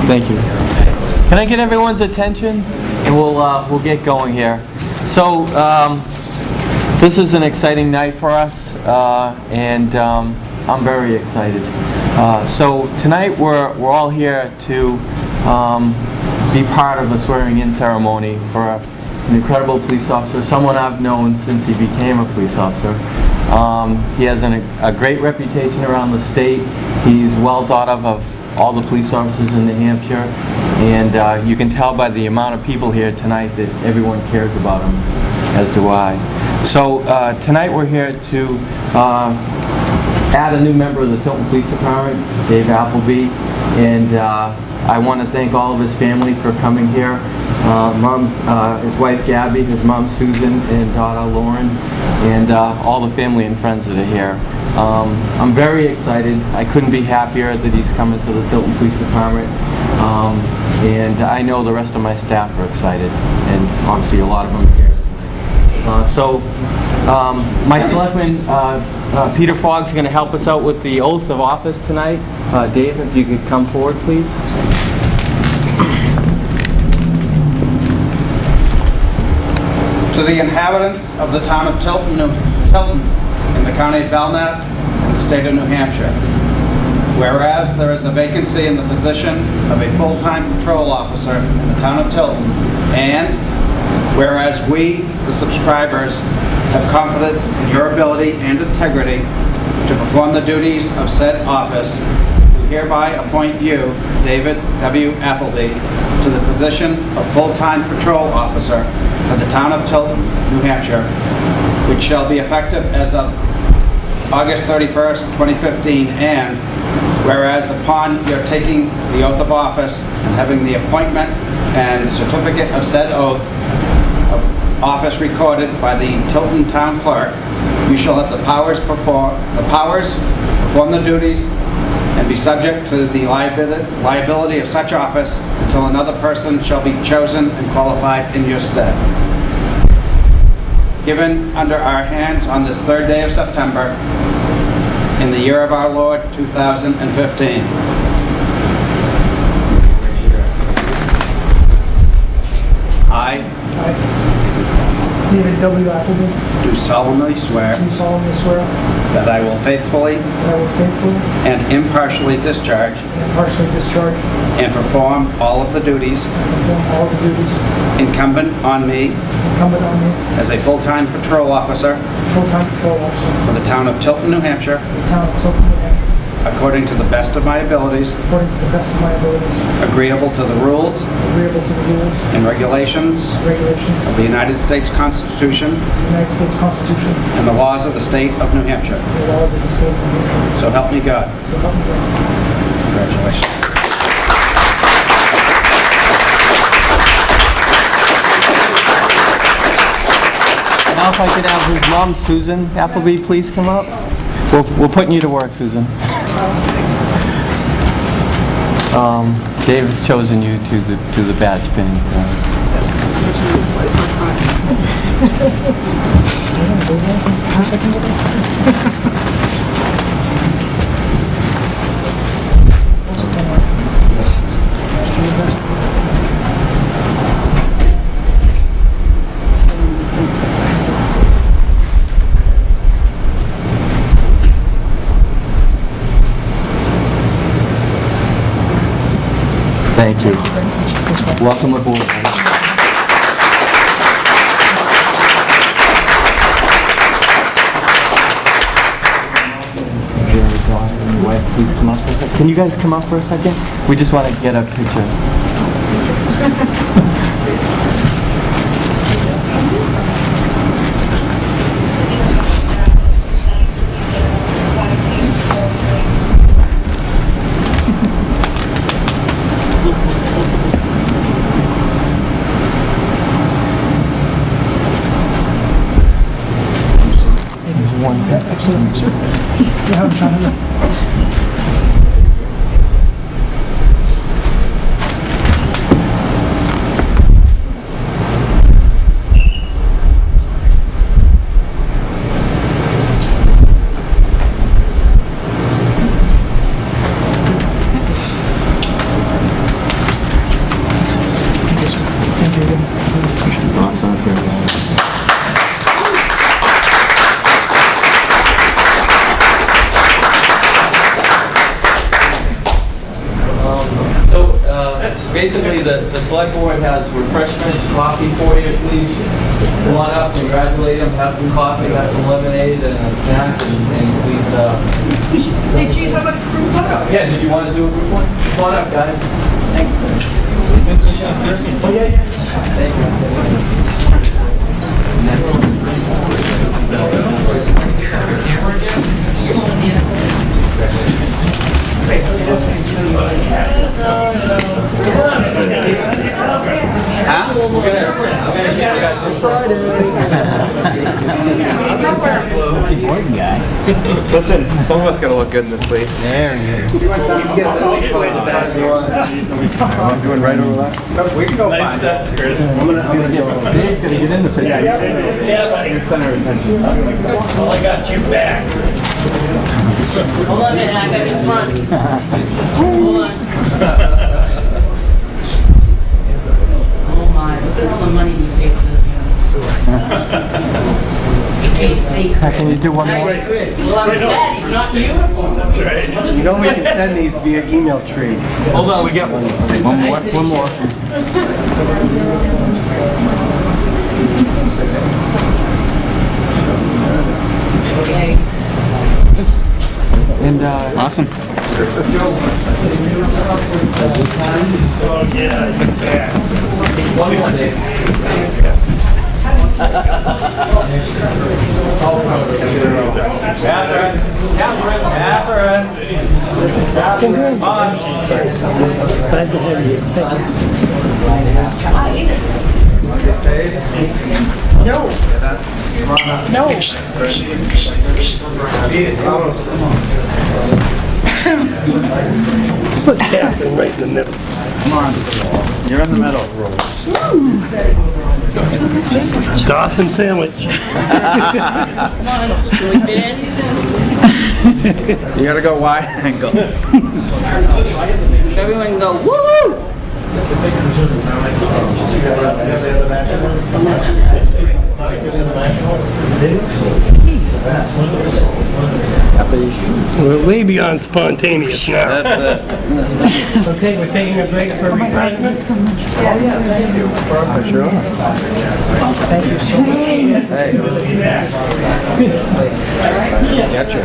Thank you. Can I get everyone's attention? And we'll get going here. So, this is an exciting night for us, and I'm very excited. So tonight we're all here to be part of the swearing-in ceremony for an incredible police officer, someone I've known since he became a police officer. He has a great reputation around the state. He's well thought of all the police officers in New Hampshire, and you can tell by the amount of people here tonight that everyone cares about him, as do I. So tonight we're here to add a new member of the Tilton Police Department, Dave Appleby, and I want to thank all of his family for coming here. His wife Gabby, his mom Susan, and daughter Lauren, and all the family and friends that are here. I'm very excited. I couldn't be happier that he's coming to the Tilton Police Department, and I know the rest of my staff are excited, and obviously a lot of them are here. My selectman, Peter Fogg's going to help us out with the oath of office tonight. Dave, if you could come forward, please. To the inhabitants of the town of Tilton in the county of Belknap and the state of New Hampshire. Whereas there is a vacancy in the position of a full-time patrol officer in the town of Tilton, and whereas we, the subscribers, have confidence in your ability and integrity to perform the duties of said office, we hereby appoint you, David W. Appleby, to the position of full-time patrol officer for the town of Tilton, New Hampshire, which shall be effective as of August 31st, 2015, and whereas upon your taking the oath of office and having the appointment and certificate of said oath of office recorded by the Tilton Town Clerk, you shall have the powers perform the duties and be subject to the liability of such office until another person shall be chosen and qualified in your stead. Given under our hands on this 3rd day of September in the year of our Lord 2015. I David W. Appleby, do solemnly swear do solemnly swear that I will faithfully that I will faithfully and impartially discharge and impartially discharge and perform all of the duties and perform all the duties incumbent on me incumbent on me as a full-time patrol officer full-time patrol officer for the town of Tilton, New Hampshire, for the town of Tilton, New Hampshire, according to the best of my abilities, according to the best of my abilities, agreeable to the rules agreeable to the rules and regulations and regulations of the United States Constitution of the United States Constitution and the laws of the state of New Hampshire. and the laws of the state of New Hampshire. So help me God. So help me God. Congratulations. Now if I could have his mom, Susan Appleby, please come up. We're putting you to work, Susan. Dave has chosen you to the badge pinning tonight. Thank you. Welcome aboard. Your daughter and your wife, please come up for a second. Can you guys come up for a second? We just want to get a picture. Basically, the select board has refreshments, coffee for you, please. Come on up, congratulate them, have some coffee, have some lemonade and a snack, and please, Hey, Chief, how about a group photo? yeah, did you want to do a group one? Come on up, guys. Thanks. Oh, yeah. Listen, some of us gotta look good in this place. There you go. I'm doing right over that. We can go Nice steps, Chris. I'm gonna get in the picture. Yeah, buddy. Center of attention. Well, I got you back. Hold on a minute, I got your front. Hold on. Oh my, look at all the money you take. Can you do one more? Nice, Chris. Well, I'm glad he's not you. That's right. You know we can send these via email trade. Hold on, we got one. One more. Okay. And, Awesome. Oh, yeah, you bet. one more, Dave. Catherine. Glad to have you. Thank you. No. Put Catherine right in the middle. Come on. You're in the middle. Dawson sandwich. Can we fit in? You gotta go wide angle. Everyone can go, woo! We're way beyond spontaneous now. Okay, we're taking a break for refreshments. Sure. Thank you so much. Hey. Gotcha.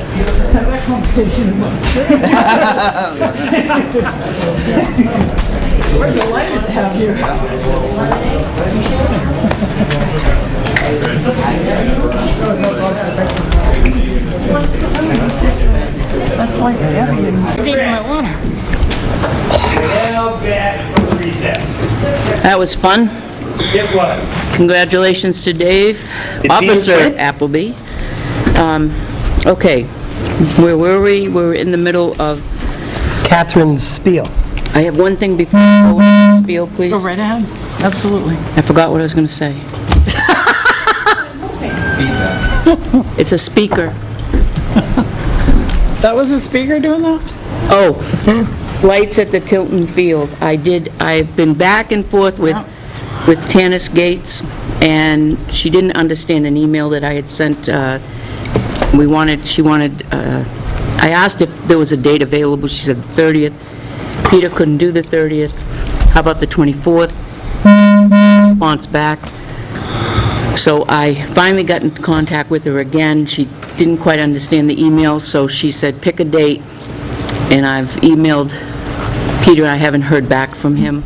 We're delighted to have you. That's like Debbie and... That was fun. It was. Congratulations to Dave, Officer quit? Appleby. Okay, where were we? We're in the middle of, Catherine's spiel. I have one thing before you go with the spiel, please. Go right ahead. Absolutely. I forgot what I was going to say. It's a speaker. That was the speaker doing that? Oh, lights at the Tilton Field. I've been back and forth with Tanis Gates, and she didn't understand an email that I had sent. I asked if there was a date available. She said the 30th. Peter couldn't do the 30th. How about the 24th? Response back. So I finally got in contact with her again. She didn't quite understand the email, so she said, pick a date. And I've emailed Peter. I haven't heard back from him.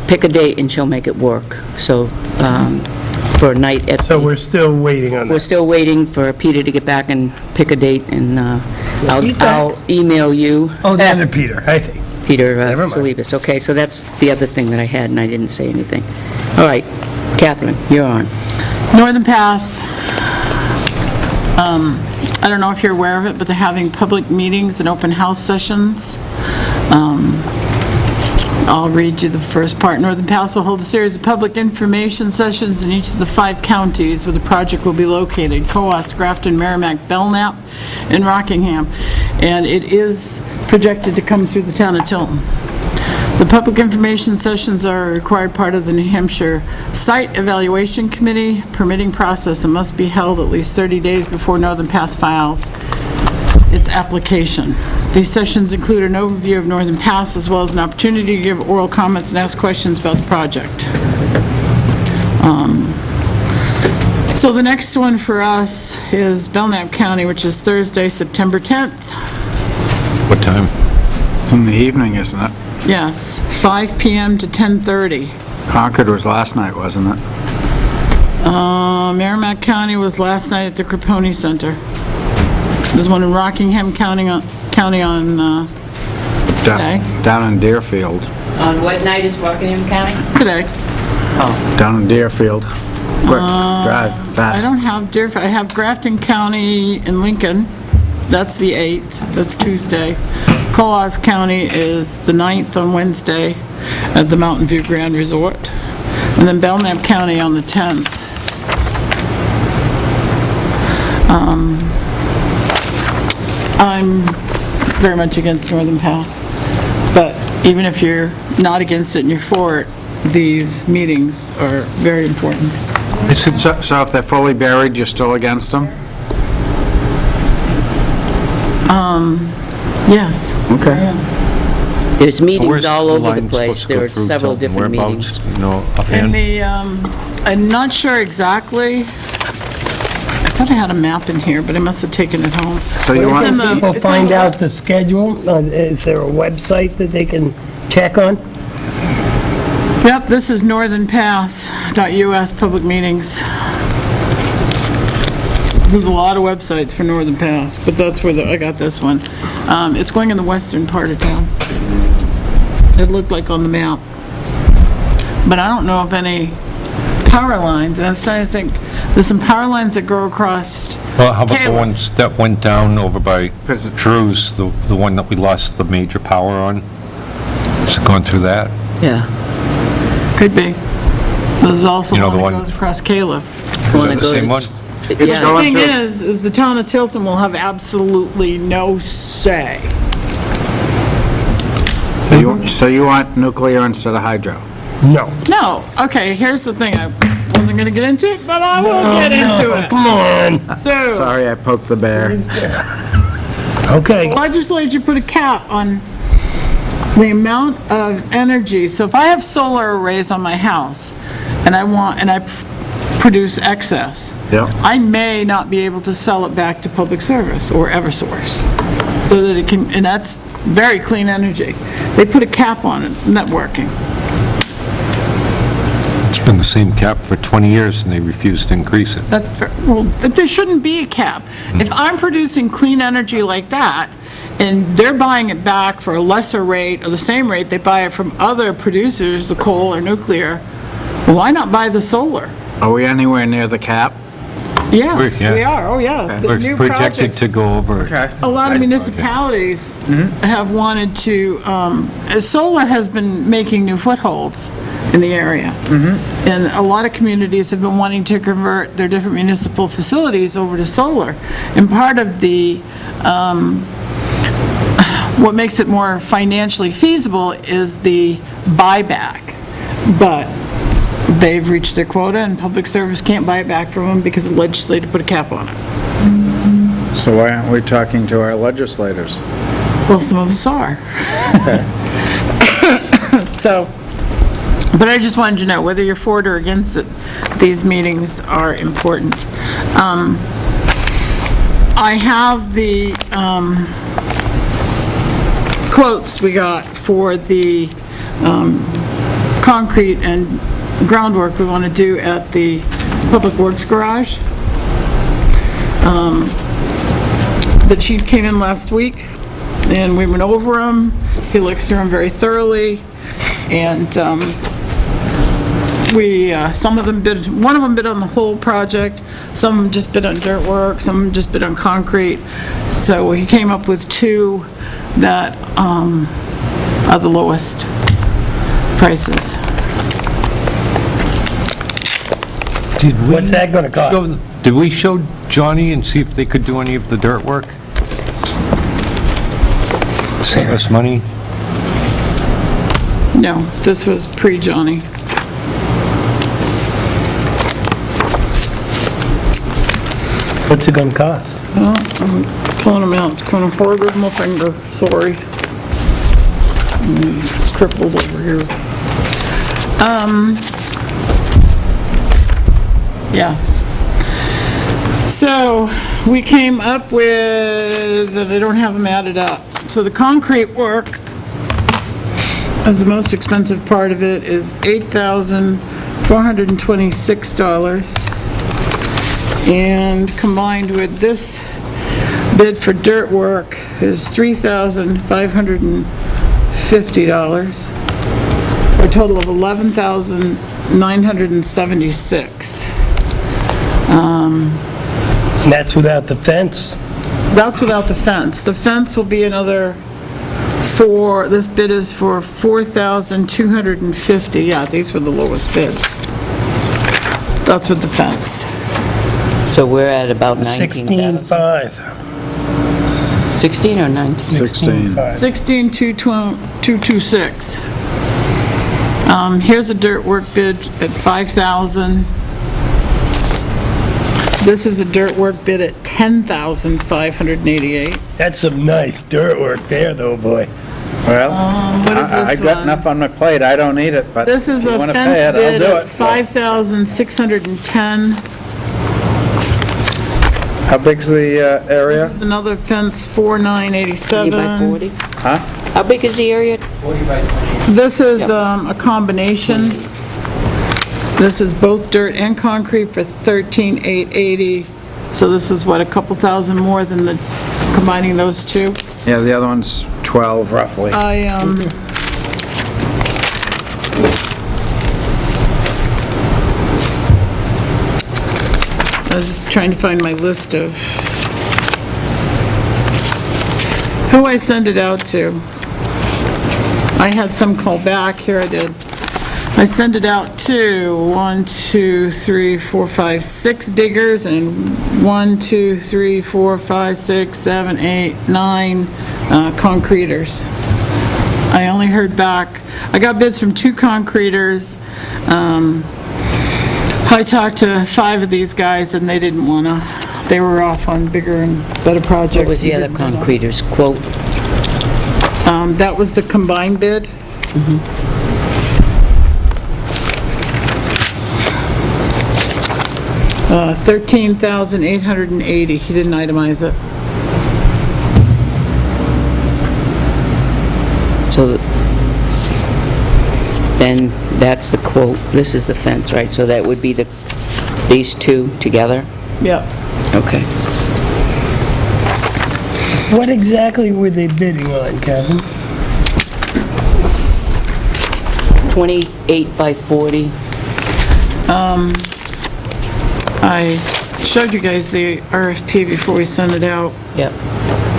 Pick a date and she'll make it work. So, for a night at... So we're still waiting on We're that. still waiting for Peter to get back and pick a date, and He's back. I'll email you. Oh, the other Peter, I see. Peter Never mind. Salibas. Okay, so that's the other thing that I had, and I didn't say anything. All right, Catherine, you're on. Northern Pass, I don't know if you're aware of it, but they're having public meetings and open house sessions. I'll read you the first part. Northern Pass will hold a series of public information sessions in each of the 5 counties where the project will be located: Coos, Grafton, Merrimack, Belknap, and Rockingham. And it is projected to come through the town of Tilton. The public information sessions are a required part of the New Hampshire Site Evaluation Committee permitting process and must be held at least 30 days before Northern Pass files its application. These sessions include an overview of Northern Pass as well as an opportunity to give oral comments and ask questions about the project. So the next one for us is Belknap County, which is Thursday, September 10th. What time? It's in the evening, isn't it? Yes, 5 p.m. to 10:30. Concord was last night, wasn't it? Merrimack County was last night at the Creponi Center. There's one in Rockingham County on today. Down in Deerfield. On what night is Rockingham County? Today. Down in Deerfield. Quick, drive, I fast. don't have Deerfield. I have Grafton County in Lincoln. That's the 8th. That's Tuesday. Coos County is the 9th on Wednesday at the Mountain View Grand Resort. And then Belknap County on the 10th. I'm very much against Northern Pass, but even if you're not against it and you're for it, these meetings are very important. So if they're fully buried, you're still against them? Yes. Okay. There's meetings Where's all the over the line place. supposed to There go are through several Tilton? different Whereabouts? meetings. You know, And offhand? the, I'm not sure exactly. I thought I had a map in here, but I must have taken it home. So you Where want, can people it's find on the- out the schedule? Is there a website that they can check on? Yep, this is northernpass.us public meetings. There's a lot of websites for Northern Pass, but that's where I got this one. It's going in the western part of town. It looked like on the map. But I don't know of any power lines, and I was trying to think, there's some power lines that go across. Well, how about the Caleb. ones that went down over by Drew's, the one that we lost the major power on? It's gone through that? Yeah. Could be. There's also You know, one the that one- goes across Caleb. One Is that that the same goes- one? it's Yeah. The going thing through, is the town of Tilton will have absolutely no say. so you want nuclear instead of hydro? No. No, okay, here's the thing, I wasn't gonna get into it, but I will get into No, it. come on. So, Sorry, I poked the bear. Okay. legislature put a cap on the amount of energy, so if I have solar arrays on my house, and I produce excess, Yeah. I may not be able to sell it back to public service or Eversource, so that it can, and that's very clean energy. They put a cap on it, not working. It's been the same cap for 20 years, and they refuse to increase it. That's, well, there shouldn't be a cap. If I'm producing clean energy like that, and they're buying it back for a lesser rate, or the same rate they buy it from other producers, the coal or nuclear, Why not buy the solar? Are we anywhere near the cap? Yes, Yeah. we are, oh, yeah. The We're new projected projects. to go over. Okay. A lot of municipalities have wanted to, solar has been making new footholds in the area. And a lot of communities have been wanting to convert their different municipal facilities over to solar. And part of the, what makes it more financially feasible is the buyback. But they've reached their quota, and public service can't buy it back from them because the legislature put a cap on it. So why aren't we talking to our legislators? Well, some of us are. So, but I just wanted you to know, whether you're for it or against it, these meetings are important. I have the quotes we got for the concrete and groundwork we want to do at the Public Works Garage. The chief came in last week, and we went over them. He looks through them very thoroughly, and some of them bid, one of them bid on the whole project, some of them just bid on dirt work, some of them just bid on concrete. So he came up with two that are the lowest prices. What's that gonna cost? Did we show Johnny and see if they could do any of the dirt work? Save us money? No, this was pre-Johnny. What's it gonna cost? Well, I'm pulling them out, it's kind of hard with my finger, sorry. It's crippled over here. Yeah. So, we came up with, I don't have them added up. So the concrete work, as the most expensive part of it, is $8,426. And combined with this bid for dirt work is $3,550, for a total of $11,976. And that's without the fence? That's without the fence. The fence will be another this bid is for $4,250. Yeah, these were the lowest bids. That's with the fence. So we're at about 19,000. 16.5. 16 or 19? 16.5. 16,226. Here's a dirt work bid at $5,000. This is a dirt work bid at $10,588. That's some nice dirt work there, though, boy. Well, What is this I got one? enough on my plate, I don't need it, but This is if you a want to pay fence it, I'll bid do at it. $5,610. How big's the area? This is another fence, 40 by $4,987. 40? Huh? How big is the area? 40 by 20. This is a combination. This is both dirt and concrete for $13,880. So this is what, a couple thousand more than the, combining those two? Yeah, the other one's 12 roughly. I was just trying to find my list of who I send it out to. I had some call back, here I did. I send it out to 1, 2, 3, 4, 5, 6 diggers and 1, 2, 3, 4, 5, 6, 7, 8, 9 concreters. I only heard back, I got bids from 2 concreters. I talked to 5 of these guys and they didn't wanna, they were off on bigger and better projects. What was the other concreter's quote? That was the combined bid. $13,880, he didn't itemize it. So then that's the quote. This is the fence, right? So that would be these two together? Yep. Okay. What exactly were they bidding on, Kevin? 28 by 40. I showed you guys the RFP before we sent it out. Yep.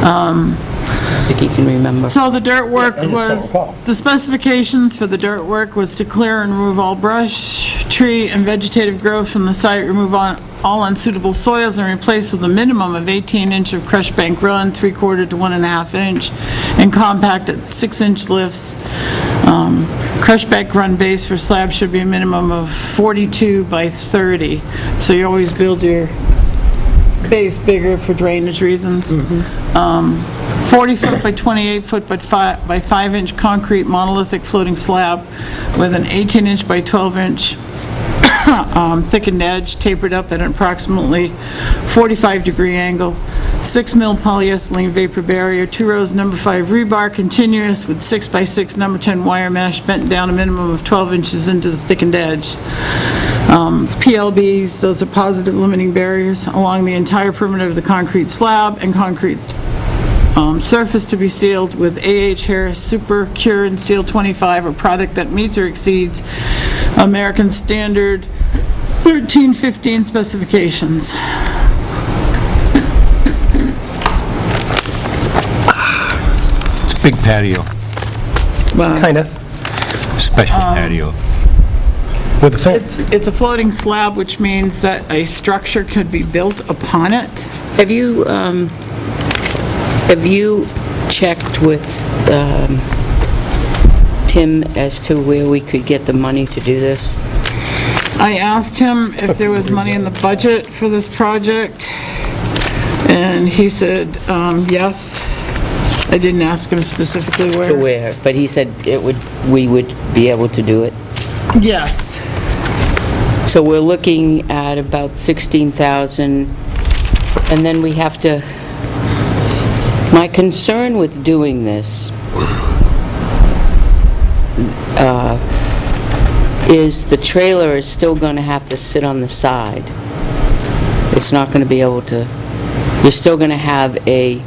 I think you can remember. So the dirt work I just don't was, recall. the specifications for the dirt work was to clear and remove all brush, tree, and vegetative growth from the site, remove all unsuitable soils, and replace with a minimum of 18-inch of crushed bank run, 3/4 to 1.5 inch, and compact at 6-inch lifts. Crushed bank run base for slab should be a minimum of 42 by 30. So you always build your base bigger for drainage reasons. 40 foot by 28 foot by 5-inch concrete monolithic floating slab with an 18-inch by 12-inch thickened edge tapered up at an approximately 45-degree angle, 6 mil polyethylene vapor barrier, 2 rows number 5 rebar continuous with 6 by 6 number 10 wire mesh bent down a minimum of 12 inches into the thickened edge. PLBs, those are positive limiting barriers, along the entire perimeter of the concrete slab and concrete surface to be sealed with A.H. Harris Super Cure and Seal 25, a product that meets or exceeds American Standard 1315 specifications. It's a big patio, Kind of, special patio. with a fence. It's a floating slab, which means that a structure could be built upon it. Have you checked with Tim as to where we could get the money to do this? I asked him if there was money in the budget for this project, and he said, yes. I didn't ask him specifically To where. where? But he said we would be able to do it. Yes. So we're looking at about 16,000, and then we have to, my concern with doing this is the trailer is still going to have to sit on the side. It's not going to be able to, you're still going to have a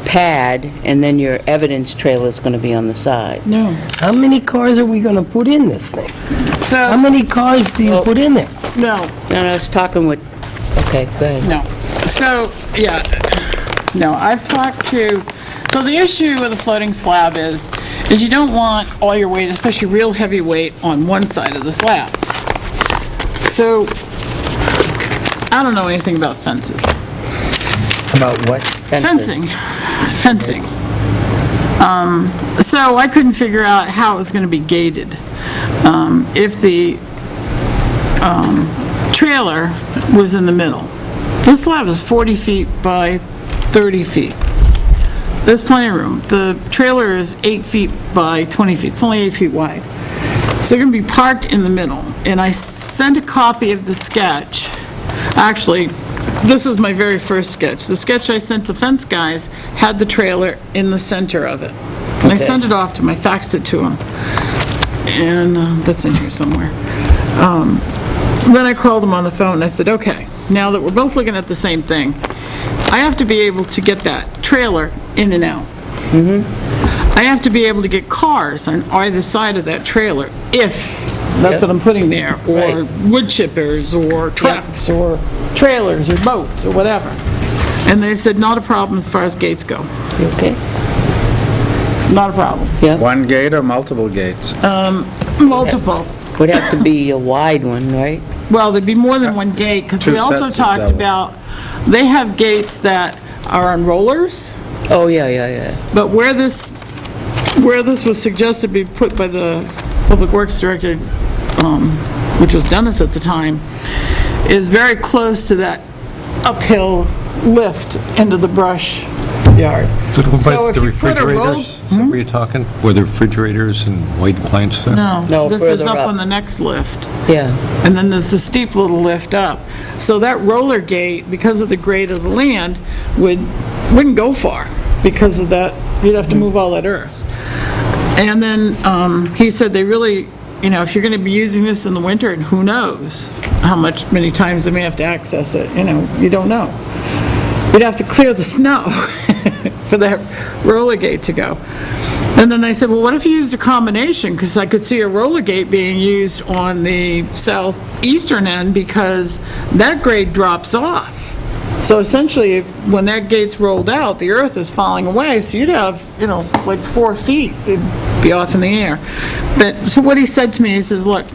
pad, and then your evidence trailer is going to be on the side. No. How many cars are we gonna put in this thing? How So, many cars do you put in there? no, No, I was talking with, okay, go ahead. no. So, yeah, no, I've talked to, so the issue with a floating slab is you don't want all your weight, especially real heavy weight, on one side of the slab. So, I don't know anything about fences. About what? Fences. Fencing. So I couldn't figure out how it was going to be gated. If the trailer was in the middle. This slab is 40 feet by 30 feet. There's plenty of room. The trailer is 8 feet by 20 feet. It's only 8 feet wide. So they're going to be parked in the middle. And I sent a copy of the sketch. Actually, this is my very first sketch. The sketch I sent to fence guys had the trailer in the center of it. And I sent it off to him, I faxed it to him. And that's in here somewhere. Then I called him on the phone and I said, okay, now that we're both looking at the same thing, I have to be able to get that trailer in and out. I have to be able to get cars on either side of that trailer if that's what I'm putting there, or Right. wood chippers, or trucks, or trailers, or boats, or whatever. And they said, not a problem as far as gates go. You okay? Not a problem. Yeah. One gate or multiple gates? Multiple. Would have to be a wide one, right? Well, there'd be more than one gate, because Two we also sets of talked double. about, they have gates that are on rollers, Oh, yeah. but where this was suggested to be put by the Public Works Director, which was Dennis at the time, is very close to that uphill lift into the brush yard. So if The you put a roll- refrigerators, is that what you're talking? Were there refrigerators and white appliances there? No, No, this is further up up. on the next lift. Yeah. And then there's the steep little lift up. So that roller gate, because of the grade of the land, wouldn't go far because of that, you'd have to move all that earth. And then he said they really, if you're going to be using this in the winter, and who knows many times they may have to access it, you don't know. You'd have to clear the snow for that roller gate to go. And then I said, well, what if you used a combination? Because I could see a roller gate being used on the southeastern end because that grade drops off. So essentially, when that gate's rolled out, the earth is falling away, so you'd have, like 4 feet, it'd be off in the air. But, so what he said to me, he says, look,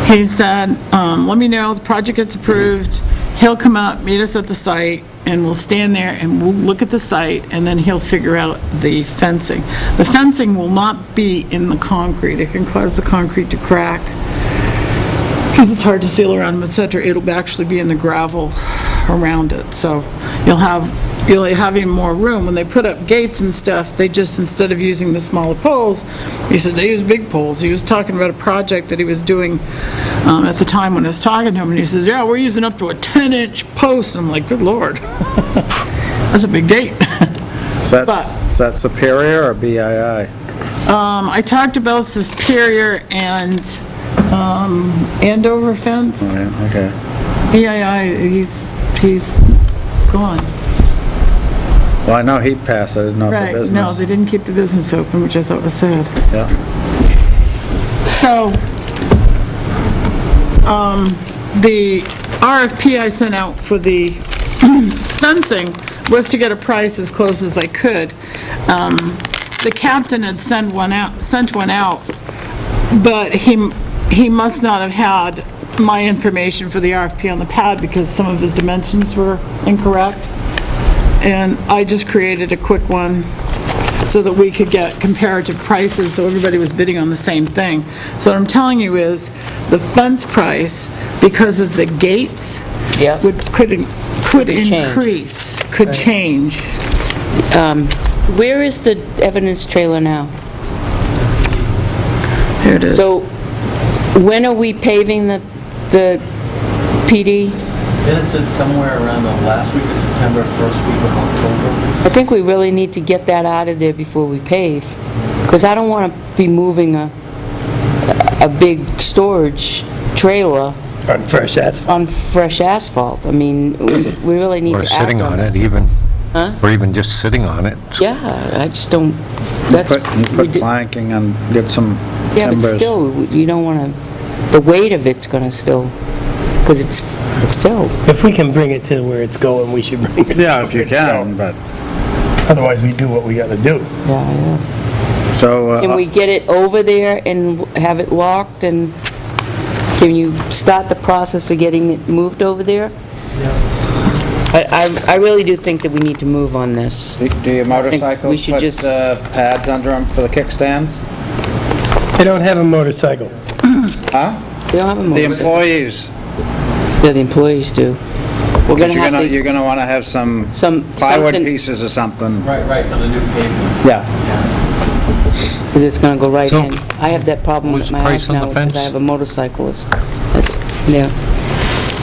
he said, let me know, the project gets approved, he'll come out, meet us at the site, and we'll stand there and we'll look at the site, and then he'll figure out the fencing. The fencing will not be in the concrete. It can cause the concrete to crack because it's hard to seal around them, et cetera. It'll actually be in the gravel around it. So you'll have even more room. When they put up gates and stuff, they just, instead of using the smaller poles, he said they use big poles. He was talking about a project that he was doing at the time when I was talking to him, and he says, yeah, we're using up to a 10-inch post. And I'm like, good Lord, that's a big gate. Is that Superior or BII? I talked about Superior and Andover fence. Oh, yeah, okay. BII, he's gone. Well, I know heat pass, I didn't know if the Right, business. no, they didn't keep the business open, which I thought was sad. Yeah. So, the RFP I sent out for the fencing was to get a price as close as I could. The captain had sent one out, but he must not have had my information for the RFP on the pad because some of his dimensions were incorrect. And I just created a quick one so that we could get comparative prices, so everybody was bidding on the same thing. So what I'm telling you is, the fence price, because of the gates, Yep. could change. increase, could change. Where is the evidence trailer now? Here it is. So, when are we paving the PD? Dennis said somewhere around the last week of September, first week of October. I think we really need to get that out of there before we pave, because I don't want to be moving a big storage trailer On fresh asphalt. on fresh asphalt. I mean, we really need to Or act sitting on it. it even. Huh? Or even just sitting on it. Yeah, I just don't, that's... Put planking and get some Yeah, but timbers. still, you don't want to, the weight of it's going to still, because it's filled. If we can bring it to where it's going, we should bring it to Yeah, if you where it's going. can, but, Otherwise, we do what we got to do. Yeah, so, Can we get it over there and have it locked, and can you start the process of getting it moved over there? I really do think that we need to move on this. do your we motorcycles should put just- pads under them for the kickstands? They don't have a motorcycle. Huh? We don't have a The motorcycle. employees, Yeah, the employees do. We're going to have to... you're gonna wanna have some Some, plywood something, pieces or something. Right, for the new pavement. Yeah. because it's going to go right So, in. I have that problem what's at the my price house on the now because I fence? have a motorcyclist. Yeah,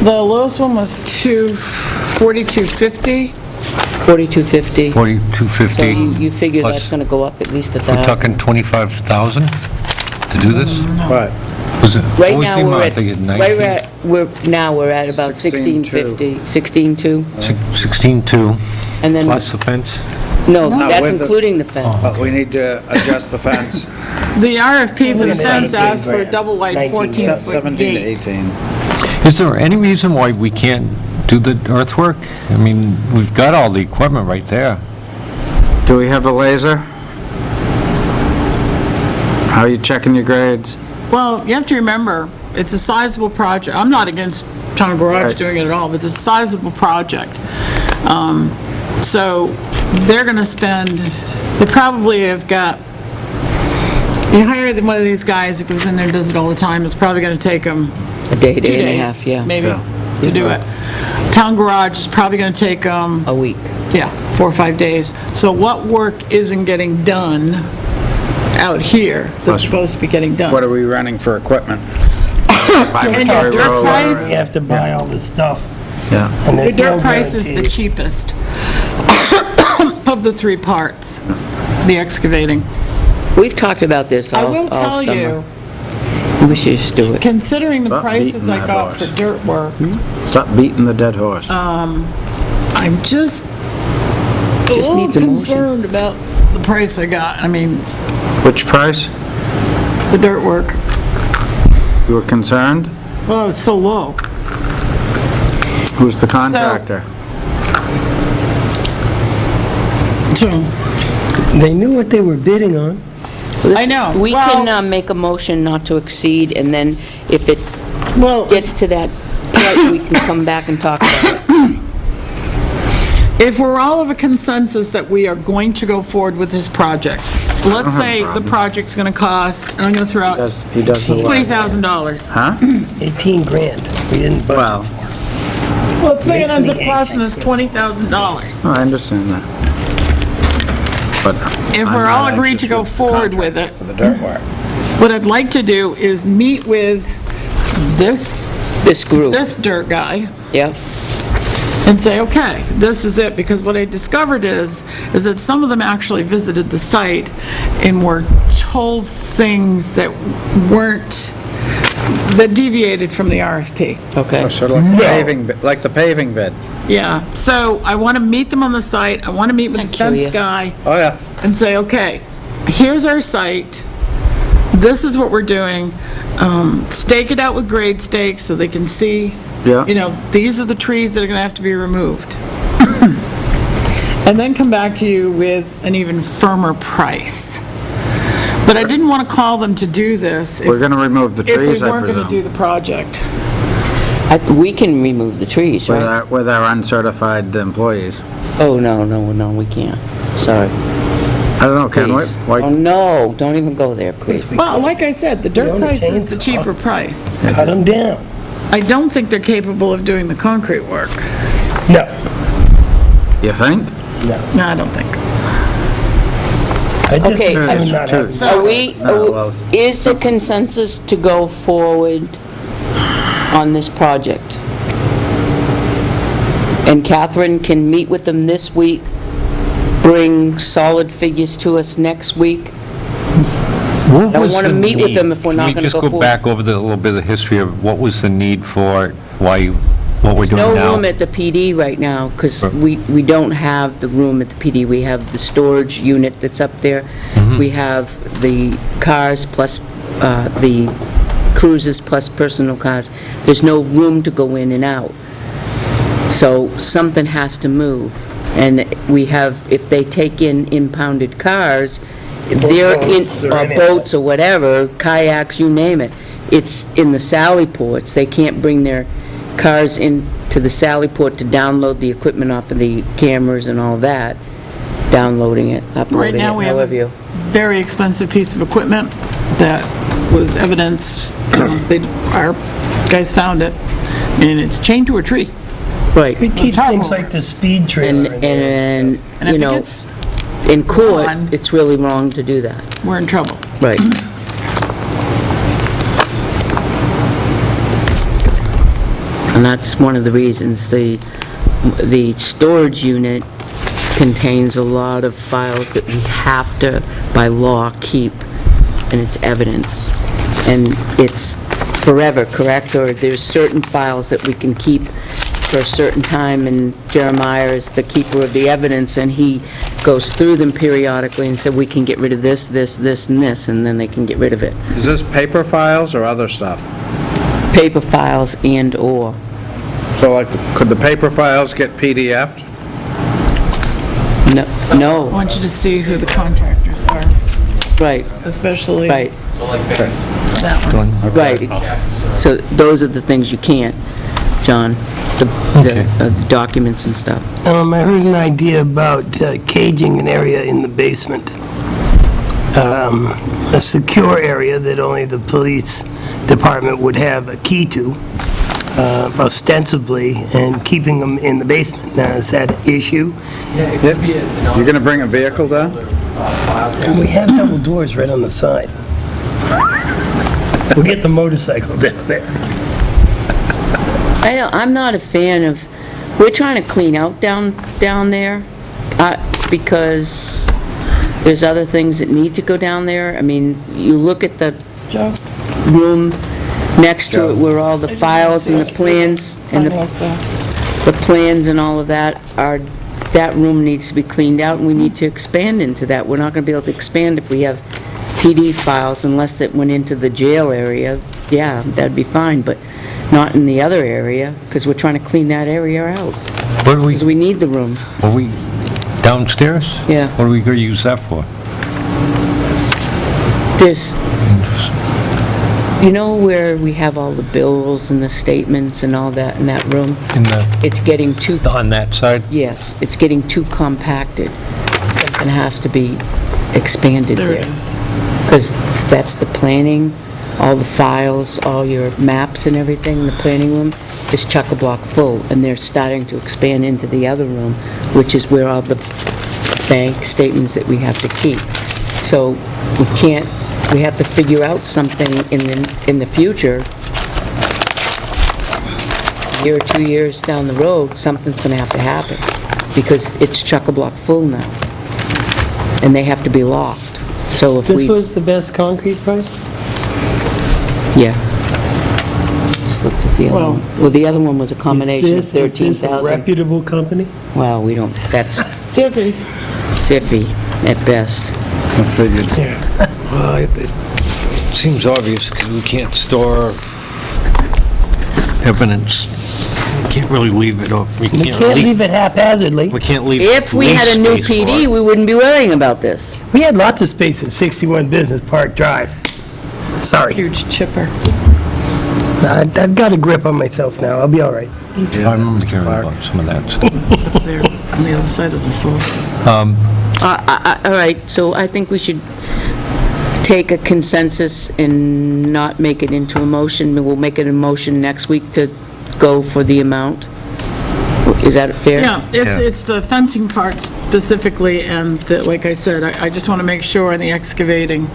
The lowest one was $42.50. $42.50. So $42.50. you figure plus- that's going to go up at least We're 1,000. talking 25,000 to do this? What? Was it, Right what was now, the we're amount? I at, think it's we're at about 16.2. 16.2. 16.2 And then, plus the fence? no, No, that's with the- including the fence. But we need to adjust the fence, The RFP for the Looking at fence 18 asked for a grand. double wide 19. 14-foot 17 to gate. 18. Is there any reason why we can't do the earthwork? I mean, we've got all the equipment right there. Do we have a laser? How are you checking your grades? Well, you have to remember, it's a sizable project. I'm not against Town Garage Right. doing it at all, but it's a sizable project. So they're going to spend, they probably have got, you hire one of these guys that goes in there and does it all the time, it's probably going to take them A day, 2 day and a days, half, yeah. maybe, to do it. Town Garage is probably going to take them, A week. 4 or 5 days. So what work isn't getting done out here that's supposed to be getting done? What are we running for equipment? And your dirt price, You have to buy all this stuff. Yeah. And your there's no dirt price is the guarantees. cheapest of the 3 parts, the excavating. We've talked about this I all will tell summer. you, We should just do it. considering the Stop prices beating I that got for horse. dirt work, Stop beating the dead horse. I'm just a Just little needs a motion. concerned about the price I got. I mean, Which price? the dirt work. You were concerned? Oh, it's so low. Who's the contractor? So, They knew what they were bidding on. I know. We Well- can make a motion not to exceed, and then if it well, gets to that point, we can come back and talk about it. if we're all of a consensus that we are going to go forward with this project, let's say the project's gonna cost, and I'm gonna throw out He does the what? $20,000. Huh? 18 grand. We didn't budget. Well, Let's say it ends up Rates costing me us $20,000. I understand that. But If I'm we're all not agreed anxious to go with the forward with contract it, For the dirt work. what I'd like to do is meet with this This dirt guy yeah. and say, okay, this is it, because what I discovered is that some of them actually visited the site and were told things that weren't, that deviated from the RFP. Okay. Sort of like the paving bid. Yeah, so I want to meet them on the site, I want to meet with the Thank you, fence yeah. guy Oh, yeah. and say, okay, here's our site, this is what we're doing, stake it out with grade stakes so they can see, Yeah. you know, these are the trees that are going to have to be removed. And then come back to you with an even firmer price. But I didn't want to call them to do this We're going to remove the if we trees, I weren't going to do presume, the project. We can remove the trees, right? with our uncertified employees. Oh, no, we can't. Sorry. I don't know, can we? Please. Why- Oh, no, don't even go there, please. Well, like I said, the dirt own a price is the chainsaw. cheaper price. Cut them down. I don't think they're capable of doing the concrete work. No, You think? No, I don't think. I just Okay, assume not true. have. Are we, No, well, is the consensus to go forward on this project? And Catherine can meet with them this week, bring solid figures to us next week? What don't was wanna the meet with need? them if we're not gonna go Can we just go forward. back over a little bit of the history of what was the need for it, why, what we're doing No now? room at the PD right now, because we don't have the room at the PD. We have the storage unit that's up there. We have the cars plus the cruisers plus personal cars. There's no room to go in and out. So something has to move. And we have, if they take in impounded cars, they're in, boats or or anything. boats or whatever, kayaks, you name it, it's in the Sally ports. They can't bring their cars into the Sally port to download the equipment off of the cameras and all that, downloading it, Right uploading it, now, we have however you... a very expensive piece of equipment that was evidence, our guys found it, and it's chained to a tree. Right. We keep things like the speed trailer in there. And, And you if it know, gets, in court, on- it's really wrong to do that. we're in trouble. Right. And that's one of the reasons the storage unit contains a lot of files that we have to, by law, keep, and it's evidence. And it's forever, correct? Or there's certain files that we can keep for a certain time, and Jeremiah is the keeper of the evidence, and he goes through them periodically and said, we can get rid of this, this, this, and this, and then they can get rid of it. Is this paper files or other stuff? Paper files and/or. So like, could the paper files get PDF'd? No, I no, want you to see who the contractors are, right, especially right, that one. right. So those are the things you can't, John, the documents and stuff. I heard an idea about caging an area in the basement. A secure area that only the police department would have a key to, ostensibly, and keeping them in the basement. Now, is that an issue? You're gonna bring a vehicle down? We have double doors right on the side. We'll get the motorcycle down there. I'm not a fan of, we're trying to clean out down there, because there's other things that need to go down there. I mean, you look at the room next to it where all the files and the plans and the plans and all of that are that room needs to be cleaned out, and we need to expand into that. We're not going to be able to expand if we have PD files unless that went into the jail area. Yeah, that'd be fine, but not in the other area, because we're trying to clean that area out, What do we, because we need the room. are we downstairs? Yeah. What are we going to use that for? There's, you know where we have all the bills and the statements and all that in that room? In the, It's getting too, on that side? yes, it's getting too compacted. Something has to be expanded There there. it is. Because that's the planning, all the files, all your maps and everything in the planning room is chock-a-block full, and they're starting to expand into the other room, which is where all the bank statements that we have to keep. So we have to figure out something in the future, a year or 2 years down the road, something's gonna have to happen, because it's chock-a-block full now, and they have to be locked. So if This we... was the best concrete price? Yeah. Just looked at the other Well- one. Well, the other one was a combination of Is this a 13,000. reputable company? Well, we don't, that's Tiffany. iffy at best. I figured. Well, it seems obvious because we can't store evidence. We can't really leave it up. We can't leave it haphazardly. We can't leave. If we had a new lease space for PD, it. we wouldn't be worrying about this. We had lots of space at 61 Business Park Drive. Sorry. Huge chipper. I've got a grip on myself now. I'll be all right. I remember hearing about some of that stuff. Up there on the other side of the sofa. All right, so I think we should take a consensus and not make it into a motion. We'll make it a motion next week to go for the amount. Is that fair? Yeah, it's the fencing part specifically, and like I said, I just want to make sure on the excavating,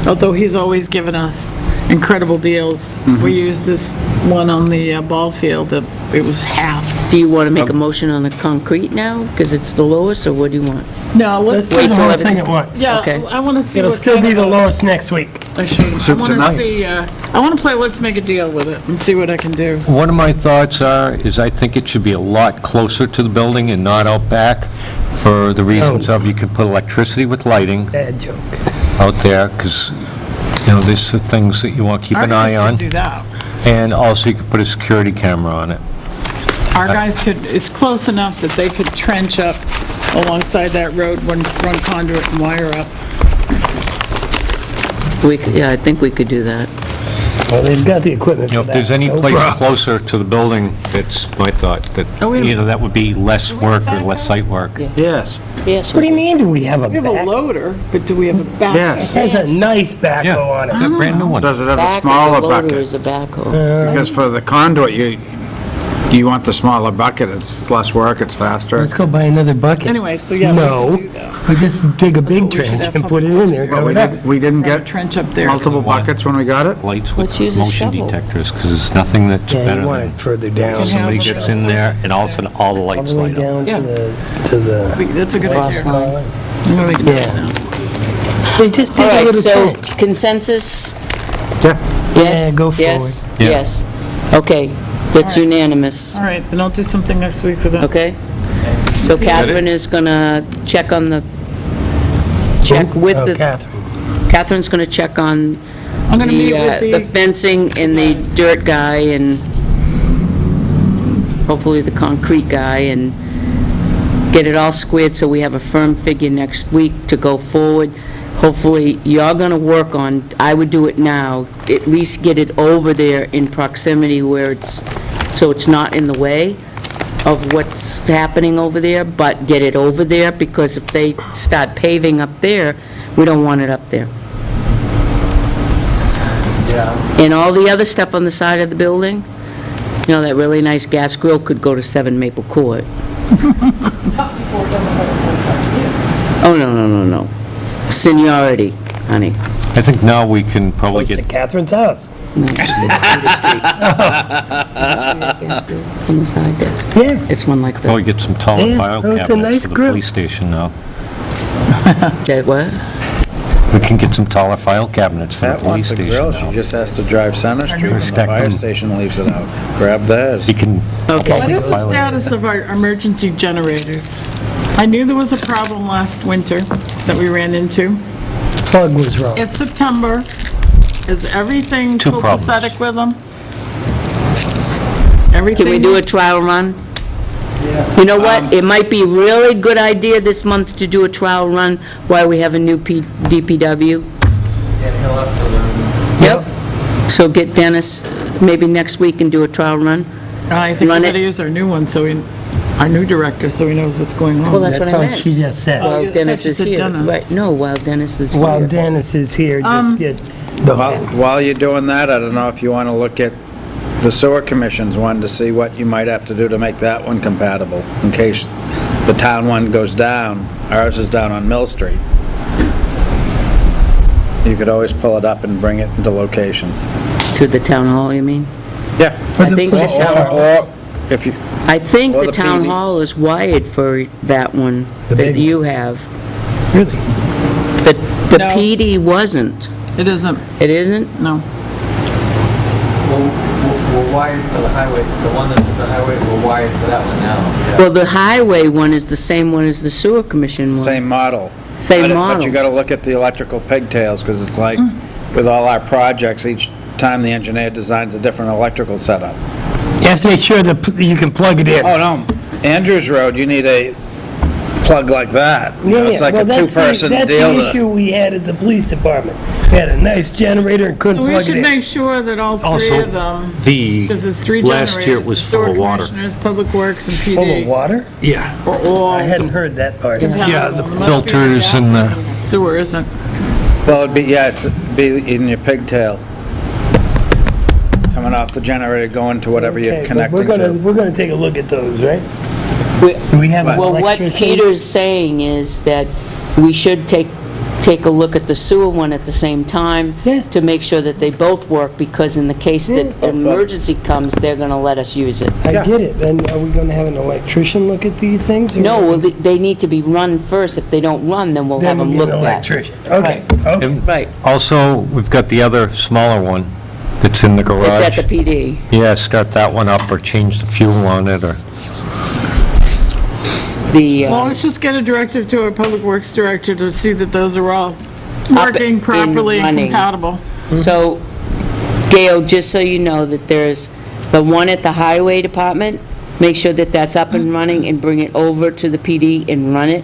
although he's always given us incredible deals, we used this one on the ball field, it was half. Do you want to make a motion on the concrete now, because it's the lowest, or what do you want? No, Let's let's, do the till whole everything- thing at once. yeah, okay. I want to see It'll what still kind be of- the lowest next week. I want Soup to to nuts. see, I want to play Let's Make a Deal with it and see what I can do. One of my thoughts is I think it should be a lot closer to the building and not out back for the reasons of you can put electricity with lighting Bad joke. out there because, you know, there's the things that you want to keep Our an eye guys on. could do that. And also you could put a security camera on it. Our guys could, it's close enough that they could trench up alongside that road, run conduit and wire up. Yeah, I think we could do that. Well, they've got the equipment You know, for if there's that. any No place problem. closer to the building, it's my thought that, Oh, wait a you know, that would be less work or less site work. Yes. Yes. What do you mean, do we have a We have a back? loader, but do we have a back? Yes. It has a nice Yeah, backhoe on it. a brand new one. Does it have a Back of smaller the loader bucket? is a backhoe. Because for the conduit, you want the smaller bucket, it's less work, it's faster. Let's go buy another bucket. Anyway, so yeah, we No, could do that. we just dig a big what we should trench have and put it in there, But cover we it up. didn't Have a get trench up there. multiple buckets when we got it? Lights Let's with use a motion shovel. detectors, because there's nothing that's Yeah, better you want than it further down. Can somebody have gets a- in there and all of a sudden all the All lights the way light up. down Yeah. to the That's a good Frost idea. line. I'm gonna make a note of Yeah. that. They just All dig a right, little so trench. consensus? Yeah. Yes? Yeah, go Yes? Yeah. Yes. Okay, that's All right. unanimous. All right, then I'll do something next week for that. Okay? So Catherine is gonna check on the, check with Oh, the, Catherine. Catherine's gonna check on I'm gonna meet with the fencing and the dirt guy and hopefully the concrete guy and get it all squared so we have a firm figure next week to go forward. Hopefully, you're gonna work on, I would do it now, at least get it over there in proximity where it's, so it's not in the way of what's happening over there, but get it over there, because if they start paving up there, we don't want it up there. And all the other stuff on the side of the building, you know, that really nice gas grill could go to 7 Maple Court. Oh, no. Seniority, honey. I think now we can probably Goes to get, Catherine's house. No, it's Cedar Street. Gas grill on the side there. Yeah. It's one like probably that. get some taller Yeah, file oh, it's a cabinets nice for the grill. police station now. That what? We can get some taller file cabinets for the Pat police wants a station grill, she now. just has to drive Center Street, and the Stack fire them. station leaves it out. Grab theirs. He can. Okay. What is the File it. status of our emergency generators? I knew there was a problem last winter that we ran into. Plug was wrong. It's September. Is everything Two problems. copacetic with them? Everything? Can we do a trial run? You know what? It might be a really good idea this month to do a trial run while we have a new DPW. Yeah, he'll have to learn. Yep. So get Dennis maybe next week and do a trial run. I think we Run it. gotta use our new one, our new director, so he knows what's going on. Well, that's what I what meant. she just said. Oh, While you Dennis said you is said here. Dennis. Right, no, while Dennis is While here. Dennis is here, just get the... While you're doing that, I don't know if you want to look at the sewer commission's one to see what you might have to do to make that one compatible, in case the town one goes down. Ours is down on Mill Street. You could always pull it up and bring it into location. To the town hall, you mean? Yeah. I think the town, Or if you, I think or the the town PD. hall is wired for that one The that big you have. Really? The No. PD wasn't. It isn't, It isn't? no. We're wired for the highway, the one that's at the highway, we're wired for that one now. Well, the highway one is the same one as the sewer commission one. same model. Same But you model. gotta look at the electrical pigtails, because it's like, with all our projects, each time the engineer designs a different electrical setup. You have to make sure that you can plug it in. Oh, no, Andrews Road, you need a plug like that. You know, It's like a two-person That's deal. the issue we had at the police department. We had a nice generator and couldn't We plug it should in. make sure that all three Also, of them, the, because there's three last generators. year it was the full sewer of water. commissioners, Public Works, and PD. Full of water? Yeah. Or all I hadn't heard that part. compatible. Yeah, the There must be filters and the, Sewer isn't. Well, it'd be, yeah, it'd be in your pigtail. Coming off the generator, going to whatever you're Okay, but connecting to. we're gonna take a look at those, right? We- Do we have an Well, what electrician? Peter's saying is that we should take a look at the sewer one at the same time Yeah. to make sure that they both work, because in the case that Yeah. an emergency comes, they're gonna let us use it. I get it. Then are we gonna have an electrician look at these things? or- No, well, they need to be run first. If they don't run, then we'll have Then them we'll get looked an at. electrician. Okay, okay. and Right, also, we've got the other smaller one that's in the garage. it's at the PD. Yeah, start that one up or change the fuel on it or, Well, let's just get a directive to our Public Works Director to see that those are all working and properly and running. compatible. So, Gail, just so you know that there's the one at the Highway Department, make sure that that's up and running and bring it over to the PD and run it.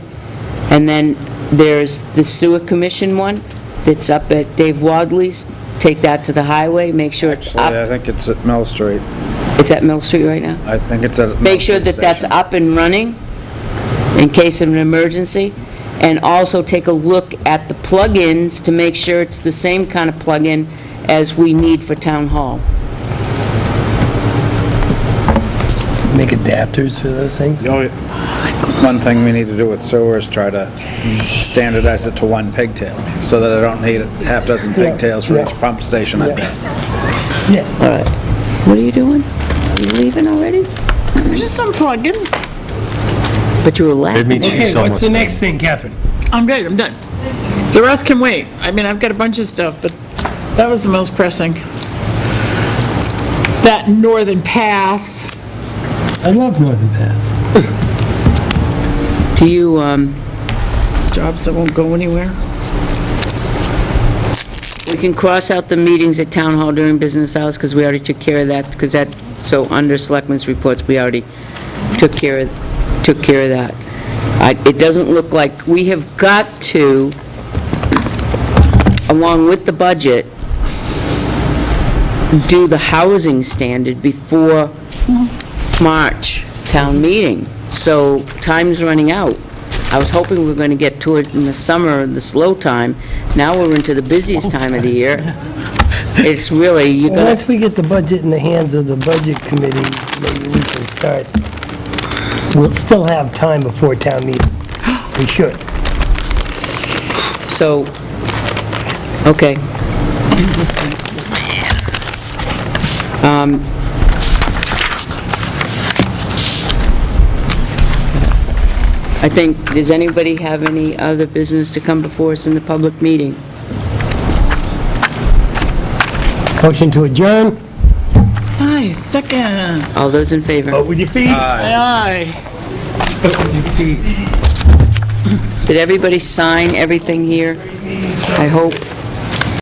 And then there's the Sewer Commission one that's up at Dave Wadley's, take that to the highway, make sure it's So, yeah, I up. think it's at Mill Street. It's at Mill Street right now? I think it's at Mill Make sure Street that that's Station. up and running in case of an emergency. And also take a look at the plug-ins to make sure it's the same kind of plug-in as we need for town hall. Make adapters for those things? One thing we need to do with sewer is try to standardize it to one pigtail, so that I don't need a half dozen pigtails for Yeah. each pump station I've got. Yeah. All right. What are you doing? Are you leaving already? Just unplugging. But you were late. it means Okay, she's what's almost. the next thing, Catherine? I'm good, I'm done. The rest can wait. I mean, I've got a bunch of stuff, but that was the most pressing. That Northern Pass. I love Northern Pass. Do you, Jobs that won't go anywhere. we can cross out the meetings at town hall during business hours, because we already took care of that, because that, so under selectmen's reports, we already took care of that. It doesn't look like, we have got to, along with the budget, do the housing standard before March town meeting. So time's running out. I was hoping we were going to get to it in the summer, the slow time. Now we're into the busiest time of the year. It's really, you Well, got, once we get the budget in the hands of the budget committee, maybe we can start. We'll still have time before town meeting. We should. so, okay. I think, does anybody have any other business to come before us in the public meeting? Motion to adjourn. Nice, second. All those in favor? Vote with your feet. Aye. Vote with your feet. Did everybody sign everything here? I hope.